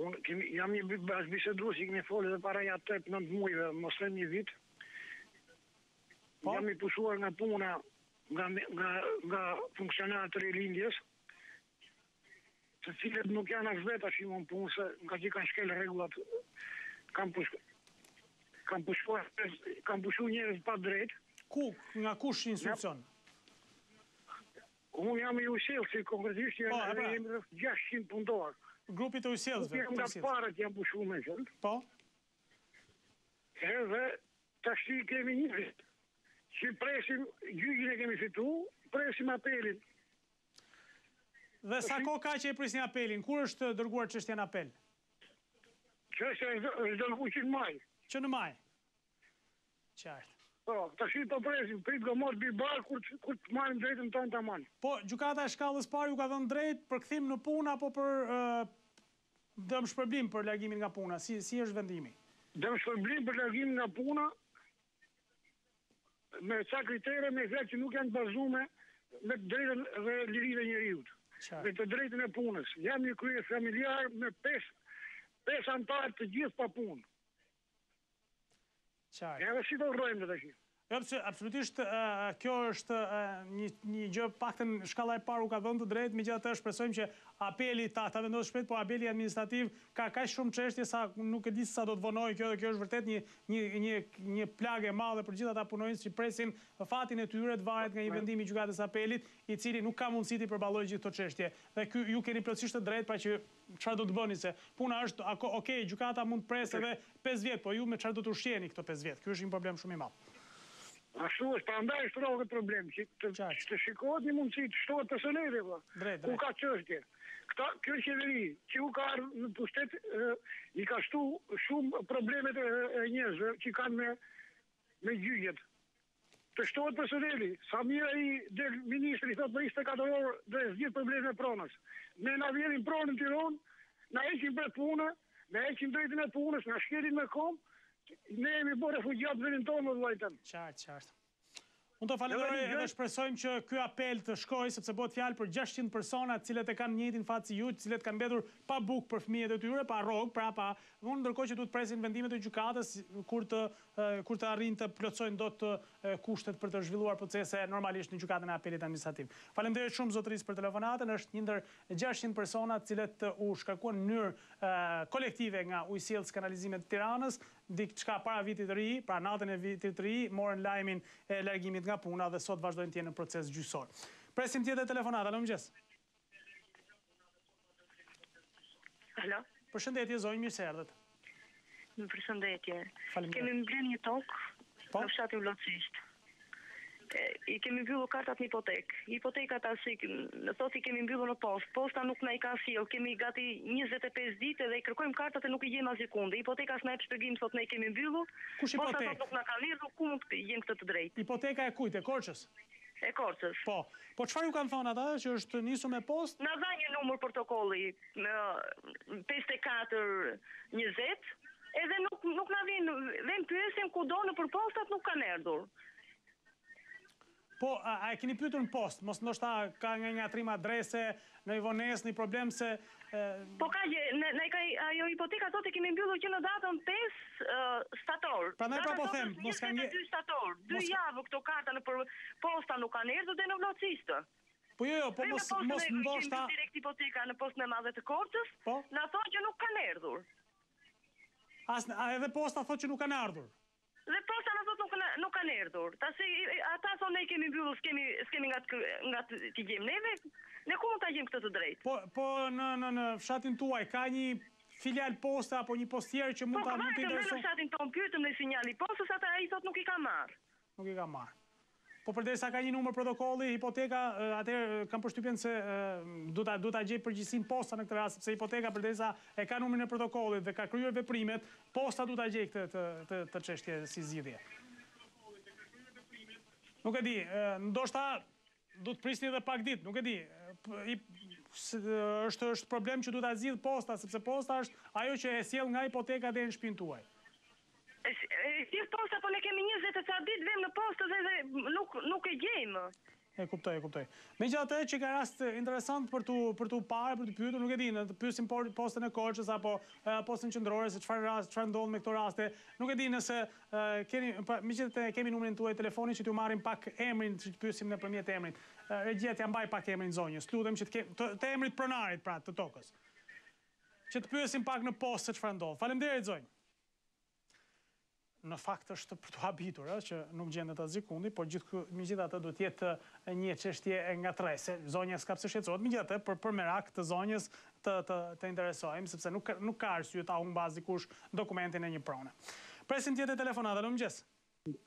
Unë jam një bisedues që kemi folë edhe para ja 8-9 muajve, mos them një vit. Jam i pushuar nga puna nga funksionarët të rilindjes, të cilët nuk janë as vetë as imon punë, se nga që kanë shkel rregullat, kam pushuar njerëz pa drejt. Nga kush institucion? Unë jam i usjellësi, konkretisht jam 600 punëtor. Grupi të usjellësve? Jam nga parët jam pushuar me qëllë. Po? Edhe tash kemi një vit që presim, gjyqin e kemi fitu, presim apelin. Dhe sa kohë ka që e presin apelin? Kur është dërguar çështja në apel? Çështja është dërguar që në maj. Që në maj? Qartë. Po, tash po presim, prit gomos bibar kur të marrim drejtën tonë tamam. Po, gjykata e shkallës parë ju ka dhënë drejt për kthim në punë apo për dëmshpërblim për largimin nga puna? Si është vendimi? Dëmshpërblim për largimin nga puna me ca kritere me vetë që nuk janë bazuar me drejtën dhe lirinë e njeriut. Me të drejtën e punës. Jam një krye familjar me 5 antarë të gjithë pa punë. Edhe si do rrojmë dhe tash. Absolutisht, kjo është një gjë paktën shkalla e parë u ka dhënë të drejtë, megjithatë shpresojmë që apeli ta vendosë shpejt, po apeli administrativ ka kaq shumë çështje sa nuk e di sa do të vonojë kjo, dhe kjo është vërtet një plagë e madhe për gjithë ata punonjës që presin fatin e tyre të varet nga një vendim i gjykatës apelit, i cili nuk ka mundësi të përballojë gjithë këto çështje. Dhe ky ju keni plotësisht të drejtë, pra që çfarë do të bëni, se puna është, okay, gjykata mund të presë edhe 5 vjet, po ju me çfarë do të ushqeni këto 5 vjet? Ky është një problem shumë i madh. Ashtu është, prandaj është rrohet problem, që të shikohet një mundësi të shtohet personeli, ku ka çështje. Kjo qeveri, që u ka në pushtet, i ka shtu shumë problemet e njerëzve që kanë me gjyqjet. Të shtohet personeli, sa mirë ai ministri thot për 24 orë dhe zgjidh problemet e pronës. Ne na vjenin pronën Tiranë, na heqin për punë, na heqin drejtën e punës, na shkelin me kom. Ne jemi bërë refugjat vendin tonë, më vllajtën. Qartë. Unë të falenderoj edhe shpresojmë që ky apel të shkojë, sepse bëhet fjalë për 600 persona të cilët e kanë njëjtin fat si ju, të cilët kanë mbetur pa bukë për fëmijët e tyre, pa rrogë, unë ndërkohë që duhet presin vendimet e gjykatës kur të arrijnë të plotësojnë dot kushtet për të zhvilluar procese normalisht në gjykatën e apelit administrativ. Faleminderit shumë zotërisë për telefonatën, është një ndër 600 persona të cilët u shkarkuan në mënyrë kolektive nga ujësjellës kanalizimet të Tiranës, diçka para vitit të ri, pra natën e vitit të ri, morën lajmin e largimit nga puna dhe sot vazhdojnë të jenë në proces gjyqësor. Presim tjetër telefonat, alo mëngjes. Alo. Përshëndetje, zonjë, mirë se erdhët. Përshëndetje. Faleminderit. Kemi mbledh një tokë në fshatin Vllotësisht. I kemi mbyllur kartat në hipotekë. Hipoteka thotë i kemi mbyllur në postë. Posta nuk na i ka sjell. Kemi gati 25 ditë dhe i kërkojmë kartat e nuk i gjejmë asnjë sekonde. Hipoteka s'na jep shpjegim, thotë ne i kemi mbyllur. Kush hipotekë? Posta thotë nuk na ka lidhur, ku mund të gjejmë këtë të drejtë? Hipoteka e kujt? E Korçës? E Korçës. Po çfarë ju kanë thënë ata që është nisur me postë? Na dha një numër protokolli 54 20, edhe nuk na vjen, dhe pyesim kudo nëpër postat nuk kanë erdhur. Po, a e keni pyetur në postë? Mos ndoshta ka nga ngatrim adrese, në vonesë, një problem se... Po ka ajo hipoteka thotë kemi mbyllur që në datën 5 shtator. Prandaj po them, mos ka 2 shtator. 2 javë këto karta nëpër posta nuk kanë erdhur dhe në Vllotësisht. Po po mos ndoshta direkt hipoteka në postën e madhe të Korçës, na thonë që nuk kanë erdhur. Edhe posta thotë që nuk kanë ardhur. Dhe posta na thotë nuk kanë erdhur. Tash ata thonë ne kemi mbyllur, s'kemi nga të gjejmë neve. Ne ku mund ta gjejmë këtë të drejtë? Po në fshatin tuaj ka një filial posta apo një postier që mund të interesoj? Po, në fshatin tonë pyetëm në sinjali postës, ata ai thot nuk i ka marrë. Nuk i ka marrë. Po përderisa ka një numër protokolli, hipoteka, atëherë kam përshtypjen se du ta gjej përgjegjësinë posta në këtë rast, sepse hipoteka përderisa e ka numrin e protokollit dhe ka kryer veprimet, posta du ta gjej këtë çështje si zgjidhje. Nuk e di, ndoshta du të prisni edhe pak ditë, nuk e di. Është problem që du ta zgjidh posta, sepse posta është ajo që e sjell nga hipoteka deri në shtëpinë tuaj. Si posta, po ne kemi 20 ca ditë vëm në postë dhe nuk e gjejmë. E kuptoj. Megjithatë që ka rast interesant për tu parë, për të pyetur, nuk e di, të pyesim postën e Korçës apo postën qendrore se çfarë ndodh me këto raste. Nuk e di nëse megjithatë kemi numrin tuaj telefoni që t'ju marrim pak emrin, që të pyesim nëpërmjet emrit. Regjia t'ja mbaj pak emrin zonjës. Lutem që të emrit pronarit pra të tokës. Që të pyesim pak në postë se çfarë ndodh. Faleminderit zonjë. Në fakt është për të habitur, që nuk gjendet atë sekundi, por megjithatë do të jetë një çështje nga trese. Zonja s'ka pse shqetësohet, megjithatë për merak të zonjës të interesojmë, sepse nuk ka arsye ta humbas dikush dokumentin e një prone. Presim tjetër telefonata, mëngjes.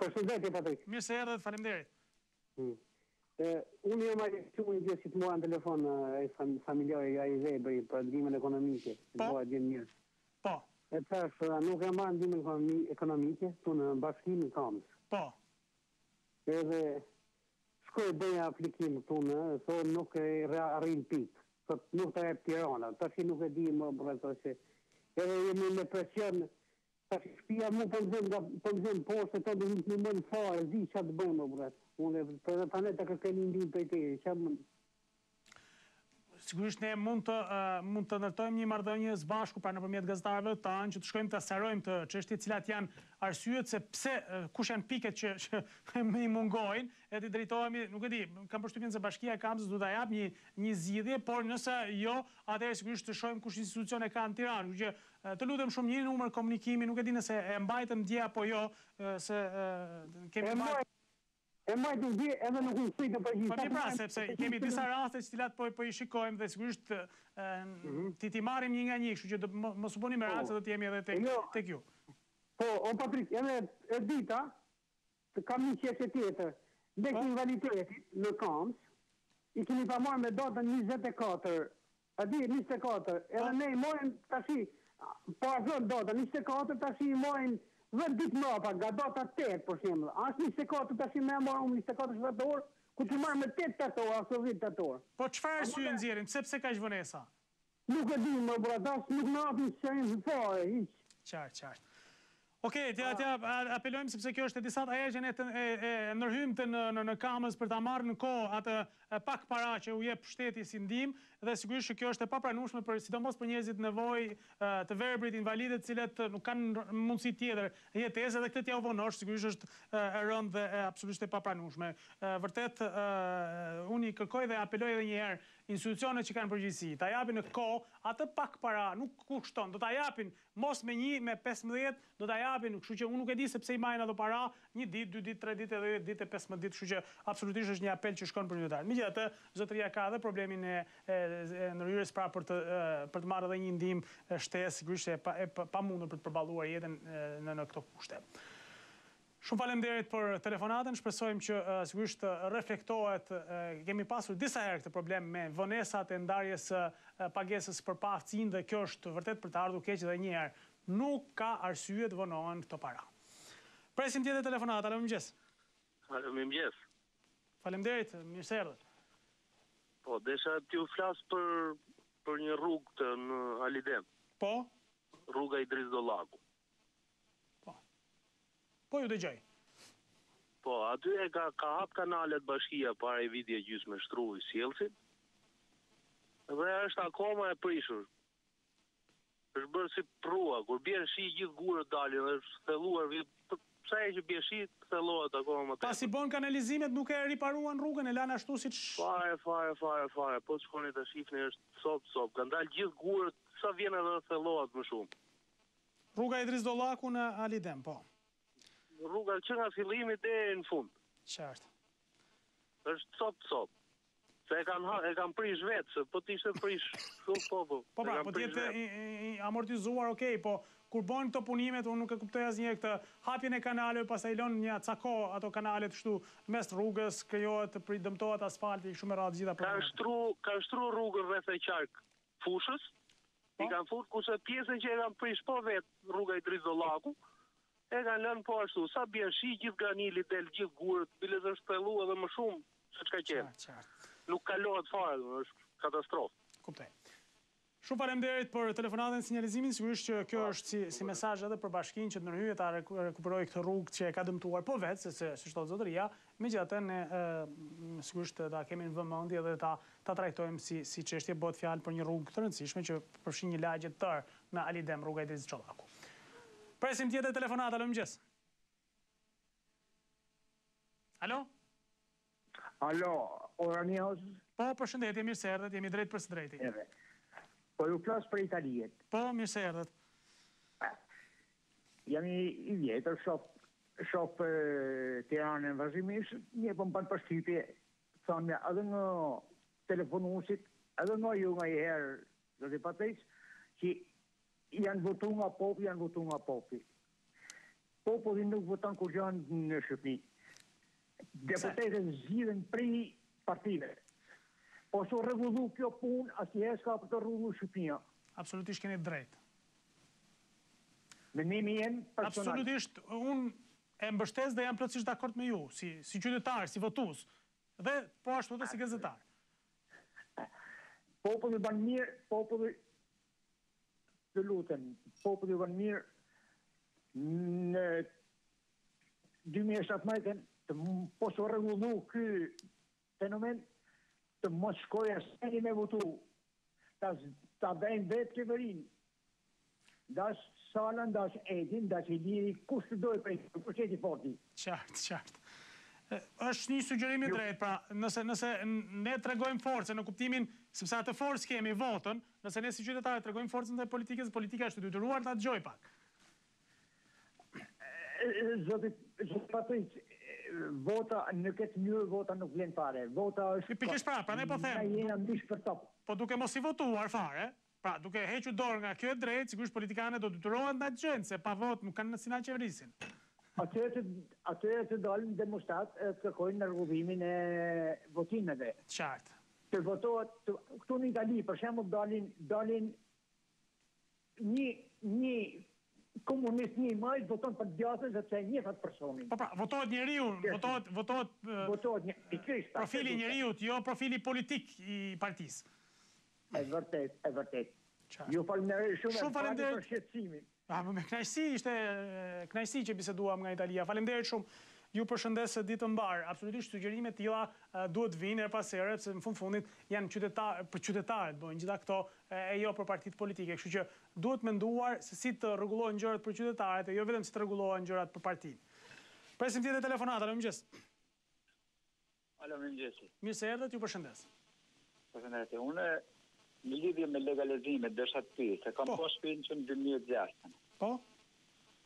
Përshëndetje Patrik. Mirë se erdhët, faleminderit. Unë jam marrë një gjë si të mua në telefon familjarë ai Zebri për ndihmën ekonomike. Po. Po. E thash, nuk e marrë ndihmën ekonomike, tu në bashkimin Kamës. Po. Edhe shkoj bëja aplikim tu në, thonë nuk e arrin pikë, thotë nuk të jep Tirana, tash nuk e di më bëra se. Edhe jemi me presion, tash shtëpia mu po nxen poshtë, to do të më fare, di çfarë të bëjmë bëra. Unë për tani të kërkoj ndihmë prej teje, çfarë sigurisht ne mund të ndërtojmë një marrëdhënie së bashku pra nëpërmjet gazetarëve tanë që të shkojmë të sqarojmë të çështjet cilat janë arsyet se pse kush janë piket që më i mungojnë, e të drejtohemi, nuk e di, kam përshtypjen se Bashkia e Kamës do ta jap një zgjidhje, por nëse jo, atëherë sigurisht të shohim kush institucione ka në Tiranë, kështu që të lutem shumë një numër komunikimi, nuk e di nëse e mbajtëm dje apo jo, se kemi e majtë në edhe nuk në fritë për gjithë. Po mi pra, sepse kemi disa raste që cilat po i shikojmë dhe sigurisht ti marrim një nga një, kështu që më suponi me raste do t'jemi edhe tek ju. Po, o Patrik, e dita, kam një qeshe tjetër, dek invaliditetit në Kamës, i kemi pa marrë me datën 24, a di 24, edhe ne i mojnë tashi, po a zërë datën 24, tashi i mojnë 10 ditë mrapa, nga data 8, për shembull. As 24 tash më marrëm 24 shtator, ku ti marr me 8 shtator ose 10 shtator. Po çfarë arsye nxjerrin? Sepse ka vonesa? Nuk e di, më bradas, nuk na hapin çajin fare, hiç. Qartë. Okej, t'ja apelojmë sepse kjo është e disa herë që ne e ndërhyjmë në Kamës për ta marrë në kohë atë pak para që u jep shteti si ndihmë dhe sigurisht që kjo është e papranueshme sidomos për njerëzit nevojë të verbrit, invalidët, të cilët nuk kanë mundësi tjetër jetesë dhe këtë t'ja u vonosh sigurisht është e rëndë dhe absolutisht e papranueshme. Vërtet unë i kërkoj dhe apeloj edhe një herë institucionet që kanë përgjegjësi, ta japin në kohë atë pak para, nuk kushton, do ta japin mos me 1, me 15, do ta japin, kështu që unë nuk e di sepse i marrin ato para, 1 ditë, 2 ditë, 3 ditë, 10 ditë, 15 ditë, kështu që absolutisht është një apel që shkon për qytetarët. Megjithatë, zotëria ka edhe problemin e ndërhyrjes pra për të marrë edhe një ndihmë shtesë, sigurisht e pamundur për të përballuar jetën në këto kushte. Shumë faleminderit për telefonatën, shpresojmë që sigurisht reflektohet, kemi pasur disa herë këtë problem me vonesat e ndarjes pagesës për paftësinë dhe kjo është vërtet për të ardhur keq edhe një herë. Nuk ka arsye të vonohen këto para. Presim tjetër telefonata, alo mëngjes. Alo mëngjes. Faleminderit, mirë se erdhët. Po, desha t'ju flas për një rrugë të në Alidem. Po? Rruga Idris Dollaku. Po ju dëgjoj. Po, aty e ka hap kanalet Bashkia para i viti e gjysmë shtruj sjellësit. Dhe është akoma e prishur. Është bërë si prua, kur bjen shi gjithë gurët dalin dhe është thelluar pse që bjen shi thellohet akoma më tepër. Pasi bën kanalizimet nuk e riparuan rrugën, e lanë ashtu siç fare. Po shkoni të shihni është sop. Ka dalë gjithë gurët, sa vjen edhe thellohet më shumë. Rruga Idris Dollaku në Alidem, po. Rruga që nga fillimi deri në fund. Qartë. Është cop. Se e kanë prish vetë, se po t'ishte prish shumë po. Po pra, po t'jetë amortizuar, okej, po kur bojnë këto punimet, unë nuk e kuptoj asnjë këtë hapjen e kanaleve, pastaj lënë një cako ato kanalet kështu mes rrugës, krijohet, dëmtohet asfalti, kështu me radhë gjitha probleme. Ka shtru rrugën rreth e qark fushës, i kanë futur kurse pjesën që e kanë prish po vetë rruga i Drizollaku, e kanë lënë po ashtu, sa bjen shi, gjithë granili del, gjithë gurët, bilet është pellu edhe më shumë se çka qenë. Nuk kalohet fare, është katastrofë. Kuptoj. Shumë faleminderit për telefonatën, sinjalizimin, sigurisht që kjo është si mesazh edhe për bashkinë që të ndërhyjë ta rekuperojë këtë rrugë që e ka dëmtuar po vetë, se siç thotë zotëria, megjithatë ne sigurisht ta kemi në vëmendje dhe ta trajtojmë si çështje, bëhet fjalë për një rrugë të rëndësishme që përfshin një lagje të tërë në Alidem, rruga i Drizollaku. Presim tjetër telefonat, alo, mëngjes. Alo? Alo, Oranios? Po, përshëndetje, mirë se erdhët, jemi drejt për së drejti. Po ju flas për Italijet. Po, mirë se erdhët. Jam i vjetër, shoh Tiranën vazhdimisht, një po më bën përshtypje, thonë edhe nga telefonuesit, edhe nga ju nga herë, do të patësh, që janë votu nga popi. Populli nuk voton kur janë në Shqipëri. Deputetët zgjidhen prej partive. Po s'u rregullu kjo punë, asnjëherë s'ka për të rregulluar Shqipëria. Absolutisht keni drejt. Mendimi jem personal. Absolutisht, unë e mbështes dhe jam plotësisht dakord me ju, si qytetar, si votues, dhe po ashtu edhe si gazetar. Populli bën mirë, populli të lutem, populli bën mirë në 2017 të po s'u rregullu ky fenomen, të mos shkoj asnjëri me votu, ta bëjmë vetë qeverinë. Dash Salën, dash Edin, dash Iliri, kush të dojë për qeti forti. Qartë. Është një sugjerim i drejtë, pra, nëse ne tregojmë forcë në kuptimin, sepse atë forcë kemi votën, nëse ne si qytetarë tregojmë forcën dhe politikës, politika është detyruar ta dëgjojë pak. Zotit Patric, vota në këtë mënyrë, vota nuk vlen fare. Vota është... Pikërisht pra ne po them. Po duke mos i votuar fare, pra duke hequr dorë nga kjo e drejtë, sigurisht politikanët do detyrohen ta dëgjojnë, se pa votë nuk kanë mundësi na qeverisin. Atyre të dalin demonstrat të kërkojnë në rregullimin e votimeve. Qartë. Të votohet këtu në Itali, për shembull, dalin një komunist një majt voton për djatën sepse një fat personin. Po pra, votohet njeriu, votohet profili njeriu, jo profili politik i partisë. E vërtet. Ju falenderoj shumë për shqetësimin. Me kënaqësi, ishte kënaqësi që biseduam nga Italia. Faleminderit shumë. Ju përshëndes ditë të mbar. Absolutisht sugjerime të tilla duhet vinë her pas here, sepse në fundit janë për qytetarët, bojnë gjitha këto e jo për partitë politike. Kështu që duhet menduar se si të rregullohen gjërat për qytetarët e jo vetëm si të rregullohen gjërat për partinë. Presim tjetër telefonat, alo mëngjes. Alo mëngjes. Mirë se erdhët, ju përshëndes. Përshëndetje. Unë në lidhje me legalizimet desha të pyes, se kam pas shpinë që në 2006. Po?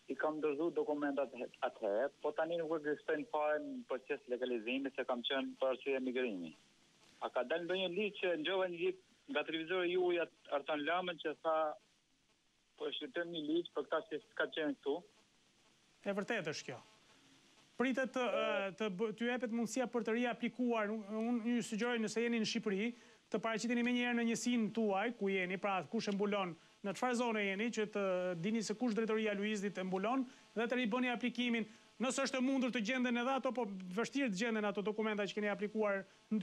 I kam dorëzuar dokumentat atëherë, po tani nuk ekzistojnë fare në proces legalizimi se kam qenë për arsye emigrimi. A ka dalë ndonjë ligj që ngjova një ditë nga televizori juaj Artan Lamën që tha po shqyrtojmë një ligj për këtë që ka qenë këtu? E vërtetë është kjo. Pritet t'ju jepet mundësia për të riaplikuar. Unë ju sugjeroj nëse jeni në Shqipëri, të paraqiteni menjëherë në njësinë tuaj ku jeni, pra kush e mbulon, në çfarë zone jeni, që të dini se kush drejtoria e Luizit e mbulon dhe të ribëni aplikimin. Nëse është e mundur të gjenden edhe ato, po vështirë të gjenden ato dokumenta që keni aplikuar në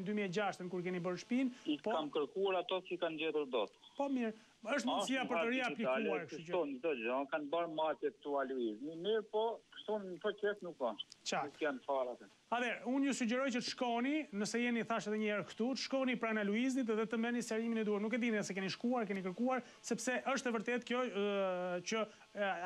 2006 kur keni bërë shtëpinë. I kam kërkuar ato që kanë gjetur dot. Po mirë, është mundësia për të riaplikuar, kështu që. Çdo gjë, kanë bërë marrje këtu Luiz. Mirë, po këtu në proces nuk kanë. Nuk janë fare atë. Atëherë, unë ju sugjeroj që të shkoni, nëse jeni thash edhe një herë këtu, të shkoni pranë Luizit dhe të merrni serimin e duhur. Nuk e dini se keni shkuar, keni kërkuar, sepse është e vërtetë kjo që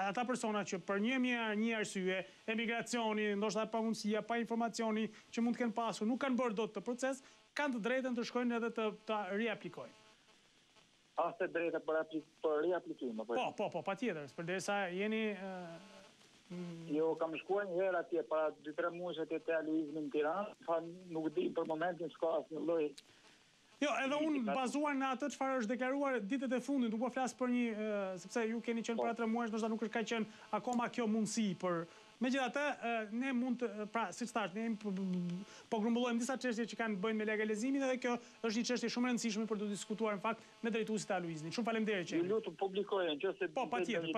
ata persona që për një arsye, emigracioni, ndoshta pa mundësia, pa informacioni që mund të kenë pasur, nuk kanë bërë dot të proces, kanë të drejtën të shkojnë edhe të riaplikojnë. Ashtë drejta për riaplikim? Po, patjetër, përderisa jeni Jo, kam shkuar një herë atje, para 2-3 muajsh atje te Aluizmi në Tiranë, nuk di për momentin s'ka asnjë lloj. Jo, edhe unë bazuar në atë çfarë është deklaruar ditët e fundit, nuk po flas për një, sepse ju keni qenë para 3 muajsh, ndoshta nuk është ka qenë akoma kjo mundësi për. Megjithatë, ne mund të, pra, siç thash, ne po grumbullojmë disa çështje që kanë të bëjnë me legalizimin dhe kjo është një çështje shumë e rëndësishme për të diskutuar në fakt me drejtuesit e Aluiznit. Shumë faleminderit që. Ju lutem publikojeni, nëse po, patjetër.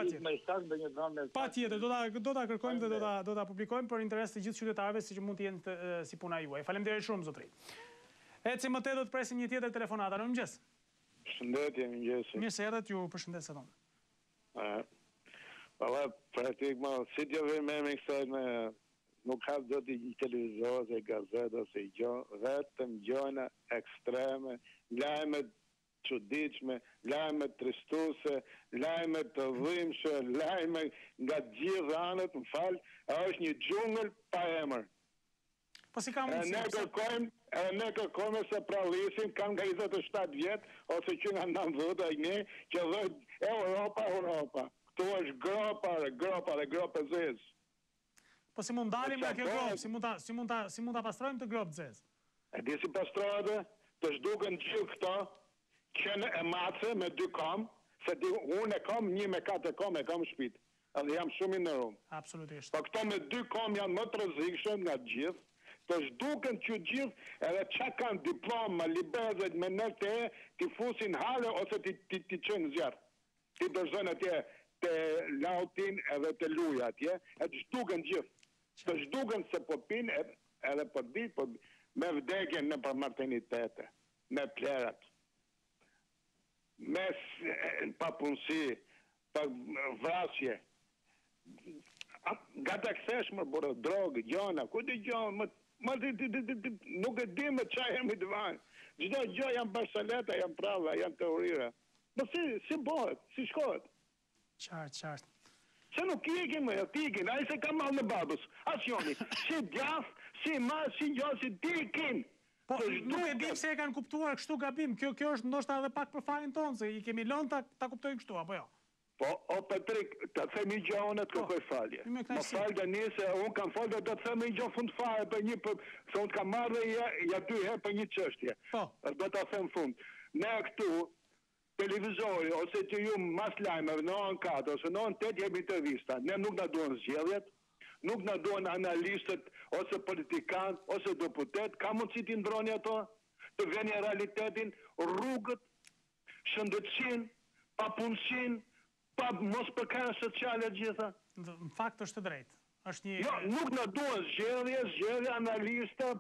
Patjetër, do ta kërkojmë dhe do ta publikojmë për interes të gjithë qytetarëve siç mund të jenë si puna juaj. Faleminderit shumë zotëri. Eci më te do të presim një tjetër telefonata. Mirëmëngjes. Përshëndetje, mirëmëngjes. Mirë se erdhët, ju përshëndes edhe unë. Valla, pratikma, si t'jo vej me kësaj me nuk ka do t'i televizor, ose gazet, ose vetëm gjona ekstreme, lajme çuditshme, lajme tristuse, lajme të dhimbshme, lajme nga gjithë anët, më fal, është një xhungël pa emër. Po si ka mundësi? Ne kërkojmë se prallisin kanë nga 27 vjet, ose që nga 90 ai ne, që dhe Europa. Këtu është gropa zezë. Po si mund dalim nga kjo gropë, si mund ta pastrojmë të gropë zezë? E di si pastrojnë, të zhduken gjithë këto, qenë e mace me 2 kom, se unë e kom 1 me 4 kom, e kom shpit, edhe jam shumë i në rumë. Absolutisht. Po këto me 2 kom janë më të rrezikshëm nga gjithë, të zhduken që gjithë, edhe që kanë diploma, libezet, me nëte, ti fusin hale, ose ti qenë zjarë. Ti dërzën atje, të lautin edhe të luja atje, e të zhduken gjithë. Të zhduken se po pinë edhe po ditë, me vdekjen në përmartenitete, me plerat, me papunësi, për vrasje. Gata këthesh më bërë drogë, gjona, ku di gjona, nuk e di me qa jemi të vajnë. Gjdo gjë janë barsaleta, janë prava, janë teorira. Më si bëhet, si shkohet? Qartë. Se nuk ikin me, t'ikin, a i se ka malë në babës, asjoni, si djaf, si ma, si gjo, si t'ikin. Po, nuk e dim se e kanë kuptuar kështu gabim, kjo është ndoshta edhe pak për fajin tonë, se i kemi lënë ta kuptojnë kështu, apo jo? Po, o Petrik, të themi gjohën e të kërkoj falje. Më falë dhe një se unë kam falë dhe të themi gjohë fund fare për një, se unë kam marrë dhe ja 2 herë për një qështje. Po. Do të them fund. Ne këtu, televizori, ose që ju mas lajmeve në orën 4, ose në orën 8 jemi të vista. Ne nuk në duhen zgjedhjet, nuk në duhen analistët, ose politikanë, ose deputet, ka mundësi t'i ndroni ato, të veni realitetin, rrugët, shëndetësin, papunësin, pa mos përkajnë sociale gjitha. Në fakt është të drejtë. Jo, nuk në duhen zgjedhje, analista,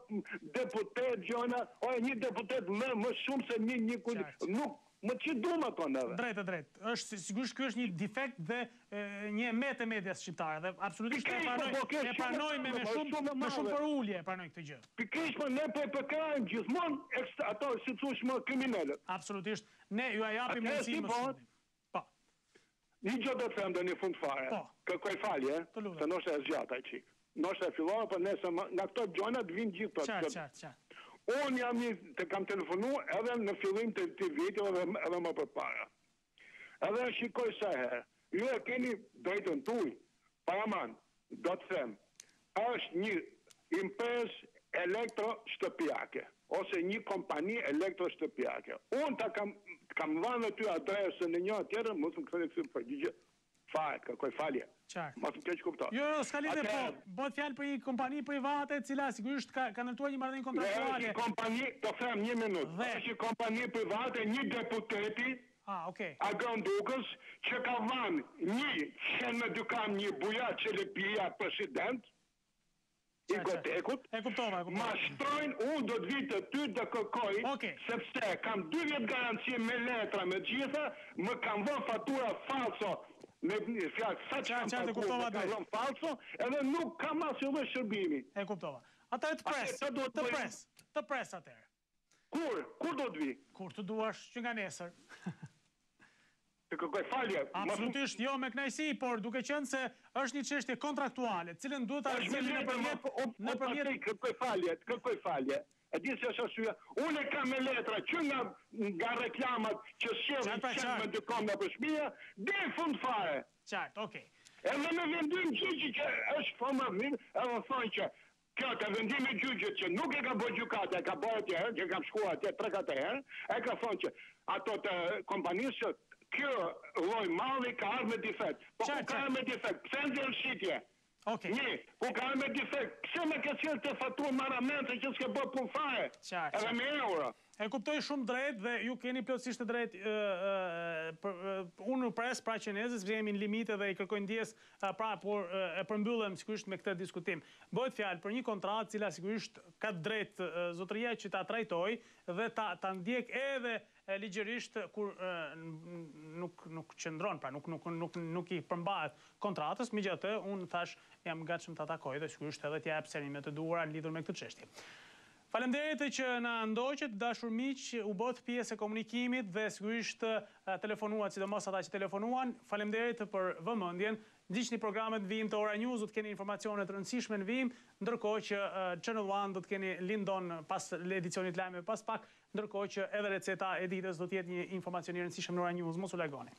deputet, gjona, një deputet më shumë se një nuk, më që duhem ato nëve. Drejtë. Sigurisht kjo është një defekt dhe një emet e medias shqiptare, dhe absolutisht e pranoj me shumë për ullje e pranoj këtë gjë. Pikrish për ne për përkajnë gjithmonë ato si të sush më kriminelle. Absolutisht, ne ju a japim mundësi më shumë. Një gjë do të them dhe një fund fare, kërkoj falje, se nështë e zgjata i qikë. Nështë e fillohë, për nesë nga këto gjonat vinë gjithë të qartë. Unë jam të kam telefonu edhe në fillim të vitit edhe më përpara. Edhe shikoj sa herë, ju e keni drejtën tuj, paraman, do të them, është një impres elektro-shtëpjake, ose një kompani elektro-shtëpjake. Unë kam dhanë ty adresën në një tjetër, mos më këtëre kësë përgjigje, kërkoj falje. Mos më keq kupto. Jo, s'ka lidhje, po, bëhet fjalë për një kompani private, cila sigurisht ka ndërtuar një marrëdhënie kontraktuale. Është një kompani, të them 1 minutë, është një kompani private, një deputeti, Agrandukës, që ka dhanë një qenë me dykam një buja Qelepia president, i Gotekut, ma shtrojnë, unë do të vitë të ty dhe kërkoj, sepse kam 2 vjetë garancie me letra me gjitha, më kam vën fatura falso, me fjallë, sa që kam pakur, më kam vën falso, edhe nuk kam asë dhe shërbimi. E kuptova. Ata e të pres atërë. Kur do të vi? Kur të duash që nga nesër. Të kërkoj falje. Absolutisht jo me knajsi, por duke qenë se është një çështje kontraktuale, cilën duhet ta zgjidhni nëpërmjet kërkoj falje. E di se është arsyeja. Unë e kam me letra që nga reklamat që sjellin me dy komba për shtëpia, deri fund fare. Qartë, okay. Edhe në vendim gjyqi që është formativ, edhe thonë që kjo të vendimi gjyqit që nuk e ka bërë gjykata, e ka bërë atëherë, që kam shkuar atje 3-4 herë, e ka thonë që ato të kompanisë kjo lloj malli ka ardhur me defekt. Po ku ka me defekt? Pse nxjerr shitje? Një, ku ka me defekt? Pse me ka qenë të faturë maramente që s'ke bërë punë fare? Edhe me euro. E kuptoj shumë drejt dhe ju keni plotësisht të drejt. Unë nuk pres pra që nezës, përse jemi në limite dhe i kërkojnë ndjes, por e përmbyllem sigurisht me këtë diskutim. Bëhet fjalë për një kontratë cila sigurisht ka drejt zotëria që ta trajtoj dhe ta ndjek edhe ligjërisht kur nuk qëndron, pra nuk i përmbahet kontratës, megjithatë unë thash jam gatshëm ta takoj dhe sigurisht edhe t'ja jap serimet të duhura lidhur me këtë çështje. Faleminderit që na ndoqët, dashur miq, u bët pjesë e komunikimit dhe sigurisht telefonuat, sidomos ata që telefonuan. Faleminderit për vëmendjen. Ndiqni programet në vijim të Ora News, do të keni informacione të rëndësishme në vijim, ndërkohë që Channel One do të keni Lindon pas edicionit lajmeve pas pak, ndërkohë që edhe receta e ditës do të jetë një informacion i rëndësishëm në Ora News. Mos u largoni.